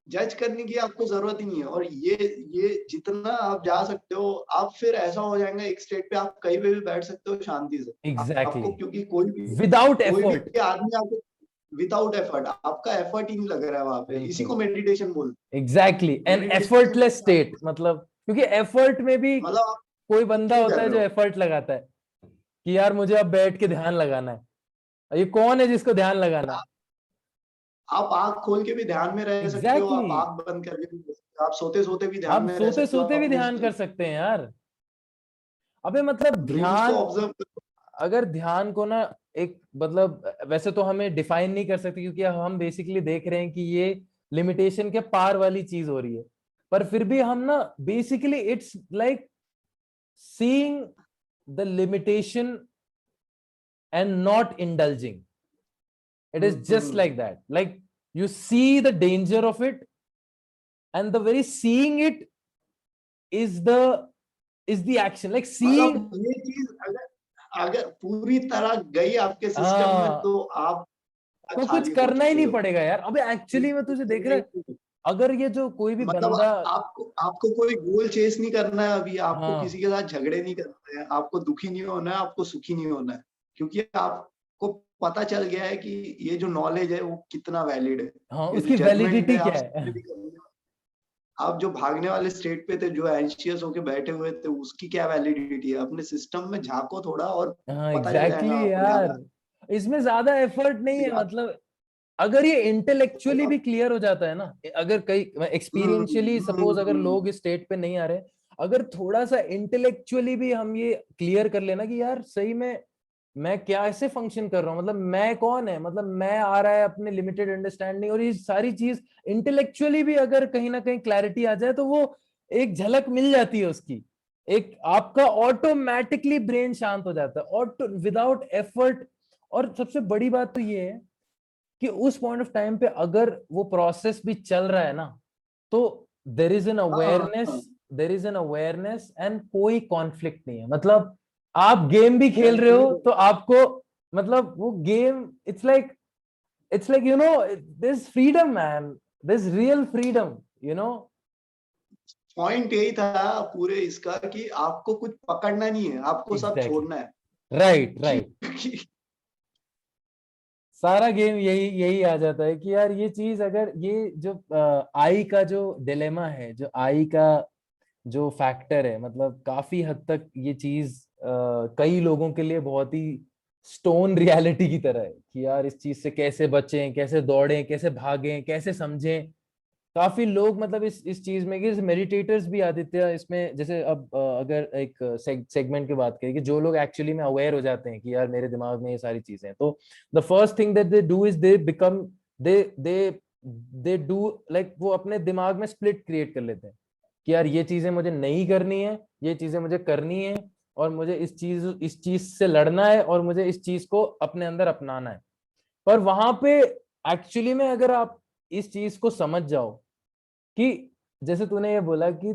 जज करने की आपको जरूरत ही नहीं है। और ये जितना आप जा सकते हो, आप फिर ऐसा हो जाएगा एक स्टेट पे, आप कहीं पे भी बैठ सकते हो शांति से। एग्जैक्टली, आपको क्योंकि विदाउट कोई भी एफर्ट। आदमी आपको विदाउट एफर्ट, आपका एफर्ट ही नहीं लग रहा है वहां पे, इसी बिल्कुल, को मेडिटेशन बोलते एग्जैक्टली हैं। An meditation effortless state. मतलब क्योंकि एफर्ट में भी मतलब आप कोई कुछ बंदा नहीं होता कर है रहे जो हो। एफर्ट लगाता है कि यार मुझे अब बैठ के ध्यान लगाना है। ये कौन है जिसको ध्यान लगाना है? आप आंख खोल के भी ध्यान में रह सकते हो, एग्जैक्टली आप exactly. आंख बंद करके भी रह सकते हो, आप सोते सोते भी ध्यान आप में रह सोते सकते हो सोते भी अपने ध्यान कर सकते हैं यार। अबे मतलब ड्रीम्स को ध्यान, ऑब्जर्व करो। अगर ध्यान को ना एक मतलब वैसे तो हमें डिफाइन नहीं कर सकते, क्योंकि हम बेसिकली देख रहे हैं कि ये लिमिटेशन के पार वाली चीज हो रही है। पर फिर भी हम ना basically it's like seeing the limitation and not indulging. It is just hmm, like that, like you see the danger of it, and the very seeing it is the action, like seeing। मतलब ये चीज अगर अगर पूरी तरह गई आपके system में हाँ, तो आप तो कुछ खाली हो करना ही चुके नहीं हो। पड़ेगा यार। अबे एक्चुअली में तुझे देख रहा है, नहीं, अगर ये जो कोई भी मतलब बंदा। आपको आपको कोई गोल चेस नहीं करना है अभी, आपको किसी हाँ के साथ झगड़े नहीं करना है, आपको दुखी नहीं होना है, आपको सुखी नहीं होना है, क्योंकि आपको पता चल गया है कि ये जो नॉलेज है वो कितना वैलिड है। हाँ, ये जो उसकी जजमेंट वैलिडिटी है, क्या आप है? भी करोगे। आप जो भागने वाले स्टेट पे थे, जो एंशियस होके बैठे हुए थे, उसकी क्या वैलिडिटी है? अपने सिस्टम में झांको थोड़ा और हाँ पता चल एग्जैक्टली जाएगा exactly आपको यार, ज्यादा। इसमें ज्यादा एफर्ट नहीं है। मतलब अगर ये इंटेलेक्चुअली भी क्लियर हो जाता है ना, अगर कई एक्सपीरियंशियली सपोज अगर लोग इस स्टेट पे नहीं आ रहे, अगर थोड़ा सा इंटेलेक्चुअली भी हम ये क्लियर कर लेना कि यार सही में मैं क्या ऐसे फंक्शन कर रहा हूँ, मतलब मैं कौन है, मतलब मैं आ रहा है अपने लिमिटेड अंडरस्टैंडिंग, और ये सारी चीज इंटेलेक्चुअली भी अगर कहीं ना कहीं क्लैरिटी आ जाए, तो वो एक झलक मिल जाती है उसकी। एक आपका ऑटोमेटिकली ब्रेन शांत हो जाता है, ऑटो, विदाउट एफर्ट। और सबसे बड़ी बात तो ये है कि उस पॉइंट ऑफ टाइम पे अगर वो प्रोसेस भी चल रहा है ना, तो देर इज एन अवेयरनेस, हाँ, there is an awareness and कोई कॉन्फ्लिक्ट नहीं है। मतलब आप गेम भी खेल रहे हो एक्चुअली तो आपको, मतलब वो game it's like you know this freedom man, this real freedom, you know. Point यही था पूरे इसका कि आपको कुछ पकड़ना नहीं है, आपको सब एग्जैक्टली, छोड़ना है। Right right. कि सारा गेम यही यही आ जाता है कि यार ये चीज, अगर ये जो आई का जो डिलेमा है, जो आई का जो फैक्टर है, मतलब काफी हद तक ये चीज कई लोगों के लिए बहुत ही स्टोन रियलिटी की तरह है कि यार इस चीज से कैसे बचें, कैसे दौड़ें, कैसे भागें, कैसे समझें। काफी लोग मतलब इस चीज में कि मेडिटेटर्स भी आदित्य इसमें, जैसे अब अगर एक सेगमेंट की बात करें कि जो लोग एक्चुअली में अवेयर हो जाते हैं कि यार मेरे दिमाग में ये सारी चीजें हैं, तो the first thing that they do is they become they they they do like वो अपने दिमाग में स्प्लिट क्रिएट कर लेते हैं कि यार ये चीजें मुझे नहीं करनी है, ये चीजें मुझे करनी है, और मुझे इस चीज से लड़ना है, और मुझे इस चीज को अपने अंदर अपनाना है। पर वहां पे एक्चुअली में अगर आप इस चीज को समझ जाओ कि जैसे तूने ये बोला कि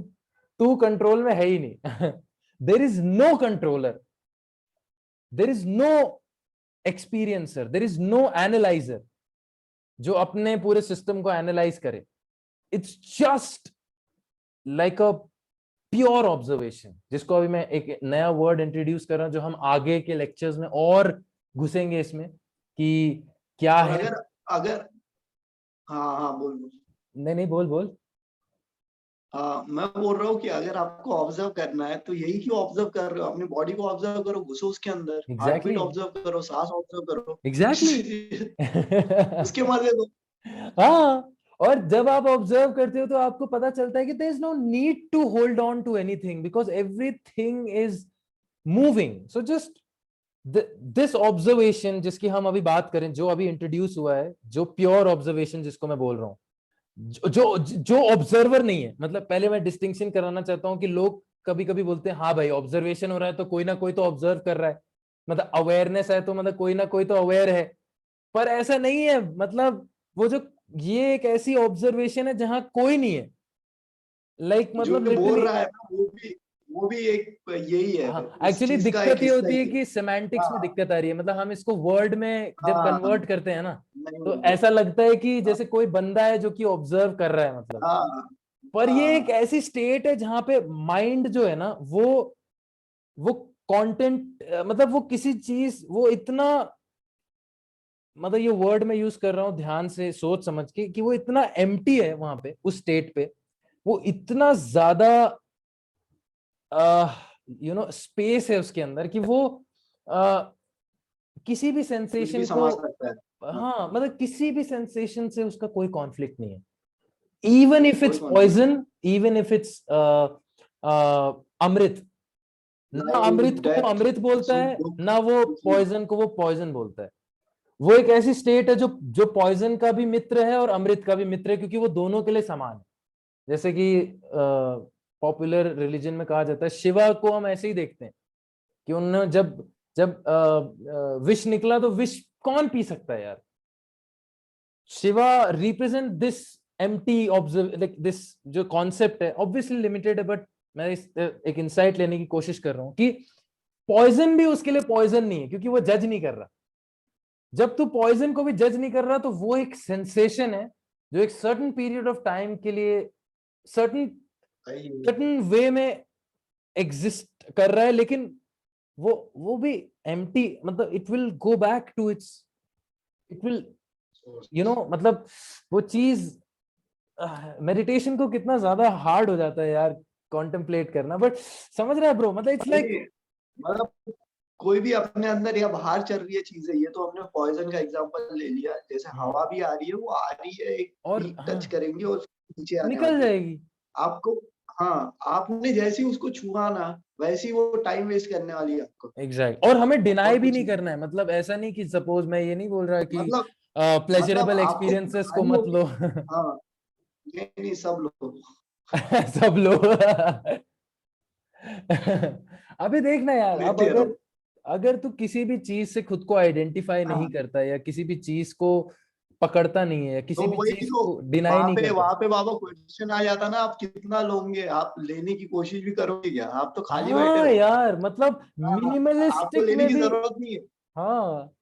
तू कंट्रोल में है ही नहीं, there is no controller, there is no experiencer, there is no analyser जो अपने पूरे सिस्टम को एनालाइज करे। It's just like a pure observation, जिसको अभी मैं एक नया वर्ड इंट्रोड्यूस कर रहा हूं जो हम आगे के लेक्चर्स में और घुसेंगे इसमें कि क्या और है। अगर अगर हाँ हाँ बोल बोल। नहीं नहीं, बोल बोल। मैं बोल रहा हूँ कि अगर आपको ऑब्जर्व करना है तो यही क्यों ऑब्जर्व कर रहे हो, अपनी बॉडी को ऑब्जर्व करो, घुसो उसके अंदर, हार्ट बीट एग्जैक्टली ऑब्जर्व करो, सांस ऑब्जर्व करो। एग्जैक्टली। उसके मजे दो। हाँ, और जब आप ऑब्जर्व करते हो तो आपको पता चलता है कि there is no need to hold on to anything because everything is moving. So just this observation जिसकी हम अभी बात करें, जो अभी इंट्रोड्यूस हुआ है, जो प्योर ऑब्जर्वेशन जिसको मैं बोल रहा हूँ, जो जो ऑब्जर्वर नहीं है, मतलब पहले मैं डिस्टिंक्शन कराना चाहता हूं कि लोग कभी कभी बोलते हैं हाँ भाई ऑब्जर्वेशन हो रहा है तो कोई ना कोई तो ऑब्जर्व कर रहा है, मतलब अवेयरनेस है तो मतलब कोई ना कोई तो अवेयर है। पर ऐसा नहीं है, मतलब वो जो ये एक ऐसी ऑब्जर्वेशन है जहां कोई नहीं है, लाइक जो मतलब ये बोल लिटरली। रहा है ना वो भी एक यही है, हाँ, उस एक्चुअली चीज का दिक्कत एक ये हिस्सा होती है ही है। कि सेमांटिक्स में हाँ दिक्कत आ रही है, मतलब हम इसको वर्ड में जब हाँ कन्वर्ट करते हैं ना, तो नहीं ऐसा लगता है कि हाँ जैसे कोई बंदा है जो कि ऑब्जर्व कर रहा है, मतलब। हाँ पर ये एक हाँ, ऐसी स्टेट है जहां पे माइंड जो है ना, वो कंटेंट, मतलब वो किसी चीज, वो इतना, मतलब ये वर्ड मैं यूज कर रहा हूं ध्यान से सोच समझ के, कि वो इतना एम्प्टी है वहां पे उस स्टेट पे, वो इतना ज्यादा स्पेस है उसके अंदर कि वो आ, किसी भी कुछ भी सेंसेशन को, समझ सकता है। हाँ, हाँ मतलब किसी भी सेंसेशन से उसका कोई कॉन्फ्लिक्ट नहीं है, इवन इफ कोई it's conflict poison, even if it's amrit. ना लाइफ अमृत को वो डेथ, अमृत बोलता सुख है, दुख ना वो कुछ भी। पॉइजन को वो पॉइजन बोलता है। वो एक ऐसी स्टेट है जो जो पॉइजन का भी मित्र है और अमृत का भी मित्र है, क्योंकि वो दोनों के लिए समान है। जैसे कि पॉपुलर रिलीजन में कहा जाता है, शिवा को हम ऐसे ही देखते हैं कि उन्होंने जब जब विष निकला तो विष कौन पी सकता है यार। Shiva represent this empty observe, like this जो कॉन्सेप्ट है ऑब्वियसली लिमिटेड है, बट मैं एक इंसाइट लेने की कोशिश कर रहा हूं कि पॉइजन भी उसके लिए पॉइजन नहीं है, क्योंकि वो जज नहीं कर रहा। जब तू पॉइजन को भी जज नहीं कर रहा तो वो एक सेंसेशन है जो एक सर्टेन पीरियड ऑफ टाइम के लिए सर्टेन सही है। सर्टेन वे में एग्जिस्ट कर रहा है, लेकिन वो भी एम्प्टी, मतलब it will go back to its, it will मतलब वो चीज, मेडिटेशन को कितना ज्यादा हार्ड हो जाता है यार कॉन्टेम्पलेट करना, बट समझ रहा है ब्रो, मतलब इट्स लाइक। अरे मतलब कोई भी अपने अंदर या बाहर चल रही है चीजें, ये तो हमने पॉइजन का एग्जांपल ले लिया, जैसे हवा भी आ रही है, वो आ रही है, एक और हीट हाँ, टच करेंगे और नीचे आने निकल वाली है जाएगी। आपको। हाँ, आपने जैसे ही उसको छुआ ना, वैसे ही वो टाइम वेस्ट करने वाली है आपको। एग्जैक्ट, और हमें डिनाई और भी कुछ नहीं नहीं, करना है, मतलब ऐसा नहीं कि सपोज मैं ये नहीं बोल रहा कि मतलब प्लेजरेबल आपको एक्सपीरियंसेस को खाली मत होके। लो। हाँ, नहीं नहीं, सब लोग सब लोग। अभी देखना यार, अब लेते अगर रहो। अगर तू किसी भी चीज से खुद को आइडेंटिफाई नहीं हाँ, करता है, या किसी भी चीज को पकड़ता नहीं है, या तो किसी भी वही चीज तो को डिनाई नहीं करता। वहां पे बाबा क्वेश्चन आ जाता ना, आप कितना लोगे, आप लेने की कोशिश भी करोगे क्या, आप तो खाली बैठे हाँ रहो। यार, मतलब हाँ, आपको मिनिमलिस्टिक लेने में की भी। जरूरत नहीं है। हाँ,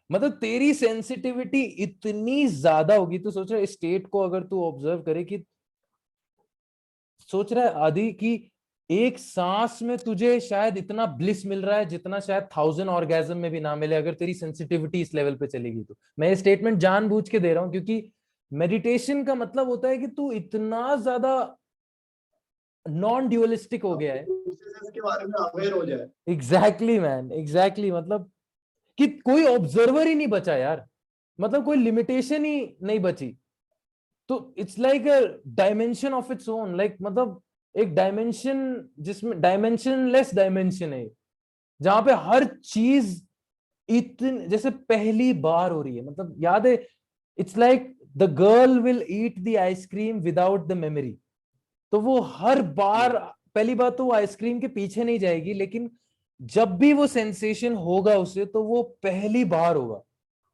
मतलब तेरी सेंसिटिविटी इतनी ज्यादा होगी, तो सोच रहा है स्टेट को अगर तू ऑब्जर्व करे कि सोच रहा है आदि कि एक सांस में तुझे शायद इतना ब्लिस मिल रहा है जितना शायद 1000 ऑर्गेजम में भी ना मिले, अगर तेरी सेंसिटिविटी इस लेवल पे चलेगी तो। मैं ये स्टेटमेंट जानबूझ के दे रहा हूं क्योंकि मेडिटेशन का मतलब होता है कि तू इतना ज्यादा नॉन ड्यूअलिस्टिक हो गया आपको है। प्रोसेसेस के बारे में अवेयर हो जाए। एग्जैक्टली मैन, एग्जैक्टली, मतलब कि कोई ऑब्जर्वर ही नहीं बचा यार, मतलब कोई लिमिटेशन ही नहीं बची। तो it's like a dimension of its own, like मतलब एक डायमेंशन जिसमें डायमेंशन लेस डायमेंशन है, जहां पे हर चीज इतनी जैसे पहली बार हो रही है, मतलब याद है, it's like the girl will eat the ice cream without the memory. तो वो हर बार, पहली बात तो वो आइसक्रीम के पीछे नहीं जाएगी, लेकिन जब भी वो सेंसेशन होगा उसे, तो वो पहली बार होगा।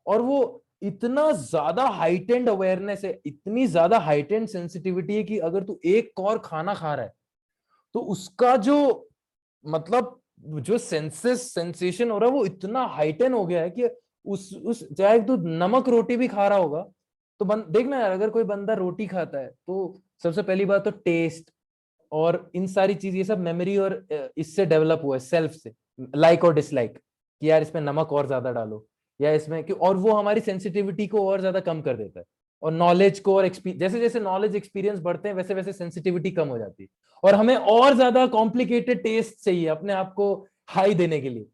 और वो इतना ज्यादा हाइटेंड अवेयरनेस है, इतनी ज्यादा हाइटेंड सेंसिटिविटी है कि अगर तू एक और खाना खा रहा है तो उसका जो मतलब जो सेंसेशन हो रहा है वो इतना हाइटेन हो गया है कि उस चाहे तू नमक रोटी भी खा रहा होगा तो देखना यार, अगर कोई बंदा रोटी खाता है तो सबसे पहली बात तो टेस्ट और इन सारी चीज ये सब मेमोरी और इससे डेवलप हुआ है, सेल्फ से, लाइक और डिसलाइक, कि यार इसमें नमक और ज्यादा डालो या इसमें कि, और वो हमारी सेंसिटिविटी को और ज्यादा कम कर देता है। और नॉलेज को और जैसे जैसे नॉलेज एक्सपीरियंस बढ़ते हैं वैसे वैसे सेंसिटिविटी कम हो जाती है और हमें और ज्यादा कॉम्प्लिकेटेड टेस्ट चाहिए अपने आप को हाई देने के लिए।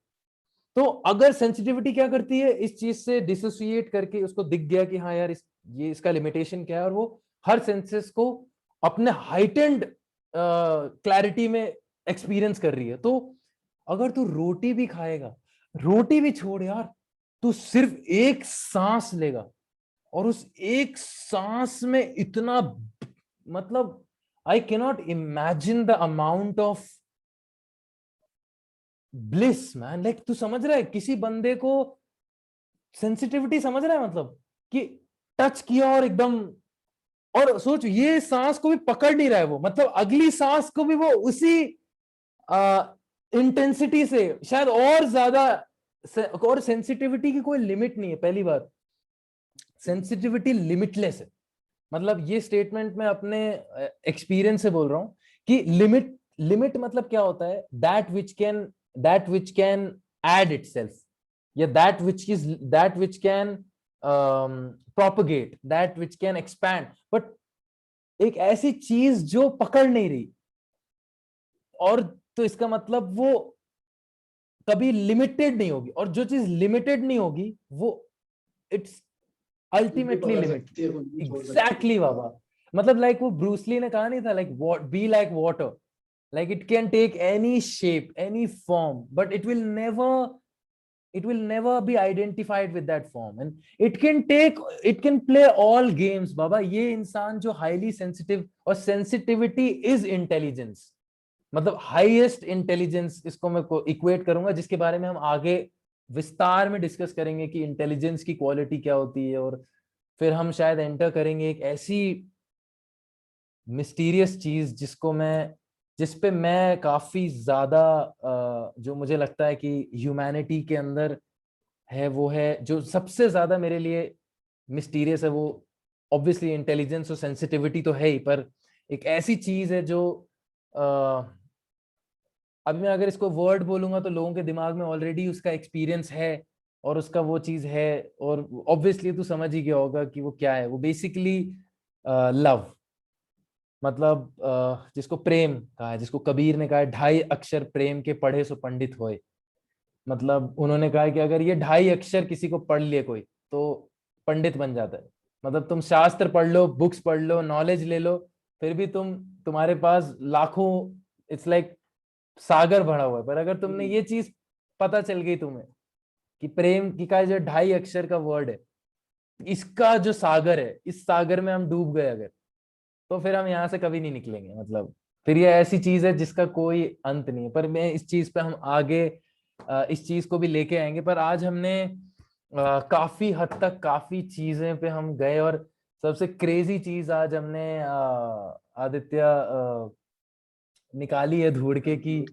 तो अगर सेंसिटिविटी क्या करती है, इस चीज से डिसोसिएट करके उसको दिख गया कि हाँ यार ये इसका लिमिटेशन क्या है, और वो हर सेंसेस को अपने हाइटेंड क्लैरिटी में एक्सपीरियंस कर रही है। तो अगर तू रोटी भी खाएगा, रोटी भी छोड़ यार, तू सिर्फ एक सांस लेगा और उस एक सांस में इतना, मतलब I cannot imagine the amount of bliss man. Like तू समझ रहा है किसी बंदे को सेंसिटिविटी, समझ रहा है मतलब कि टच किया और एकदम, और सोच ये सांस को भी पकड़ नहीं रहा है वो, मतलब अगली सांस को भी वो उसी इंटेंसिटी से शायद और ज्यादा। और सेंसिटिविटी की कोई लिमिट नहीं है, पहली बात सेंसिटिविटी लिमिटलेस है। मतलब ये स्टेटमेंट मैं अपने एक्सपीरियंस से बोल रहा हूं कि लिमिट, लिमिट मतलब क्या होता है, that which can add itself, या that which can propagate, that which can expand, but एक ऐसी चीज जो पकड़ नहीं रही, और तो इसका मतलब वो कभी लिमिटेड नहीं होगी, और जो चीज लिमिटेड नहीं होगी वो इट्स खुद भी अल्टीमेटली पकड़ लिमिट। सकती है, खुद भी छोड़ सकती एग्जैक्टली बाबा, मतलब लाइक वो ब्रूसली ने कहा नहीं था, like be like water, like it can take any shape, any form, but it will never be identified with that form, and it can play all games बाबा। ये इंसान जो हाईली सेंसिटिव, और sensitivity is intelligence, मतलब highest intelligence इसको मैं equate करूंगा, जिसके बारे में हम आगे विस्तार में डिस्कस करेंगे कि इंटेलिजेंस की क्वालिटी क्या होती है, और फिर हम शायद एंटर करेंगे एक ऐसी मिस्टीरियस चीज जिस पे मैं काफी ज्यादा जो मुझे लगता है कि ह्यूमैनिटी के अंदर है, वो है जो सबसे ज्यादा मेरे लिए मिस्टीरियस है, वो ऑब्वियसली इंटेलिजेंस और सेंसिटिविटी तो है ही, पर एक ऐसी चीज है जो अभी मैं अगर इसको वर्ड बोलूंगा तो लोगों के दिमाग में ऑलरेडी उसका एक्सपीरियंस है और उसका वो चीज है, और ऑब्वियसली तू समझ ही गया होगा कि वो क्या है। वो बेसिकली लव, मतलब जिसको प्रेम कहा है, जिसको कबीर ने कहा है 2.5 अक्षर प्रेम के पढ़े सो पंडित होए। मतलब उन्होंने कहा है कि अगर ये 2.5 अक्षर किसी को पढ़ लिए कोई तो पंडित बन जाता है। मतलब तुम शास्त्र पढ़ लो, बुक्स पढ़ लो, नॉलेज ले लो, फिर भी तुम्हारे पास लाखों, इट्स लाइक सागर भरा हुआ है, पर अगर तुमने है। ये चीज पता चल गई तुम्हें कि प्रेम की का जो 2.5 अक्षर का वर्ड है, इसका जो सागर है, इस सागर में हम डूब गए अगर, तो फिर हम यहाँ से कभी नहीं निकलेंगे। मतलब फिर ये ऐसी चीज है जिसका कोई अंत नहीं है। पर मैं इस चीज पे हम आगे इस चीज को भी लेके आएंगे, पर आज हमने काफी हद तक काफी चीजें पे हम गए, और सबसे क्रेजी चीज आज हमने आदित्य निकाली है ढूंढ के कि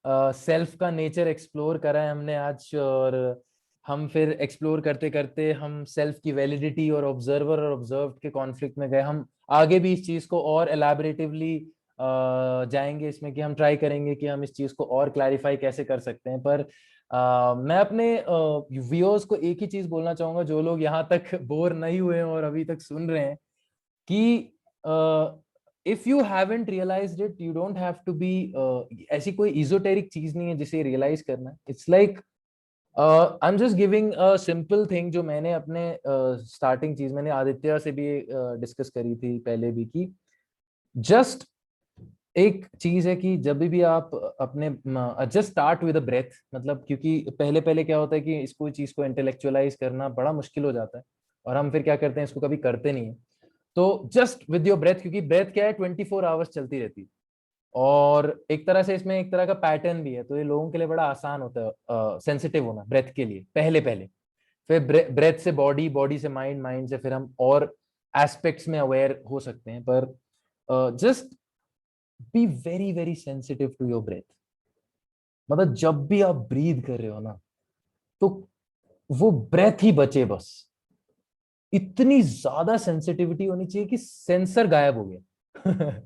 सेल्फ का नेचर एक्सप्लोर करा है हमने आज। और हम फिर एक्सप्लोर करते करते हम सेल्फ की वैलिडिटी और ऑब्जर्वर और ऑब्जर्व्ड के कॉन्फ्लिक्ट में गए। हम आगे भी इस चीज को और एलैबोरेटिवली जाएंगे इसमें, कि हम ट्राई करेंगे कि हम इस चीज को और क्लैरिफाई कैसे कर सकते हैं। पर मैं अपने व्यूअर्स को एक ही चीज बोलना चाहूंगा, जो लोग यहाँ तक बोर नहीं हुए हैं और अभी तक सुन रहे हैं, कि if you haven't realised it, you don't have to be, ऐसी कोई इजोटेरिक चीज नहीं है जिसे रियलाइज करना है। It's like I am just giving a simple thing, जो मैंने अपने स्टार्टिंग चीज मैंने आदित्य से भी डिस्कस करी थी पहले भी, कि जस्ट एक चीज है कि जब भी आप अपने just start with a breath, मतलब क्योंकि पहले पहले क्या होता है कि इसको चीज को इंटेलेक्चुअलाइज करना बड़ा मुश्किल हो जाता है, और हम फिर क्या करते हैं, इसको कभी करते नहीं है। तो जस्ट विद योर ब्रेथ, क्योंकि ब्रेथ क्या है, 24 आवर्स चलती रहती है, और एक तरह से इसमें एक तरह का पैटर्न भी है, तो ये लोगों के लिए बड़ा आसान होता है सेंसिटिव होना ब्रेथ के लिए पहले पहले। फिर ब्रेथ से बॉडी, बॉडी से माइंड, माइंड से फिर हम और एस्पेक्ट्स में अवेयर हो सकते हैं। पर just be very very sensitive to your breath. मतलब जब भी आप ब्रीद कर रहे हो ना, तो वो ब्रेथ ही बचे बस। इतनी ज्यादा सेंसिटिविटी होनी चाहिए कि सेंसर गायब हो गया।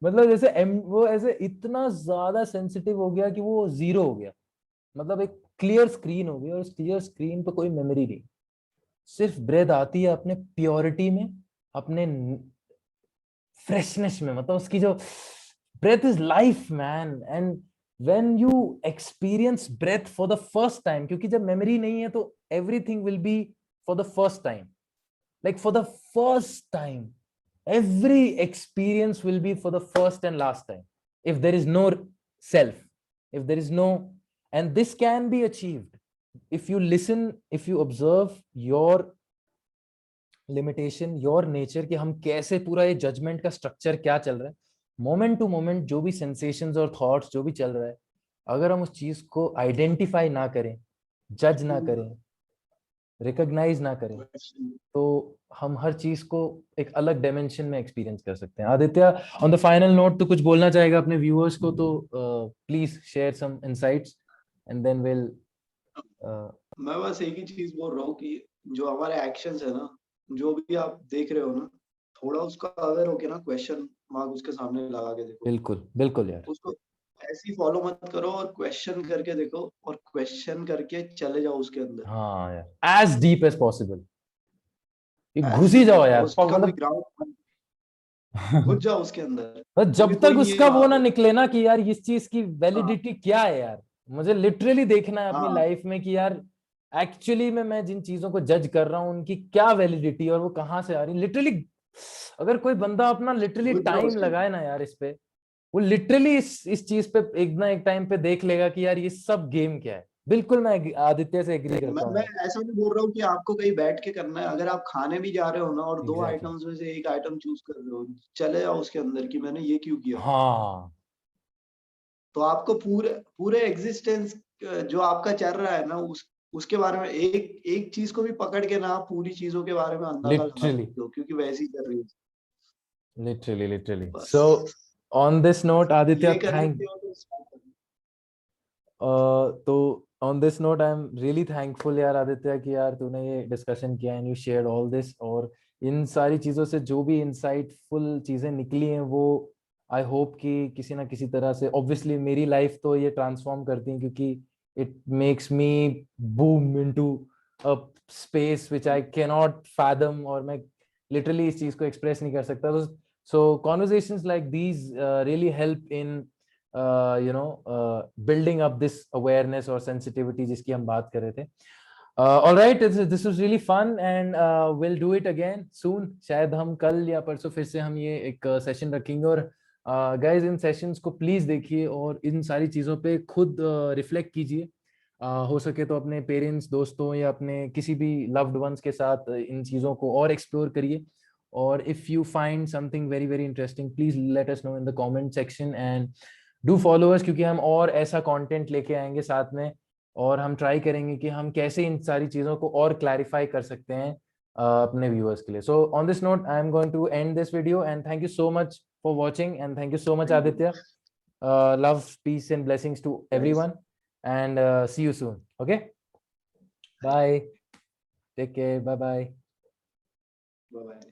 मतलब जैसे वो ऐसे इतना ज्यादा सेंसिटिव हो गया कि वो जीरो हो गया। मतलब एक क्लियर स्क्रीन हो गई और उस क्लियर स्क्रीन पे कोई मेमोरी नहीं, सिर्फ ब्रेथ आती है अपने प्योरिटी में, अपने फ्रेशनेस में। मतलब उसकी जो breath is life man. And when you experience breath for the first time, क्योंकि जब मेमोरी नहीं है तो everything will be for the first time. Like for the first time, every experience will be for the first and last time. If there is no self, if there is no, and this can be achieved if you listen, if you observe your limitation, your nature, कि हम कैसे पूरा ये judgement का structure क्या चल रहा है, मोमेंट टू मोमेंट जो भी सेंसेशंस और थॉट्स जो भी चल रहा है, अगर हम उस चीज को आइडेंटिफाई ना करें, जज ना करें, रिकॉग्नाइज ना करें, तो हम हर चीज को एक अलग डायमेंशन में एक्सपीरियंस कर सकते हैं। Aditya, on the final note, तो कुछ बोलना चाहेगा अपने व्यूअर्स को, तो please share some insights and then will. मैं बस एक ही चीज बोल रहा हूँ कि जो हमारे एक्शंस है ना, जो भी आप देख रहे हो ना, थोड़ा उसका अगर हो के ना क्वेश्चन मार्क उसके सामने लगा के देखो। बिल्कुल बिल्कुल यार, उसको ऐसे ही फॉलो मत करो और क्वेश्चन करके देखो और क्वेश्चन करके चले जाओ उसके अंदर। हाँ यार, एज डीप एज पॉसिबल, घुस ऐसे ही ही जाओ और यार, उसका कोई मतलब। ग्राउंड घुस जाओ उसके अंदर, बस क्योंकि जब तक कोई नहीं है उसका वो वहां ना पे। निकले ना कि यार इस चीज की हाँ वैलिडिटी क्या है यार, मुझे लिटरली देखना है अपनी हाँ लाइफ में कि यार एक्चुअली में मैं जिन चीजों को जज कर रहा हूँ उनकी क्या वैलिडिटी और वो कहाँ से आ रही। लिटरली अगर कोई बंदा अपना लिटरली घुस जाओ टाइम उसके लगाए अंदर। ना यार इस पे, वो लिटरली इस चीज पे एक ना एक टाइम पे देख लेगा कि यार ये सब गेम क्या है। बिल्कुल मैं आदित्य से एग्री देखो करता हूँ मैं यार। ऐसा नहीं बोल रहा हूँ कि आपको कहीं बैठ के करना है। अगर आप खाने भी जा रहे हो ना और दो एग्जैक्टली, आइटम्स में से एक आइटम चूज कर रहे हो, चले जाओ उसके अंदर कि मैंने ये क्यों किया। हाँ तो आपको पूरे पूरे एग्जिस्टेंस जो आपका चल रहा है ना, उसके बारे में एक एक चीज को भी पकड़ के ना आप पूरी चीजों के बारे में अंदाजा लगा लिटरली, सकते हो, क्योंकि वैसी चल रही है। लिटरली बस सो ऑन दिस नोट आदित्य, ये करने थैंक के बाद तो start करना। तो on this note I am really thankful यार आदित्य कि यार तूने ये डिस्कशन किया and you shared all this. और इन सारी चीजों से जो भी इंसाइटफुल चीजें निकली हैं वो आई होप कि किसी ना किसी तरह से, ऑब्वियसली मेरी लाइफ तो ये ट्रांसफॉर्म करती हैं, क्योंकि it makes me boom into a space which I can not fathom, और मैं लिटरली इस चीज को एक्सप्रेस नहीं कर सकता। So conversations like these really help in building up this awareness और sensitivity जिसकी हम बात कर रहे थे। All right, this was really fun and we'll do it again soon. शायद हम कल या परसों फिर से हम ये एक सेशन रखेंगे। और guys, इन सेशंस को प्लीज देखिए और इन सारी चीजों पे खुद रिफ्लेक्ट कीजिए। हो सके तो अपने पेरेंट्स, दोस्तों या अपने किसी भी लव्ड वंस के साथ इन चीजों को और एक्सप्लोर करिए। और if you find something very very interesting, please let us know in the comment section and do followers, क्योंकि हम और ऐसा कंटेंट लेके आएंगे साथ में। और हम ट्राई करेंगे कि हम कैसे इन सारी चीजों को और क्लैरिफाई कर सकते हैं अपने व्यूअर्स के लिए। So on this note I am going to end this video and thank you so much for watching and thank you so much Thank you. Aditya. Love, peace and blessings to Yes. Everyone and see you soon. Okay, bye, take care, bye bye. Bye bye.